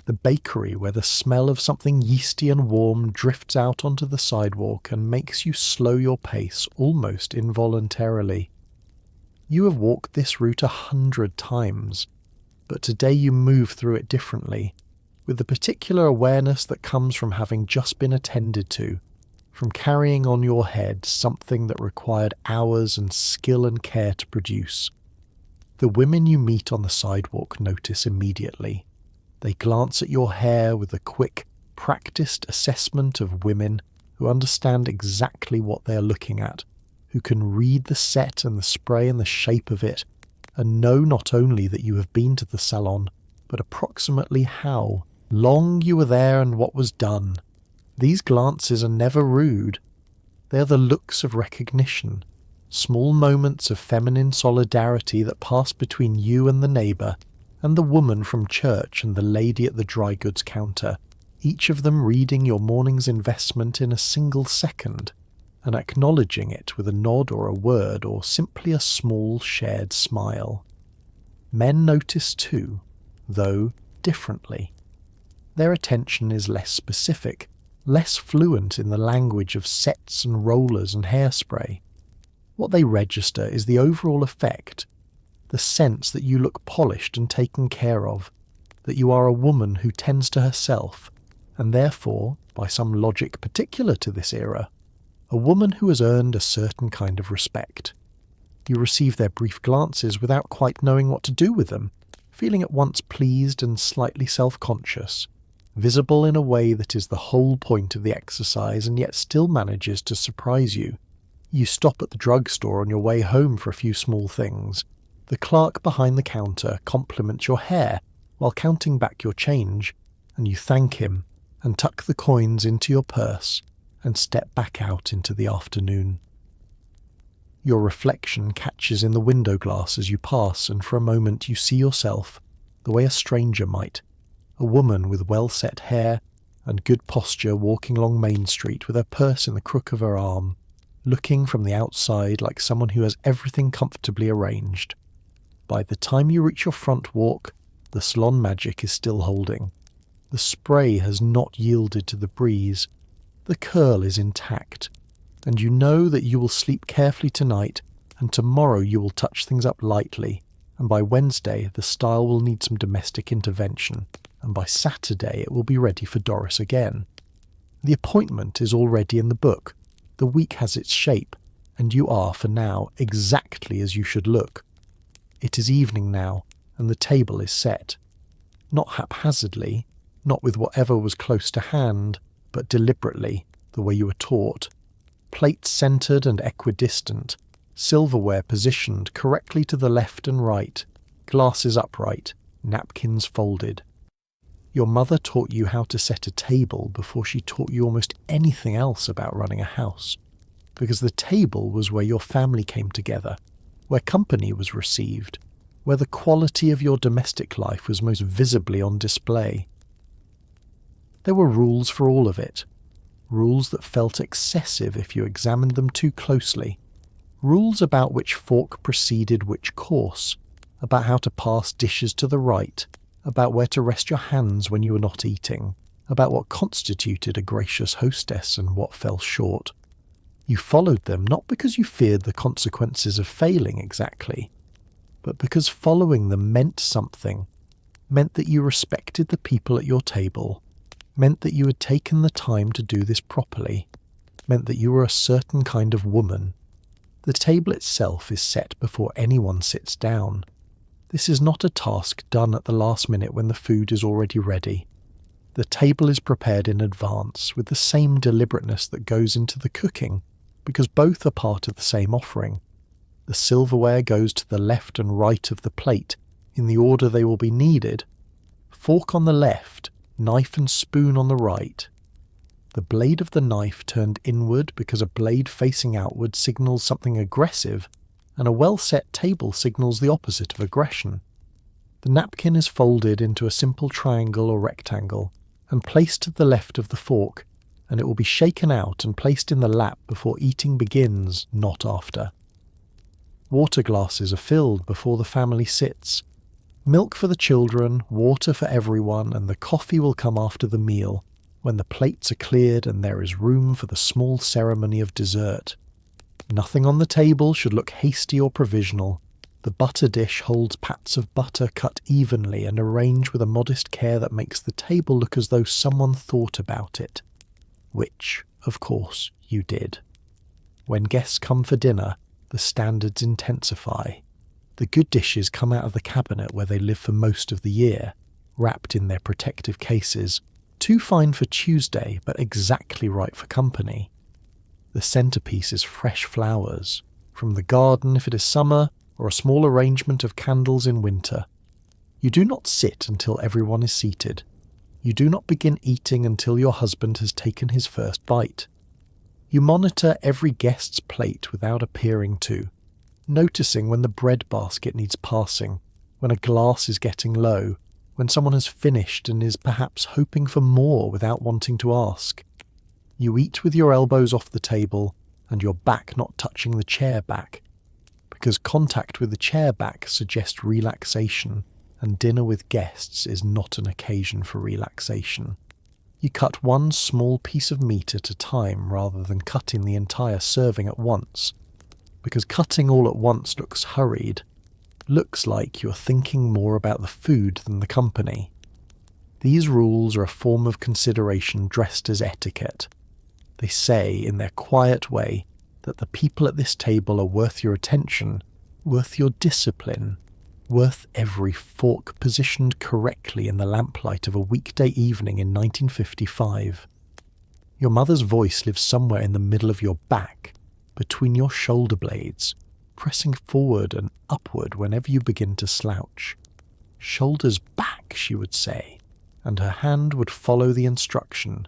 the bakery where the smell of something yeasty and warm drifts out onto the sidewalk and makes you slow your pace almost involuntarily. You have walked this route 100 times, but today you move through it differently, with the particular awareness that comes from having just been attended to, from carrying on your head something that required hours and skill and care to produce. The women you meet on the sidewalk notice immediately. They glance at your hair with a quick, practiced assessment of women who understand exactly what they are looking at, who can read the set and the spray and the shape of it, and know not only that you have been to the salon, but approximately how long you were there and what was done. These glances are never rude. They are the looks of recognition, small moments of feminine solidarity that pass between you and the neighbour, and the woman from church and the lady at the dry goods counter, each of them reading your morning's investment in a single second, and acknowledging it with a nod or a word or simply a small shared smile. Men notice too, though differently. Their attention is less specific, less fluent in the language of sets and rollers and hairspray. What they register is the overall effect, the sense that you look polished and taken care of, that you are a woman who tends to herself, and therefore, by some logic particular to this era, a woman who has earned a certain kind of respect. You receive their brief glances without quite knowing what to do with them, feeling at once pleased and slightly self-conscious, visible in a way that is the whole point of the exercise and yet still manages to surprise you. You stop at the drugstore on your way home for a few small things. The clerk behind the counter compliments your hair while counting back your change, and you thank him and tuck the coins into your purse and step back out into the afternoon. Your reflection catches in the window glass as you pass, and for a moment you see yourself, the way a stranger might, a woman with well-set hair and good posture walking along Main Street with her purse in the crook of her arm, looking from the outside like someone who has everything comfortably arranged. By the time you reach your front walk, the salon magic is still holding. The spray has not yielded to the breeze. The curl is intact, and you know that you will sleep carefully tonight, and tomorrow you will touch things up lightly, and by Wednesday the style will need some domestic intervention, and by Saturday it will be ready for Doris again. The appointment is already in the book. The week has its shape, and you are, for now, exactly as you should look. It is evening now, and the table is set. Not haphazardly, not with whatever was close to hand, but deliberately, the way you were taught. Plates centered and equidistant, silverware positioned correctly to the left and right, glasses upright, napkins folded. Your mother taught you how to set a table before she taught you almost anything else about running a house, because the table was where your family came together, where company was received, where the quality of your domestic life was most visibly on display. There were rules for all of it, rules that felt excessive if you examined them too closely, rules about which fork preceded which course, about how to pass dishes to the right, about where to rest your hands when you were not eating, about what constituted a gracious hostess and what fell short. You followed them not because you feared the consequences of failing exactly, but because following them meant something, meant that you respected the people at your table, meant that you had taken the time to do this properly, meant that you were a certain kind of woman. The table itself is set before anyone sits down. This is not a task done at the last minute when the food is already ready. The table is prepared in advance with the same deliberateness that goes into the cooking, because both are part of the same offering. The silverware goes to the left and right of the plate in the order they will be needed. Fork on the left, knife and spoon on the right. The blade of the knife turned inward because a blade facing outward signals something aggressive, and a well-set table signals the opposite of aggression. The napkin is folded into a simple triangle or rectangle and placed to the left of the fork, and it will be shaken out and placed in the lap before eating begins, not after. Water glasses are filled before the family sits. Milk for the children, water for everyone, and the coffee will come after the meal, when the plates are cleared and there is room for the small ceremony of dessert. Nothing on the table should look hasty or provisional. The butter dish holds pats of butter cut evenly and arranged with a modest care that makes the table look as though someone thought about it. Which, of course, you did. When guests come for dinner, the standards intensify. The good dishes come out of the cabinet where they live for most of the year, wrapped in their protective cases, too fine for Tuesday but exactly right for company. The centerpiece is fresh flowers, from the garden if it is summer, or a small arrangement of candles in winter. You do not sit until everyone is seated. You do not begin eating until your husband has taken his first bite. You monitor every guest's plate without appearing to, noticing when the bread basket needs passing, when a glass is getting low, when someone has finished and is perhaps hoping for more without wanting to ask. You eat with your elbows off the table and your back not touching the chair back, because contact with the chair back suggests relaxation, and dinner with guests is not an occasion for relaxation. You cut one small piece of meat at a time rather than cutting the entire serving at once, because cutting all at once looks hurried, looks like you're thinking more about the food than the company. These rules are a form of consideration dressed as etiquette. They say, in their quiet way, that the people at this table are worth your attention, worth your discipline, worth every fork positioned correctly in the lamplight of a weekday evening in 1955. Your mother's voice lives somewhere in the middle of your back, between your shoulder blades, pressing forward and upward whenever you begin to slouch. Shoulders back, she would say, and her hand would follow the instruction,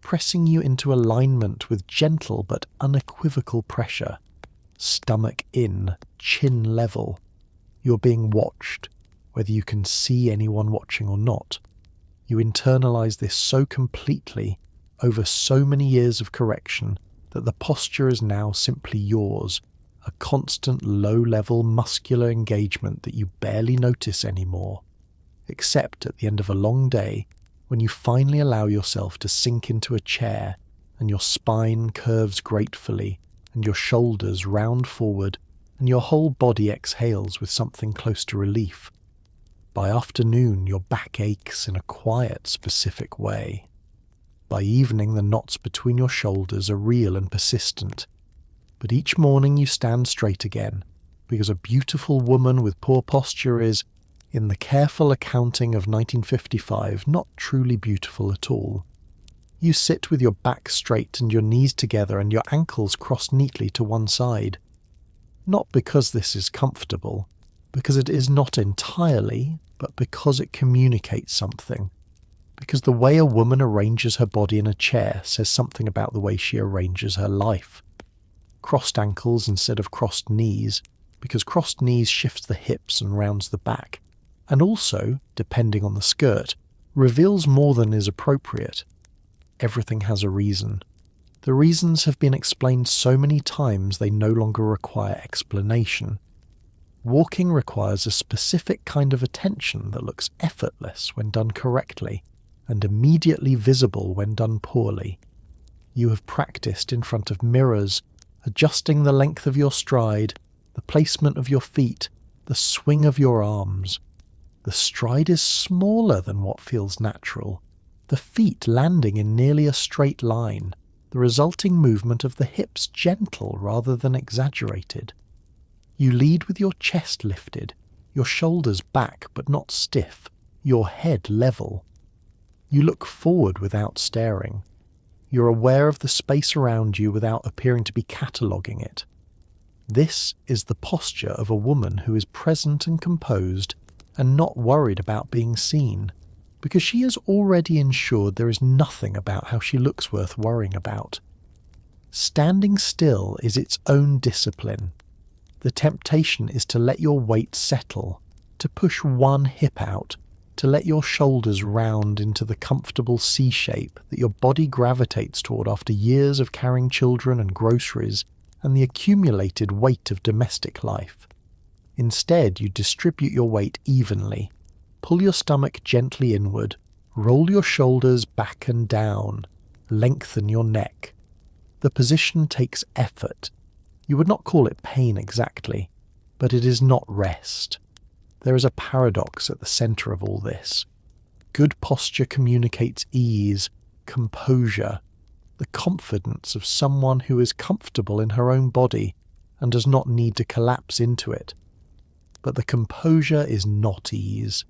pressing you into alignment with gentle but unequivocal pressure. Stomach in, chin level. You're being watched, whether you can see anyone watching or not. You internalize this so completely, over so many years of correction, that the posture is now simply yours, a constant low-level muscular engagement that you barely notice anymore, except at the end of a long day, when you finally allow yourself to sink into a chair and your spine curves gratefully and your shoulders round forward and your whole body exhales with something close to relief. By afternoon, your back aches in a quiet, specific way. By evening, the knots between your shoulders are real and persistent. But each morning you stand straight again, because a beautiful woman with poor posture is, In the careful accounting of 1955, not truly beautiful at all. You sit with your back straight and your knees together and your ankles crossed neatly to one side. Not because this is comfortable, because it is not entirely, but because it communicates something. Because the way a woman arranges her body in a chair says something about the way she arranges her life. Crossed ankles instead of crossed knees, because crossed knees shifts the hips and rounds the back, and also, depending on the skirt, reveals more than is appropriate. Everything has a reason. The reasons have been explained so many times they no longer require explanation. Walking requires a specific kind of attention that looks effortless when done correctly, and immediately visible when done poorly. You have practiced in front of mirrors, adjusting the length of your stride, the placement of your feet, the swing of your arms. The stride is smaller than what feels natural, the feet landing in nearly a straight line, the resulting movement of the hips gentle rather than exaggerated. You lead with your chest lifted, your shoulders back but not stiff, your head level. You look forward without staring. You're aware of the space around you without appearing to be cataloguing it. This is the posture of a woman who is present and composed and not worried about being seen, because she has already ensured there is nothing about how she looks worth worrying about. Standing still is its own discipline. The temptation is to let your weight settle, to push one hip out, to let your shoulders round into the comfortable C shape that your body gravitates toward after years of carrying children and groceries and the accumulated weight of domestic life. Instead, you distribute your weight evenly, pull your stomach gently inward, roll your shoulders back and down, lengthen your neck. The position takes effort. You would not call it pain exactly, but it is not rest. There is a paradox at the centre of all this. Good posture communicates ease, composure, the confidence of someone who is comfortable in her own body and does not need to collapse into it. But the composure is not ease.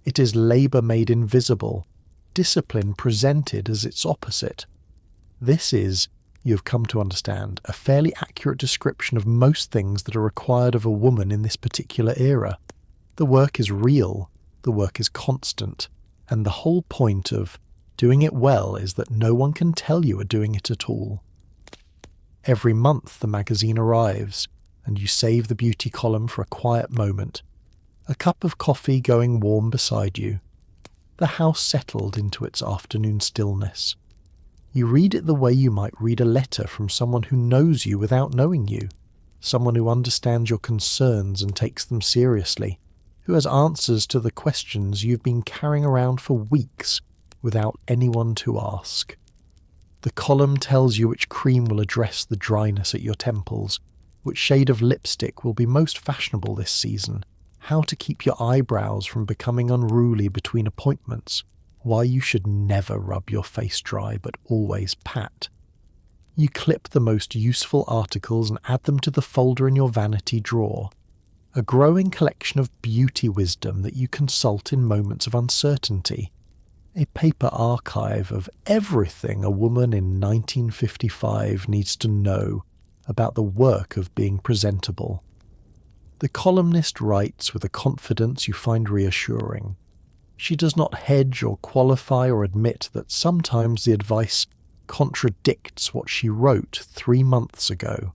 It is labour made invisible, discipline presented as its opposite. This is, you have come to understand, a fairly accurate description of most things that are required of a woman in this particular era. The work is real, the work is constant, and the whole point of doing it well is that no one can tell you are doing it at all. Every month the magazine arrives, and you save the beauty column for a quiet moment, a cup of coffee going warm beside you, the house settled into its afternoon stillness. You read it the way you might read a letter from someone who knows you without knowing you, someone who understands your concerns and takes them seriously, who has answers to the questions you've been carrying around for weeks without anyone to ask. The column tells you which cream will address the dryness at your temples, which shade of lipstick will be most fashionable this season, how to keep your eyebrows from becoming unruly between appointments, why you should never rub your face dry but always pat. You clip the most useful articles and add them to the folder in your vanity drawer, a growing collection of beauty wisdom that you consult in moments of uncertainty, a paper archive of everything a woman in 1955 needs to know about the work of being presentable. The columnist writes with a confidence you find reassuring. She does not hedge or qualify or admit that sometimes the advice contradicts what she wrote 3 months ago.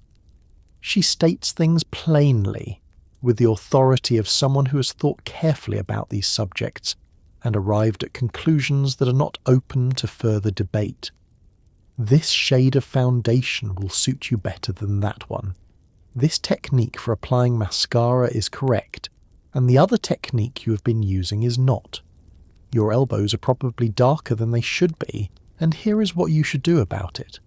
She states things plainly, with the authority of someone who has thought carefully about these subjects and arrived at conclusions that are not open to further debate. This shade of foundation will suit you better than that one. This technique for applying mascara is correct, and the other technique you have been using is not. Your elbows are probably darker than they should be, and here is what you should do about it.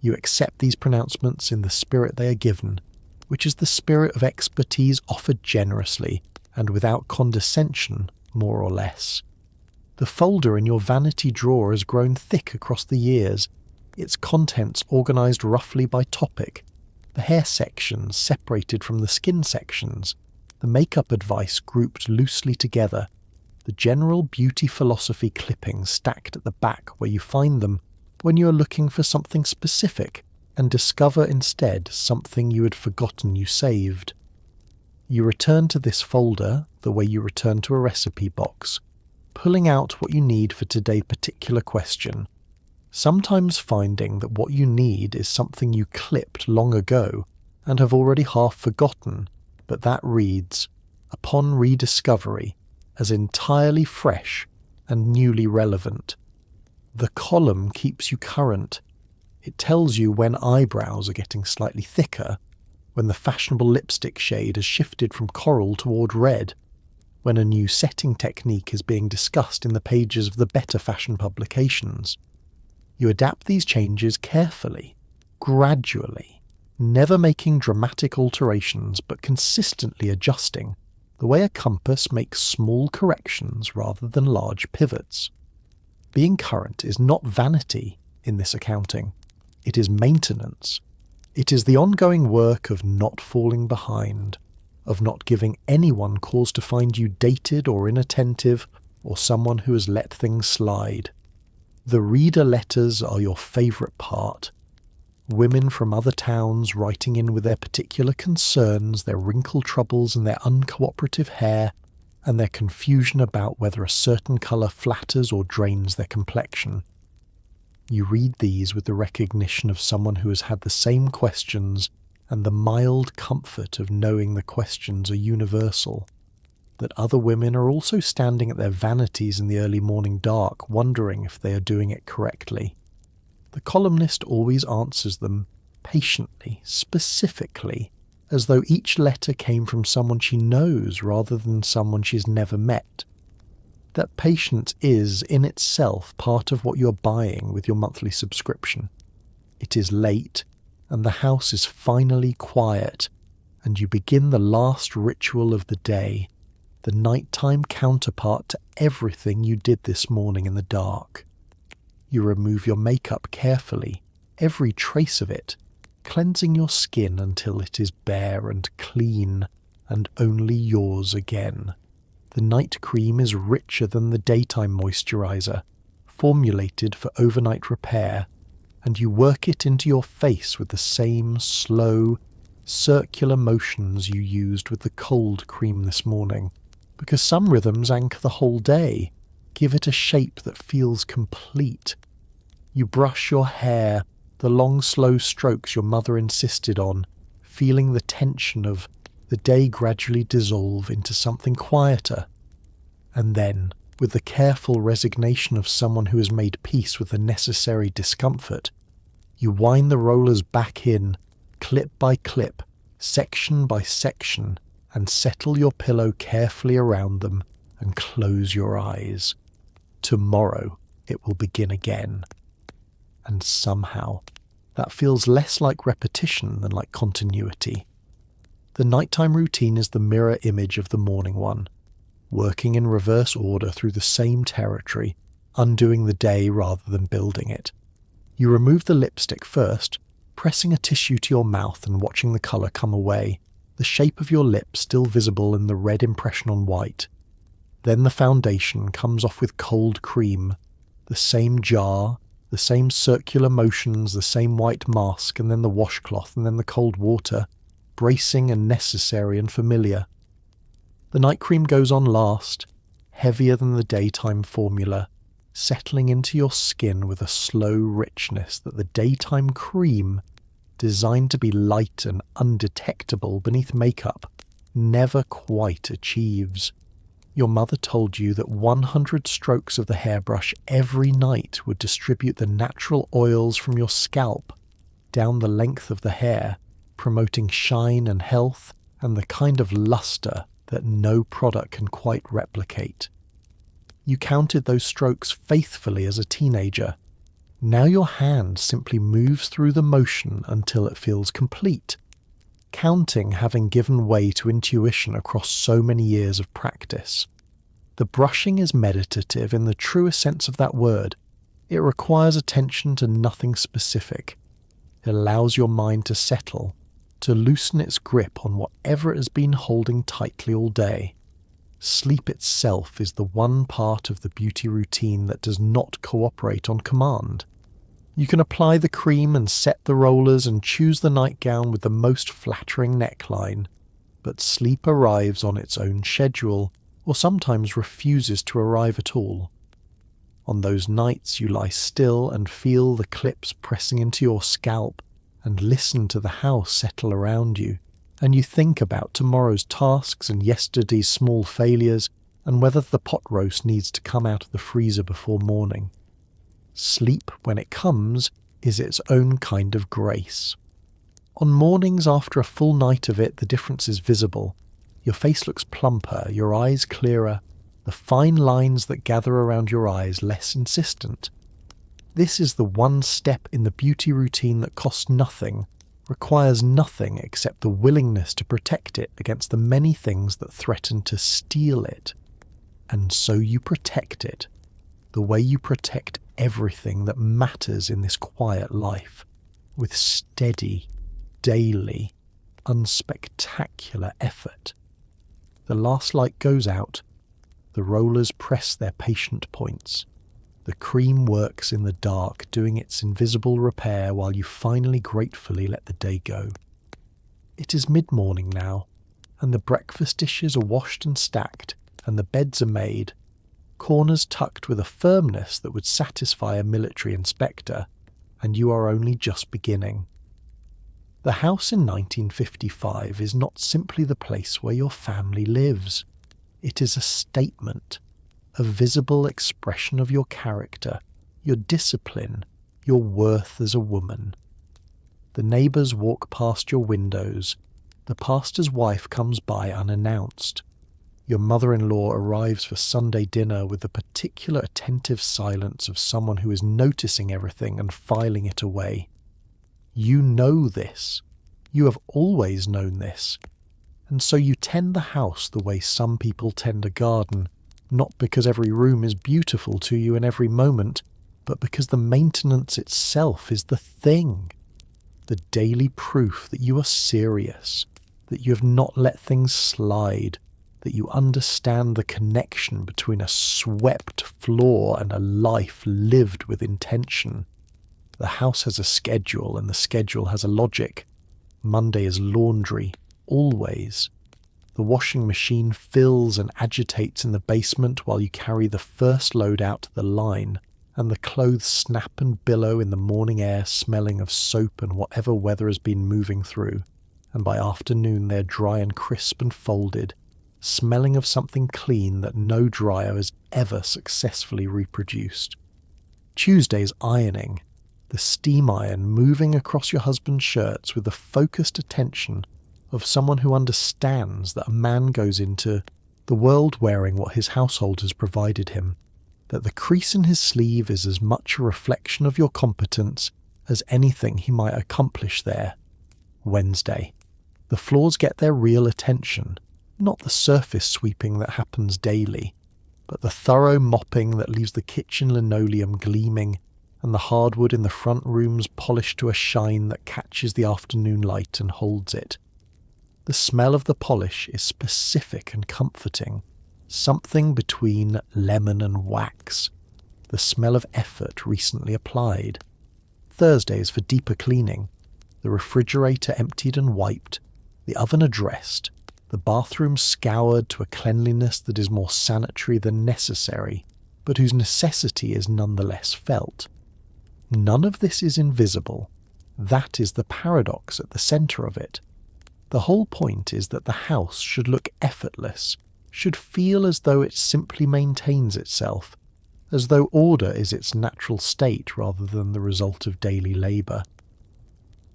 You accept these pronouncements in the spirit they are given, which is the spirit of expertise offered generously and without condescension, more or less. The folder in your vanity drawer has grown thick across the years, its contents organised roughly by topic, the hair sections separated from the skin sections, the makeup advice grouped loosely together, the general beauty philosophy clippings stacked at the back where you find them when you are looking for something specific and discover instead something you had forgotten you saved. You return to this folder the way you return to a recipe box, pulling out what you need for today's particular question, sometimes finding that what you need is something you clipped long ago and have already half forgotten, but that reads, upon rediscovery, as entirely fresh and newly relevant. The column keeps you current. It tells you when eyebrows are getting slightly thicker, when the fashionable lipstick shade has shifted from coral toward red, when a new setting technique is being discussed in the pages of the better fashion publications. You adapt these changes carefully, gradually, never making dramatic alterations but consistently adjusting, the way a compass makes small corrections rather than large pivots. Being current is not vanity in this accounting. It is maintenance. It is the ongoing work of not falling behind, of not giving anyone cause to find you dated or inattentive or someone who has let things slide. The reader letters are your favourite part. Women from other towns writing in with their particular concerns, their wrinkle troubles and their uncooperative hair, and their confusion about whether a certain colour flatters or drains their complexion. You read these with the recognition of someone who has had the same questions and the mild comfort of knowing the questions are universal, that other women are also standing at their vanities in the early morning dark, wondering if they are doing it correctly. The columnist always answers them patiently, specifically, as though each letter came from someone she knows rather than someone she's never met. That patience is, in itself, part of what you're buying with your monthly subscription. It is late, and the house is finally quiet, and you begin the last ritual of the day, the nighttime counterpart to everything you did this morning in the dark. You remove your makeup carefully, every trace of it, cleansing your skin until it is bare and clean, and only yours again. The night cream is richer than the daytime moisturizer, formulated for overnight repair, and you work it into your face with the same slow, circular motions you used with the cold cream this morning, because some rhythms anchor the whole day, give it a shape that feels complete. You brush your hair, the long slow strokes your mother insisted on, feeling the tension of the day gradually dissolve into something quieter. And then, with the careful resignation of someone who has made peace with the necessary discomfort, you wind the rollers back in, clip by clip, section by section, and settle your pillow carefully around them and close your eyes. Tomorrow it will begin again. And somehow, that feels less like repetition than like continuity. The nighttime routine is the mirror image of the morning one, working in reverse order through the same territory, undoing the day rather than building it. You remove the lipstick first, pressing a tissue to your mouth and watching the colour come away, the shape of your lips still visible in the red impression on white. Then the foundation comes off with cold cream, the same jar, the same circular motions, the same white mask, and then the washcloth, and then the cold water, bracing and necessary and familiar. The night cream goes on last, heavier than the daytime formula, settling into your skin with a slow richness that the daytime cream, designed to be light and undetectable beneath makeup, never quite achieves. Your mother told you that 100 strokes of the hairbrush every night would distribute the natural oils from your scalp down the length of the hair, promoting shine and health and the kind of luster that no product can quite replicate. You counted those strokes faithfully as a teenager. Now your hand simply moves through the motion until it feels complete, counting having given way to intuition across so many years of practice. The brushing is meditative in the truest sense of that word. It requires attention to nothing specific. It allows your mind to settle, to loosen its grip on whatever it has been holding tightly all day. Sleep itself is the one part of the beauty routine that does not cooperate on command. You can apply the cream and set the rollers and choose the nightgown with the most flattering neckline, but sleep arrives on its own schedule, or sometimes refuses to arrive at all. On those nights you lie still and feel the clips pressing into your scalp and listen to the house settle around you, and you think about tomorrow's tasks and yesterday's small failures and whether the pot roast needs to come out of the freezer before morning. Sleep, when it comes, is its own kind of grace. On mornings after a full night of it, the difference is visible. Your face looks plumper, your eyes clearer, the fine lines that gather around your eyes less insistent. This is the one step in the beauty routine that costs nothing, requires nothing except the willingness to protect it against the many things that threaten to steal it. And so you protect it, the way you protect everything that matters in this quiet life, with steady, daily, unspectacular effort. The last light goes out, the rollers press their patient points. The cream works in the dark, doing its invisible repair while you finally gratefully let the day go. It is mid-morning now, and the breakfast dishes are washed and stacked, and the beds are made, corners tucked with a firmness that would satisfy a military inspector, and you are only just beginning. The house in 1955 is not simply the place where your family lives. It is a statement, a visible expression of your character, your discipline, your worth as a woman. The neighbours walk past your windows. The pastor's wife comes by unannounced. Your mother-in-law arrives for Sunday dinner with the particular attentive silence of someone who is noticing everything and filing it away. You know this. You have always known this. And so you tend the house the way some people tend a garden, not because every room is beautiful to you in every moment, but because the maintenance itself is the thing. The daily proof that you are serious, that you have not let things slide, that you understand the connection between a swept floor and a life lived with intention. The house has a schedule, and the schedule has a logic. Monday is laundry, always. The washing machine fills and agitates in the basement while you carry the first load out to the line, and the clothes snap and billow in the morning air, smelling of soap and whatever weather has been moving through, and by afternoon they're dry and crisp and folded, smelling of something clean that no dryer has ever successfully reproduced. Tuesday's ironing, the steam iron moving across your husband's shirts with the focused attention of someone who understands that a man goes into the world wearing what his household has provided him, that the crease in his sleeve is as much a reflection of your competence as anything he might accomplish there. Wednesday, the floors get their real attention, not the surface sweeping that happens daily, but the thorough mopping that leaves the kitchen linoleum gleaming and the hardwood in the front rooms polished to a shine that catches the afternoon light and holds it. The smell of the polish is specific and comforting, something between lemon and wax, the smell of effort recently applied. Thursdays for deeper cleaning, the refrigerator emptied and wiped, the oven addressed, the bathroom scoured to a cleanliness that is more sanitary than necessary, but whose necessity is nonetheless felt. None of this is invisible. That is the paradox at the centre of it. The whole point is that the house should look effortless, should feel as though it simply maintains itself, as though order is its natural state rather than the result of daily labour.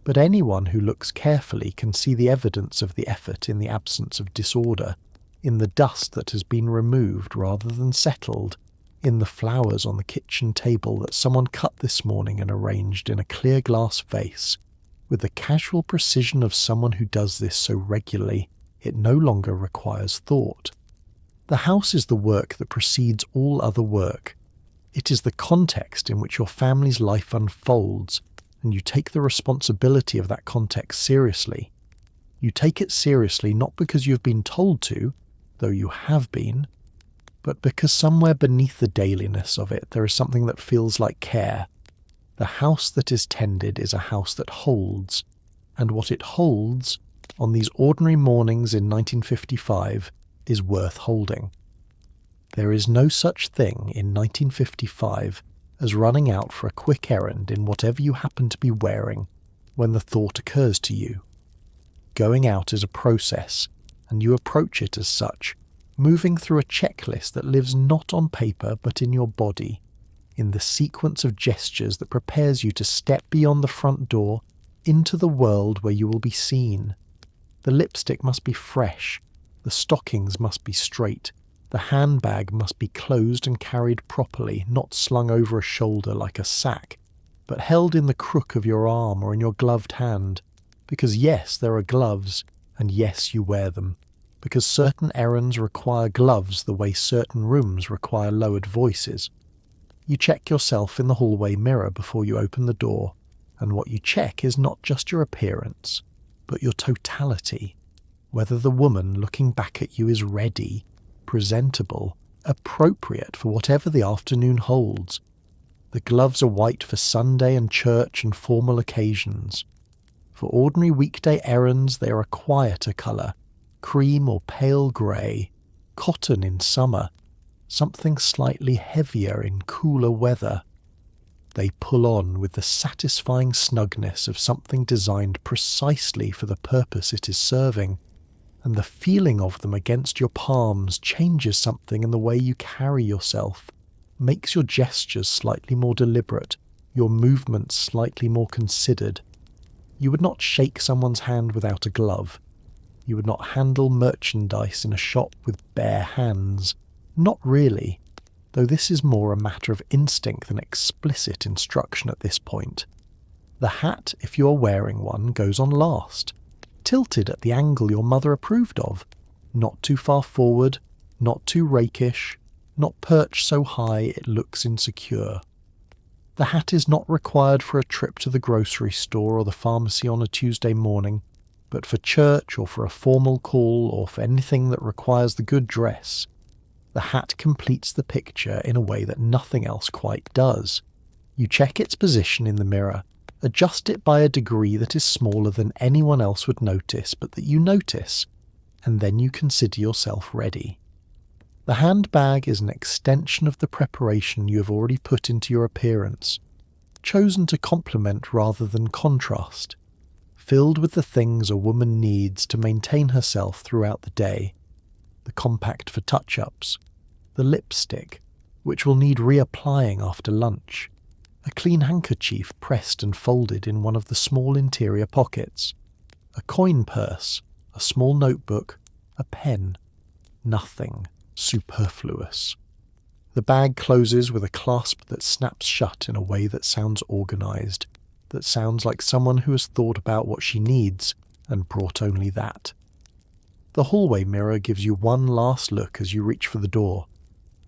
But anyone who looks carefully can see the evidence of the effort in the absence of disorder, in the dust that has been removed rather than settled, in the flowers on the kitchen table that someone cut this morning and arranged in a clear glass vase, with the casual precision of someone who does this so regularly it no longer requires thought. The house is the work that precedes all other work. It is the context in which your family's life unfolds, and you take the responsibility of that context seriously. You take it seriously not because you've been told to, though you have been, but because somewhere beneath the dailiness of it there is something that feels like care. The house that is tended is a house that holds, and what it holds, on these ordinary mornings in 1955, is worth holding. There is no such thing in 1955 as running out for a quick errand in whatever you happen to be wearing when the thought occurs to you. Going out is a process, and you approach it as such, moving through a checklist that lives not on paper but in your body, in the sequence of gestures that prepares you to step beyond the front door into the world where you will be seen. The lipstick must be fresh, the stockings must be straight, the handbag must be closed and carried properly, not slung over a shoulder like a sack, but held in the crook of your arm or in your gloved hand, because yes, there are gloves, and yes, you wear them, because certain errands require gloves the way certain rooms require lowered voices. You check yourself in the hallway mirror before you open the door, and what you check is not just your appearance, but your totality, whether the woman looking back at you is ready, presentable, appropriate for whatever the afternoon holds. The gloves are white for Sunday and church and formal occasions. For ordinary weekday errands they are a quieter colour, cream or pale grey, cotton in summer, something slightly heavier in cooler weather. They pull on with the satisfying snugness of something designed precisely for the purpose it is serving, and the feeling of them against your palms changes something in the way you carry yourself, makes your gestures slightly more deliberate, your movements slightly more considered. You would not shake someone's hand without a glove. You would not handle merchandise in a shop with bare hands. Not really, though this is more a matter of instinct than explicit instruction at this point. The hat, if you are wearing one, goes on last, tilted at the angle your mother approved of, not too far forward, not too rakish, not perched so high it looks insecure. The hat is not required for a trip to the grocery store or the pharmacy on a Tuesday morning, but for church or for a formal call or for anything that requires the good dress. The hat completes the picture in a way that nothing else quite does. You check its position in the mirror, adjust it by a degree that is smaller than anyone else would notice, but that you notice, and then you consider yourself ready. The handbag is an extension of the preparation you have already put into your appearance, chosen to complement rather than contrast, filled with the things a woman needs to maintain herself throughout the day. The compact for touch-ups, the lipstick, which will need reapplying after lunch, a clean handkerchief pressed and folded in one of the small interior pockets, a coin purse, a small notebook, a pen. Nothing superfluous. The bag closes with a clasp that snaps shut in a way that sounds organised, that sounds like someone who has thought about what she needs and brought only that. The hallway mirror gives you one last look as you reach for the door.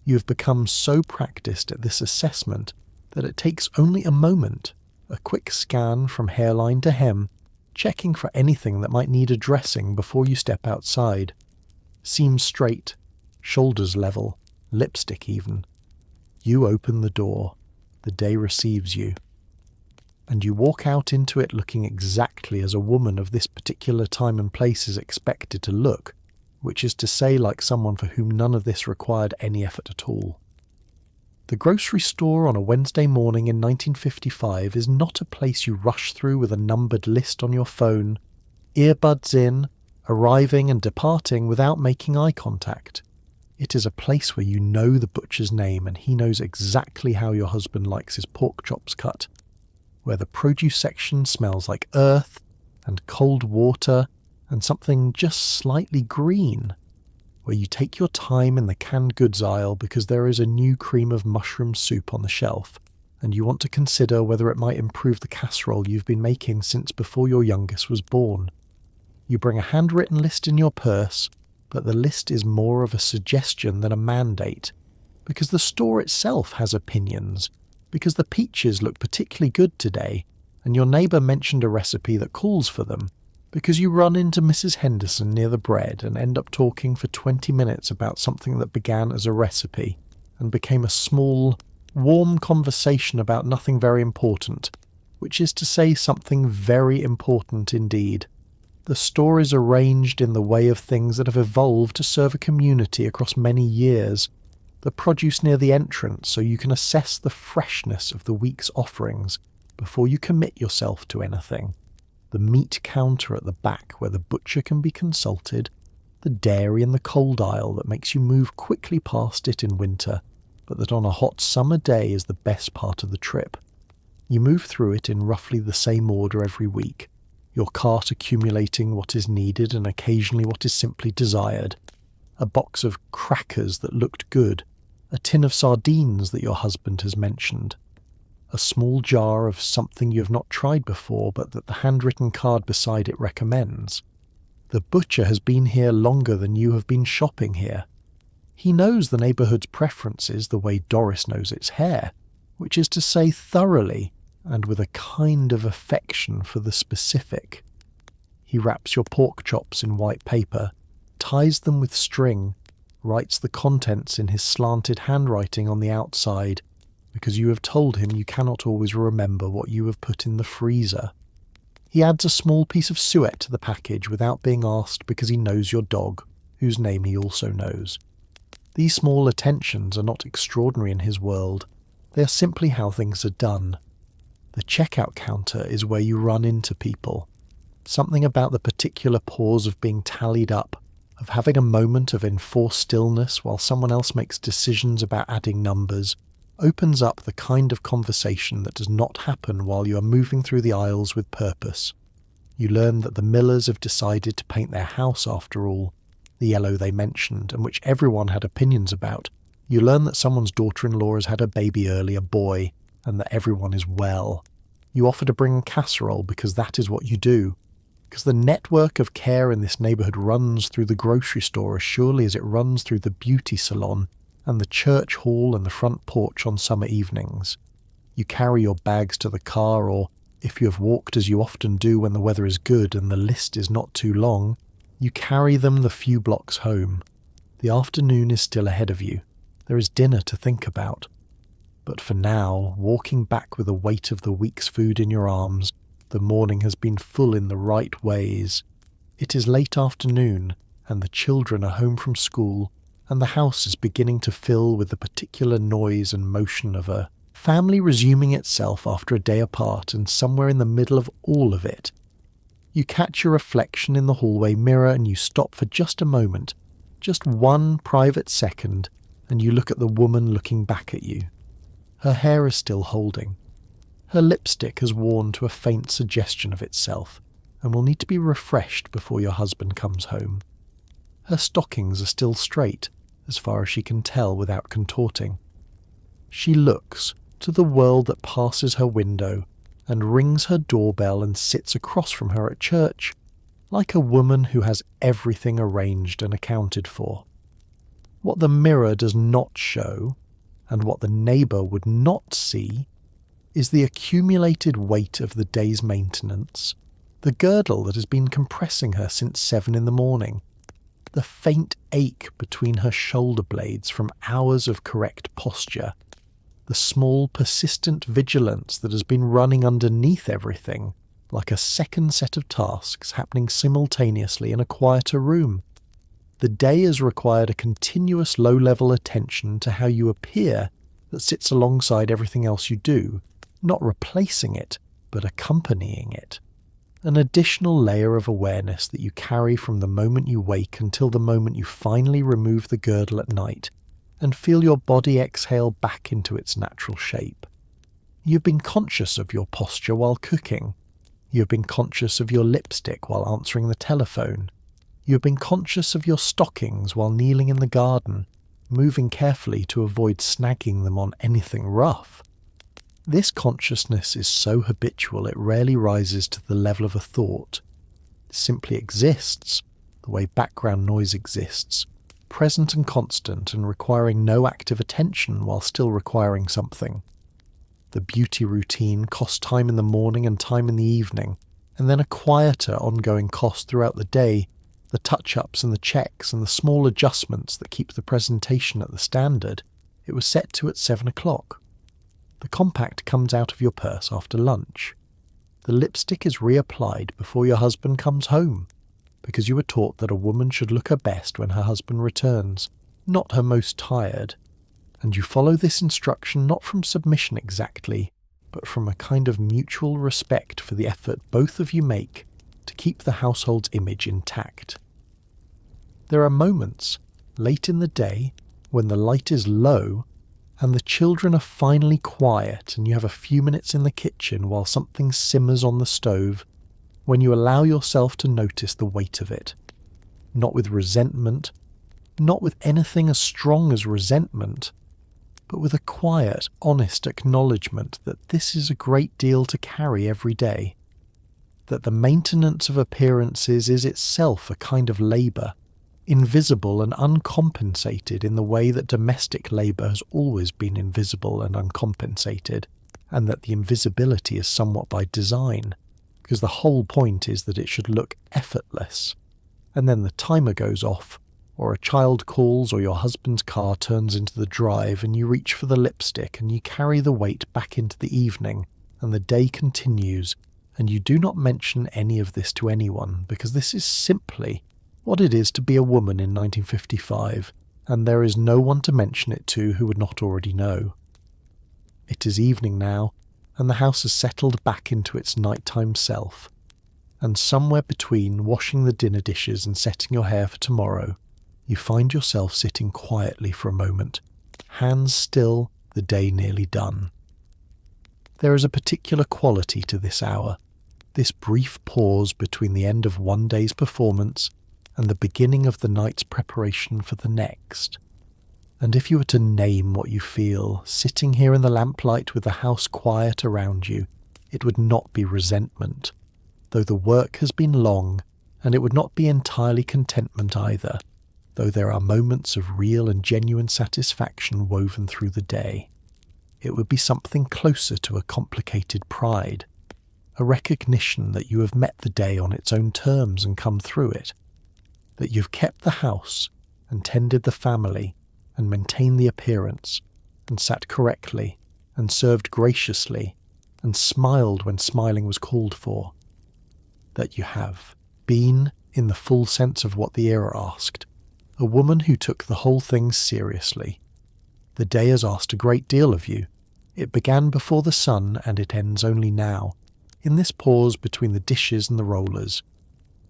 You have become so practiced at this assessment that it takes only a moment, a quick scan from hairline to hem, checking for anything that might need addressing before you step outside. Seams straight, shoulders level, lipstick even. You open the door. The day receives you. And you walk out into it looking exactly as a woman of this particular time and place is expected to look, which is to say like someone for whom none of this required any effort at all. The grocery store on a Wednesday morning in 1955 is not a place you rush through with a numbered list on your phone, earbuds in, arriving and departing without making eye contact. It is a place where you know the butcher's name and he knows exactly how your husband likes his pork chops cut, where the produce section smells like earth and cold water and something just slightly green, where you take your time in the canned goods aisle because there is a new cream of mushroom soup on the shelf, and you want to consider whether it might improve the casserole you've been making since before your youngest was born. You bring a handwritten list in your purse, but the list is more of a suggestion than a mandate, because the store itself has opinions, because the peaches look particularly good today, and your neighbour mentioned a recipe that calls for them, because you run into Mrs. Henderson near the bread and end up talking for 20 minutes about something that began as a recipe and became a small, warm conversation about nothing very important, which is to say something very important indeed. The store is arranged in the way of things that have evolved to serve a community across many years. The produce near the entrance so you can assess the freshness of the week's offerings before you commit yourself to anything. The meat counter at the back where the butcher can be consulted, the dairy in the cold aisle that makes you move quickly past it in winter, but that on a hot summer day is the best part of the trip. You move through it in roughly the same order every week, your cart accumulating what is needed and occasionally what is simply desired. A box of crackers that looked good, a tin of sardines that your husband has mentioned, a small jar of something you have not tried before but that the handwritten card beside it recommends. The butcher has been here longer than you have been shopping here. He knows the neighbourhood's preferences the way Doris knows its hair, which is to say thoroughly and with a kind of affection for the specific. He wraps your pork chops in white paper, ties them with string, writes the contents in his slanted handwriting on the outside, because you have told him you cannot always remember what you have put in the freezer. He adds a small piece of suet to the package without being asked because he knows your dog, whose name he also knows. These small attentions are not extraordinary in his world. They are simply how things are done. The checkout counter is where you run into people. Something about the particular pause of being tallied up, of having a moment of enforced stillness while someone else makes decisions about adding numbers, opens up the kind of conversation that does not happen while you are moving through the aisles with purpose. You learn that the Millers have decided to paint their house after all, the yellow they mentioned, and which everyone had opinions about. You learn that someone's daughter-in-law has had a baby early, a boy, and that everyone is well. You offer to bring casserole because that is what you do, because the network of care in this neighbourhood runs through the grocery store as surely as it runs through the beauty salon and the church hall and the front porch on summer evenings. You carry your bags to the car, or, if you have walked as you often do when the weather is good and the list is not too long, you carry them the few blocks home. The afternoon is still ahead of you. There is dinner to think about. But for now, walking back with the weight of the week's food in your arms, the morning has been full in the right ways. It is late afternoon, and the children are home from school, and the house is beginning to fill with the particular noise and motion of a family resuming itself after a day apart, and somewhere in the middle of all of it, you catch your reflection in the hallway mirror and you stop for just a moment, just one private second, and you look at the woman looking back at you. Her hair is still holding. Her lipstick has worn to a faint suggestion of itself, and will need to be refreshed before your husband comes home. Her stockings are still straight, as far as she can tell without contorting. She looks to the world that passes her window and rings her doorbell and sits across from her at church, like a woman who has everything arranged and accounted for. What the mirror does not show, and what the neighbour would not see, is the accumulated weight of the day's maintenance, the girdle that has been compressing her since 7 a.m, the faint ache between her shoulder blades from hours of correct posture, the small persistent vigilance that has been running underneath everything, like a second set of tasks happening simultaneously in a quieter room. The day has required a continuous low-level attention to how you appear that sits alongside everything else you do, not replacing it, but accompanying it. An additional layer of awareness that you carry from the moment you wake until the moment you finally remove the girdle at night and feel your body exhale back into its natural shape. You've been conscious of your posture while cooking. You've been conscious of your lipstick while answering the telephone. You've been conscious of your stockings while kneeling in the garden, moving carefully to avoid snagging them on anything rough. This consciousness is so habitual it rarely rises to the level of a thought. It simply exists, the way background noise exists, present and constant and requiring no active attention while still requiring something. The beauty routine costs time in the morning and time in the evening, and then a quieter ongoing cost throughout the day, the touch-ups and the checks and the small adjustments that keep the presentation at the standard, it was set to at 7 o'clock. The compact comes out of your purse after lunch. The lipstick is reapplied before your husband comes home, because you were taught that a woman should look her best when her husband returns, not her most tired. And you follow this instruction not from submission exactly, but from a kind of mutual respect for the effort both of you make to keep the household's image intact. There are moments, late in the day, when the light is low and the children are finally quiet and you have a few minutes in the kitchen while something simmers on the stove, when you allow yourself to notice the weight of it. Not with resentment, not with anything as strong as resentment, but with a quiet, honest acknowledgement that this is a great deal to carry every day. That the maintenance of appearances is itself a kind of labour, invisible and uncompensated in the way that domestic labour has always been invisible and uncompensated, and that the invisibility is somewhat by design, because the whole point is that it should look effortless. And then the timer goes off, or a child calls, or your husband's car turns into the drive and you reach for the lipstick and you carry the weight back into the evening, and the day continues, and you do not mention any of this to anyone, because this is simply what it is to be a woman in 1955, and there is no one to mention it to who would not already know. It is evening now, and the house has settled back into its nighttime self, and somewhere between washing the dinner dishes and setting your hair for tomorrow, you find yourself sitting quietly for a moment, hands still, the day nearly done. There is a particular quality to this hour, this brief pause between the end of one day's performance and the beginning of the night's preparation for the next. And if you were to name what you feel, sitting here in the lamplight with the house quiet around you, it would not be resentment, though the work has been long, and it would not be entirely contentment either, though there are moments of real and genuine satisfaction woven through the day. It would be something closer to a complicated pride, a recognition that you have met the day on its own terms and come through it, that you've kept the house and tended the family and maintained the appearance and sat correctly and served graciously and smiled when smiling was called for, that you have been, in the full sense of what the era asked, a woman who took the whole thing seriously. The day has asked a great deal of you. It began before the sun and it ends only now, in this pause between the dishes and the rollers.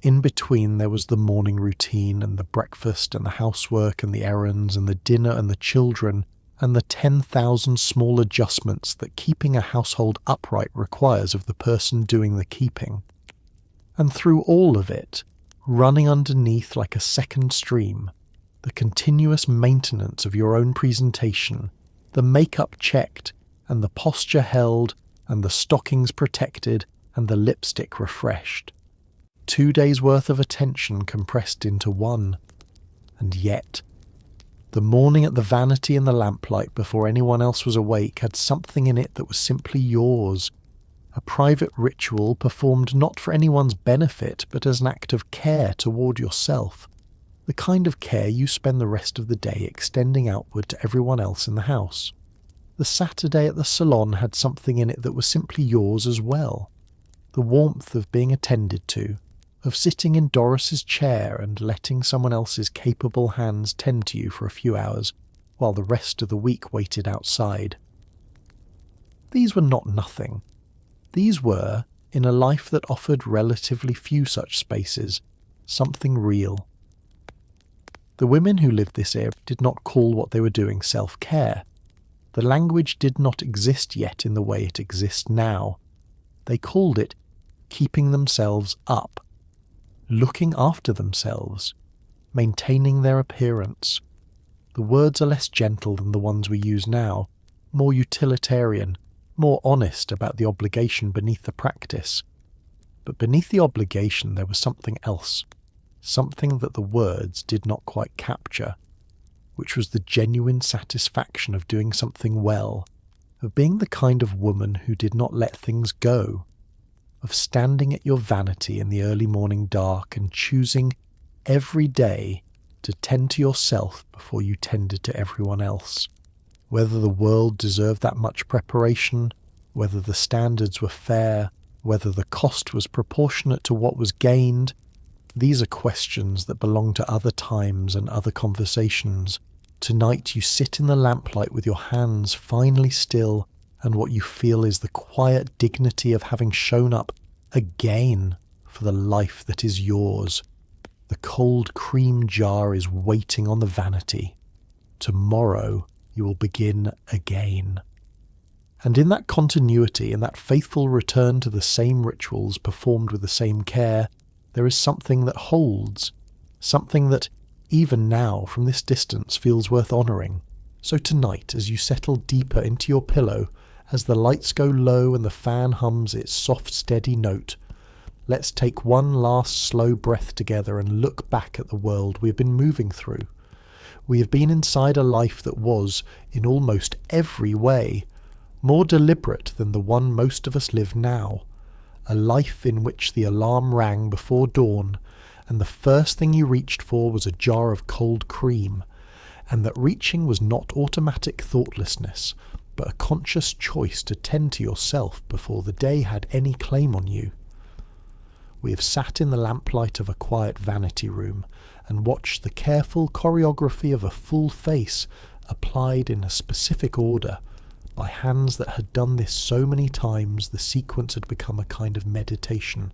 In between there was the morning routine and the breakfast and the housework and the errands and the dinner and the children and the 10,000 small adjustments that keeping a household upright requires of the person doing the keeping. And through all of it, running underneath like a second stream, the continuous maintenance of your own presentation, the makeup checked and the posture held and the stockings protected and the lipstick refreshed. 2 days' worth of attention compressed into one. And yet, the morning at the vanity in the lamplight before anyone else was awake had something in it that was simply yours, a private ritual performed not for anyone's benefit but as an act of care toward yourself, the kind of care you spend the rest of the day extending outward to everyone else in the house. The Saturday at the salon had something in it that was simply yours as well, the warmth of being attended to, of sitting in Doris's chair and letting someone else's capable hands tend to you for a few hours while the rest of the week waited outside. These were not nothing. These were, in a life that offered relatively few such spaces, something real. The women who lived this era did not call what they were doing self-care. The language did not exist yet in the way it exists now. They called it keeping themselves up, looking after themselves, maintaining their appearance. The words are less gentle than the ones we use now, more utilitarian, more honest about the obligation beneath the practice. But beneath the obligation there was something else, something that the words did not quite capture, which was the genuine satisfaction of doing something well, of being the kind of woman who did not let things go, of standing at your vanity in the early morning dark and choosing every day to tend to yourself before you tended to everyone else. Whether the world deserved that much preparation, whether the standards were fair, whether the cost was proportionate to what was gained, these are questions that belong to other times and other conversations. Tonight you sit in the lamplight with your hands finally still, and what you feel is the quiet dignity of having shown up again for the life that is yours. The cold cream jar is waiting on the vanity. Tomorrow you will begin again. And in that continuity, in that faithful return to the same rituals performed with the same care, there is something that holds, something that even now from this distance feels worth honouring. So tonight, as you settle deeper into your pillow, as the lights go low and the fan hums its soft steady note, let's take one last slow breath together and look back at the world we have been moving through. We have been inside a life that was, in almost every way, more deliberate than the one most of us live now. A life in which the alarm rang before dawn, and the first thing you reached for was a jar of cold cream, and that reaching was not automatic thoughtlessness, but a conscious choice to tend to yourself before the day had any claim on you. We have sat in the lamplight of a quiet vanity room and watched the careful choreography of a full face applied in a specific order. By hands that had done this so many times, the sequence had become a kind of meditation.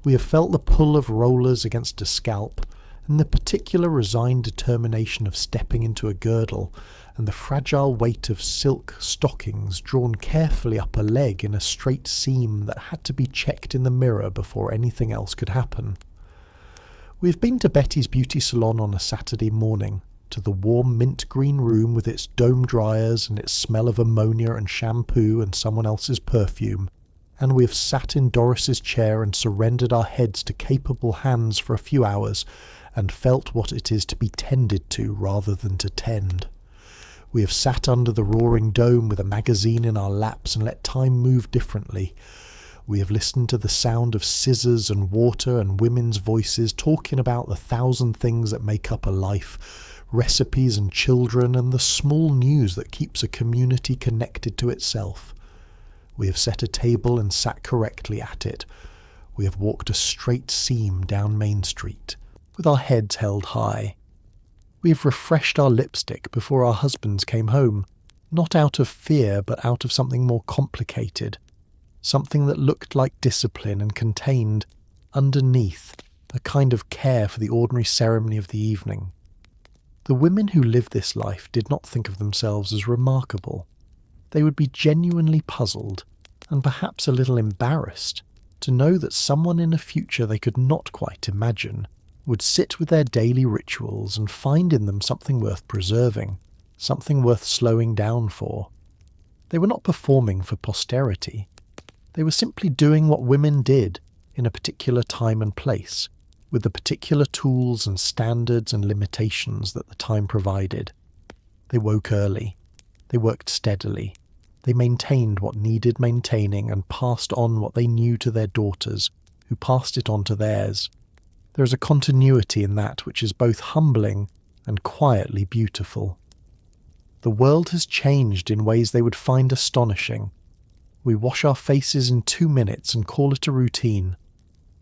We have felt the pull of rollers against a scalp, and the particular resigned determination of stepping into a girdle, and the fragile weight of silk stockings drawn carefully up a leg in a straight seam that had to be checked in the mirror before anything else could happen. We have been to Betty's beauty salon on a Saturday morning, to the warm mint green room with its dome dryers and its smell of ammonia and shampoo and someone else's perfume, and we have sat in Doris's chair and surrendered our heads to capable hands for a few hours and felt what it is to be tended to rather than to tend. We have sat under the roaring dome with a magazine in our laps and let time move differently. We have listened to the sound of scissors and water and women's voices talking about the 1,000 things that make up a life, recipes and children, and the small news that keeps a community connected to itself. We have set a table and sat correctly at it. We have walked a straight seam down Main Street, with our heads held high. We have refreshed our lipstick before our husbands came home, not out of fear but out of something more complicated, something that looked like discipline and contained, underneath, a kind of care for the ordinary ceremony of the evening. The women who live this life did not think of themselves as remarkable. They would be genuinely puzzled, and perhaps a little embarrassed, to know that someone in a future they could not quite imagine would sit with their daily rituals and find in them something worth preserving, something worth slowing down for. They were not performing for posterity. They were simply doing what women did in a particular time and place, with the particular tools and standards and limitations that the time provided. They woke early. They worked steadily. They maintained what needed maintaining and passed on what they knew to their daughters, who passed it on to theirs. There is a continuity in that which is both humbling and quietly beautiful. The world has changed in ways they would find astonishing. We wash our faces in 2 minutes and call it a routine.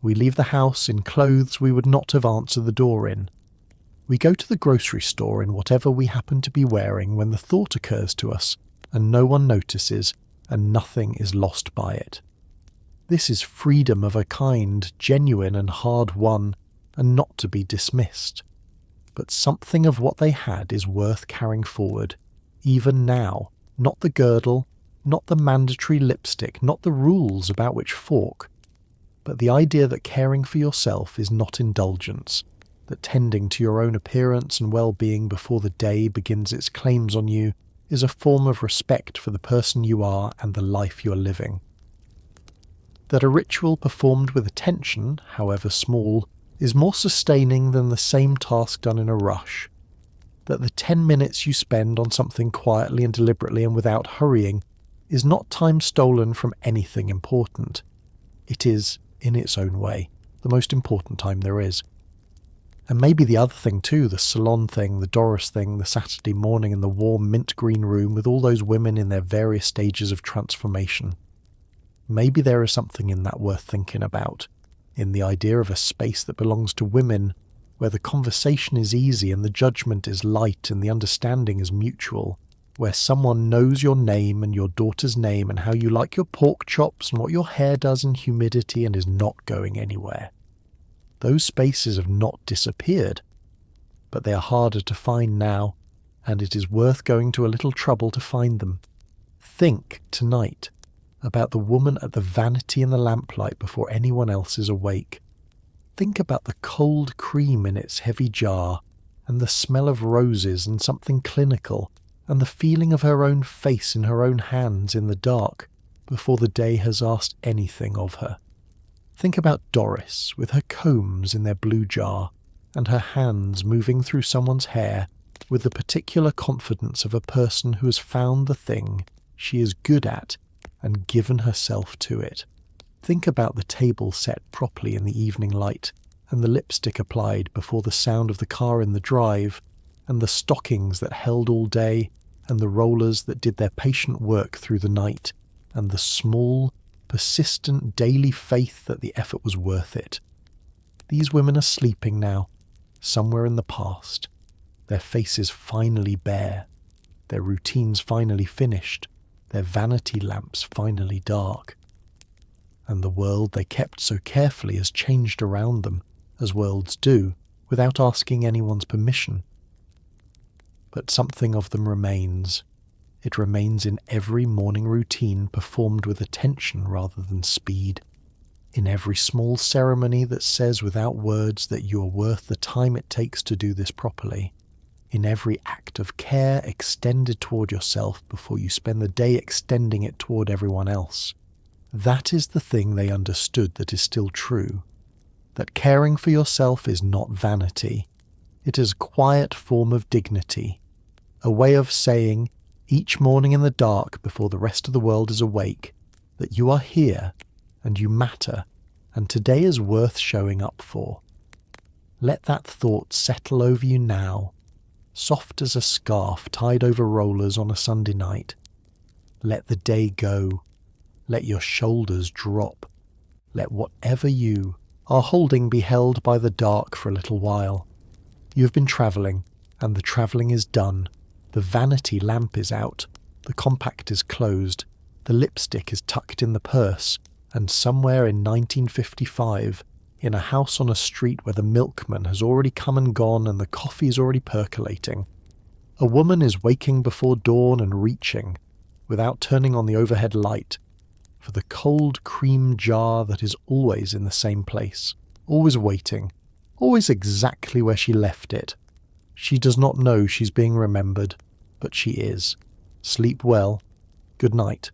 We leave the house in clothes we would not have answered the door in. We go to the grocery store in whatever we happen to be wearing when the thought occurs to us, and no one notices, and nothing is lost by it. This is freedom of a kind, genuine and hard-won, and not to be dismissed. But something of what they had is worth carrying forward, even now, not the girdle, not the mandatory lipstick, not the rules about which fork, but the idea that caring for yourself is not indulgence, that tending to your own appearance and well-being before the day begins its claims on you is a form of respect for the person you are and the life you are living. That a ritual performed with attention, however small, is more sustaining than the same task done in a rush. That the 10 minutes you spend on something quietly and deliberately and without hurrying is not time stolen from anything important. It is, in its own way, the most important time there is. And maybe the other thing too, the salon thing, the Doris thing, the Saturday morning in the warm mint green room with all those women in their various stages of transformation. Maybe there is something in that worth thinking about, in the idea of a space that belongs to women, where the conversation is easy and the judgment is light and the understanding is mutual, where someone knows your name and your daughter's name and how you like your pork chops and what your hair does in humidity and is not going anywhere. Those spaces have not disappeared, but they are harder to find now, and it is worth going to a little trouble to find them. Think tonight about the woman at the vanity in the lamplight before anyone else is awake. Think about the cold cream in its heavy jar, and the smell of roses and something clinical, and the feeling of her own face in her own hands in the dark before the day has asked anything of her. Think about Doris with her combs in their blue jar and her hands moving through someone's hair with the particular confidence of a person who has found the thing she is good at and given herself to it. Think about the table set properly in the evening light and the lipstick applied before the sound of the car in the drive and the stockings that held all day and the rollers that did their patient work through the night and the small, persistent daily faith that the effort was worth it. These women are sleeping now, somewhere in the past, their faces finally bare, their routines finally finished, their vanity lamps finally dark. And the world they kept so carefully has changed around them, as worlds do, without asking anyone's permission. But something of them remains. It remains in every morning routine performed with attention rather than speed, in every small ceremony that says without words that you are worth the time it takes to do this properly, in every act of care extended toward yourself before you spend the day extending it toward everyone else. That is the thing they understood that is still true, that caring for yourself is not vanity. It is a quiet form of dignity, a way of saying, each morning in the dark before the rest of the world is awake, that you are here and you matter and today is worth showing up for. Let that thought settle over you now, soft as a scarf tied over rollers on a Sunday night. Let the day go. Let your shoulders drop. Let whatever you are holding be held by the dark for a little while. You have been travelling, and the travelling is done. The vanity lamp is out, the compact is closed, the lipstick is tucked in the purse, and somewhere in 1955, in a house on a street where the milkman has already come and gone and the coffee is already percolating, a woman is waking before dawn and reaching, without turning on the overhead light, for the cold cream jar that is always in the same place, always waiting, always exactly where she left it. She does not know she's being remembered, but she is. Sleep well. Good night.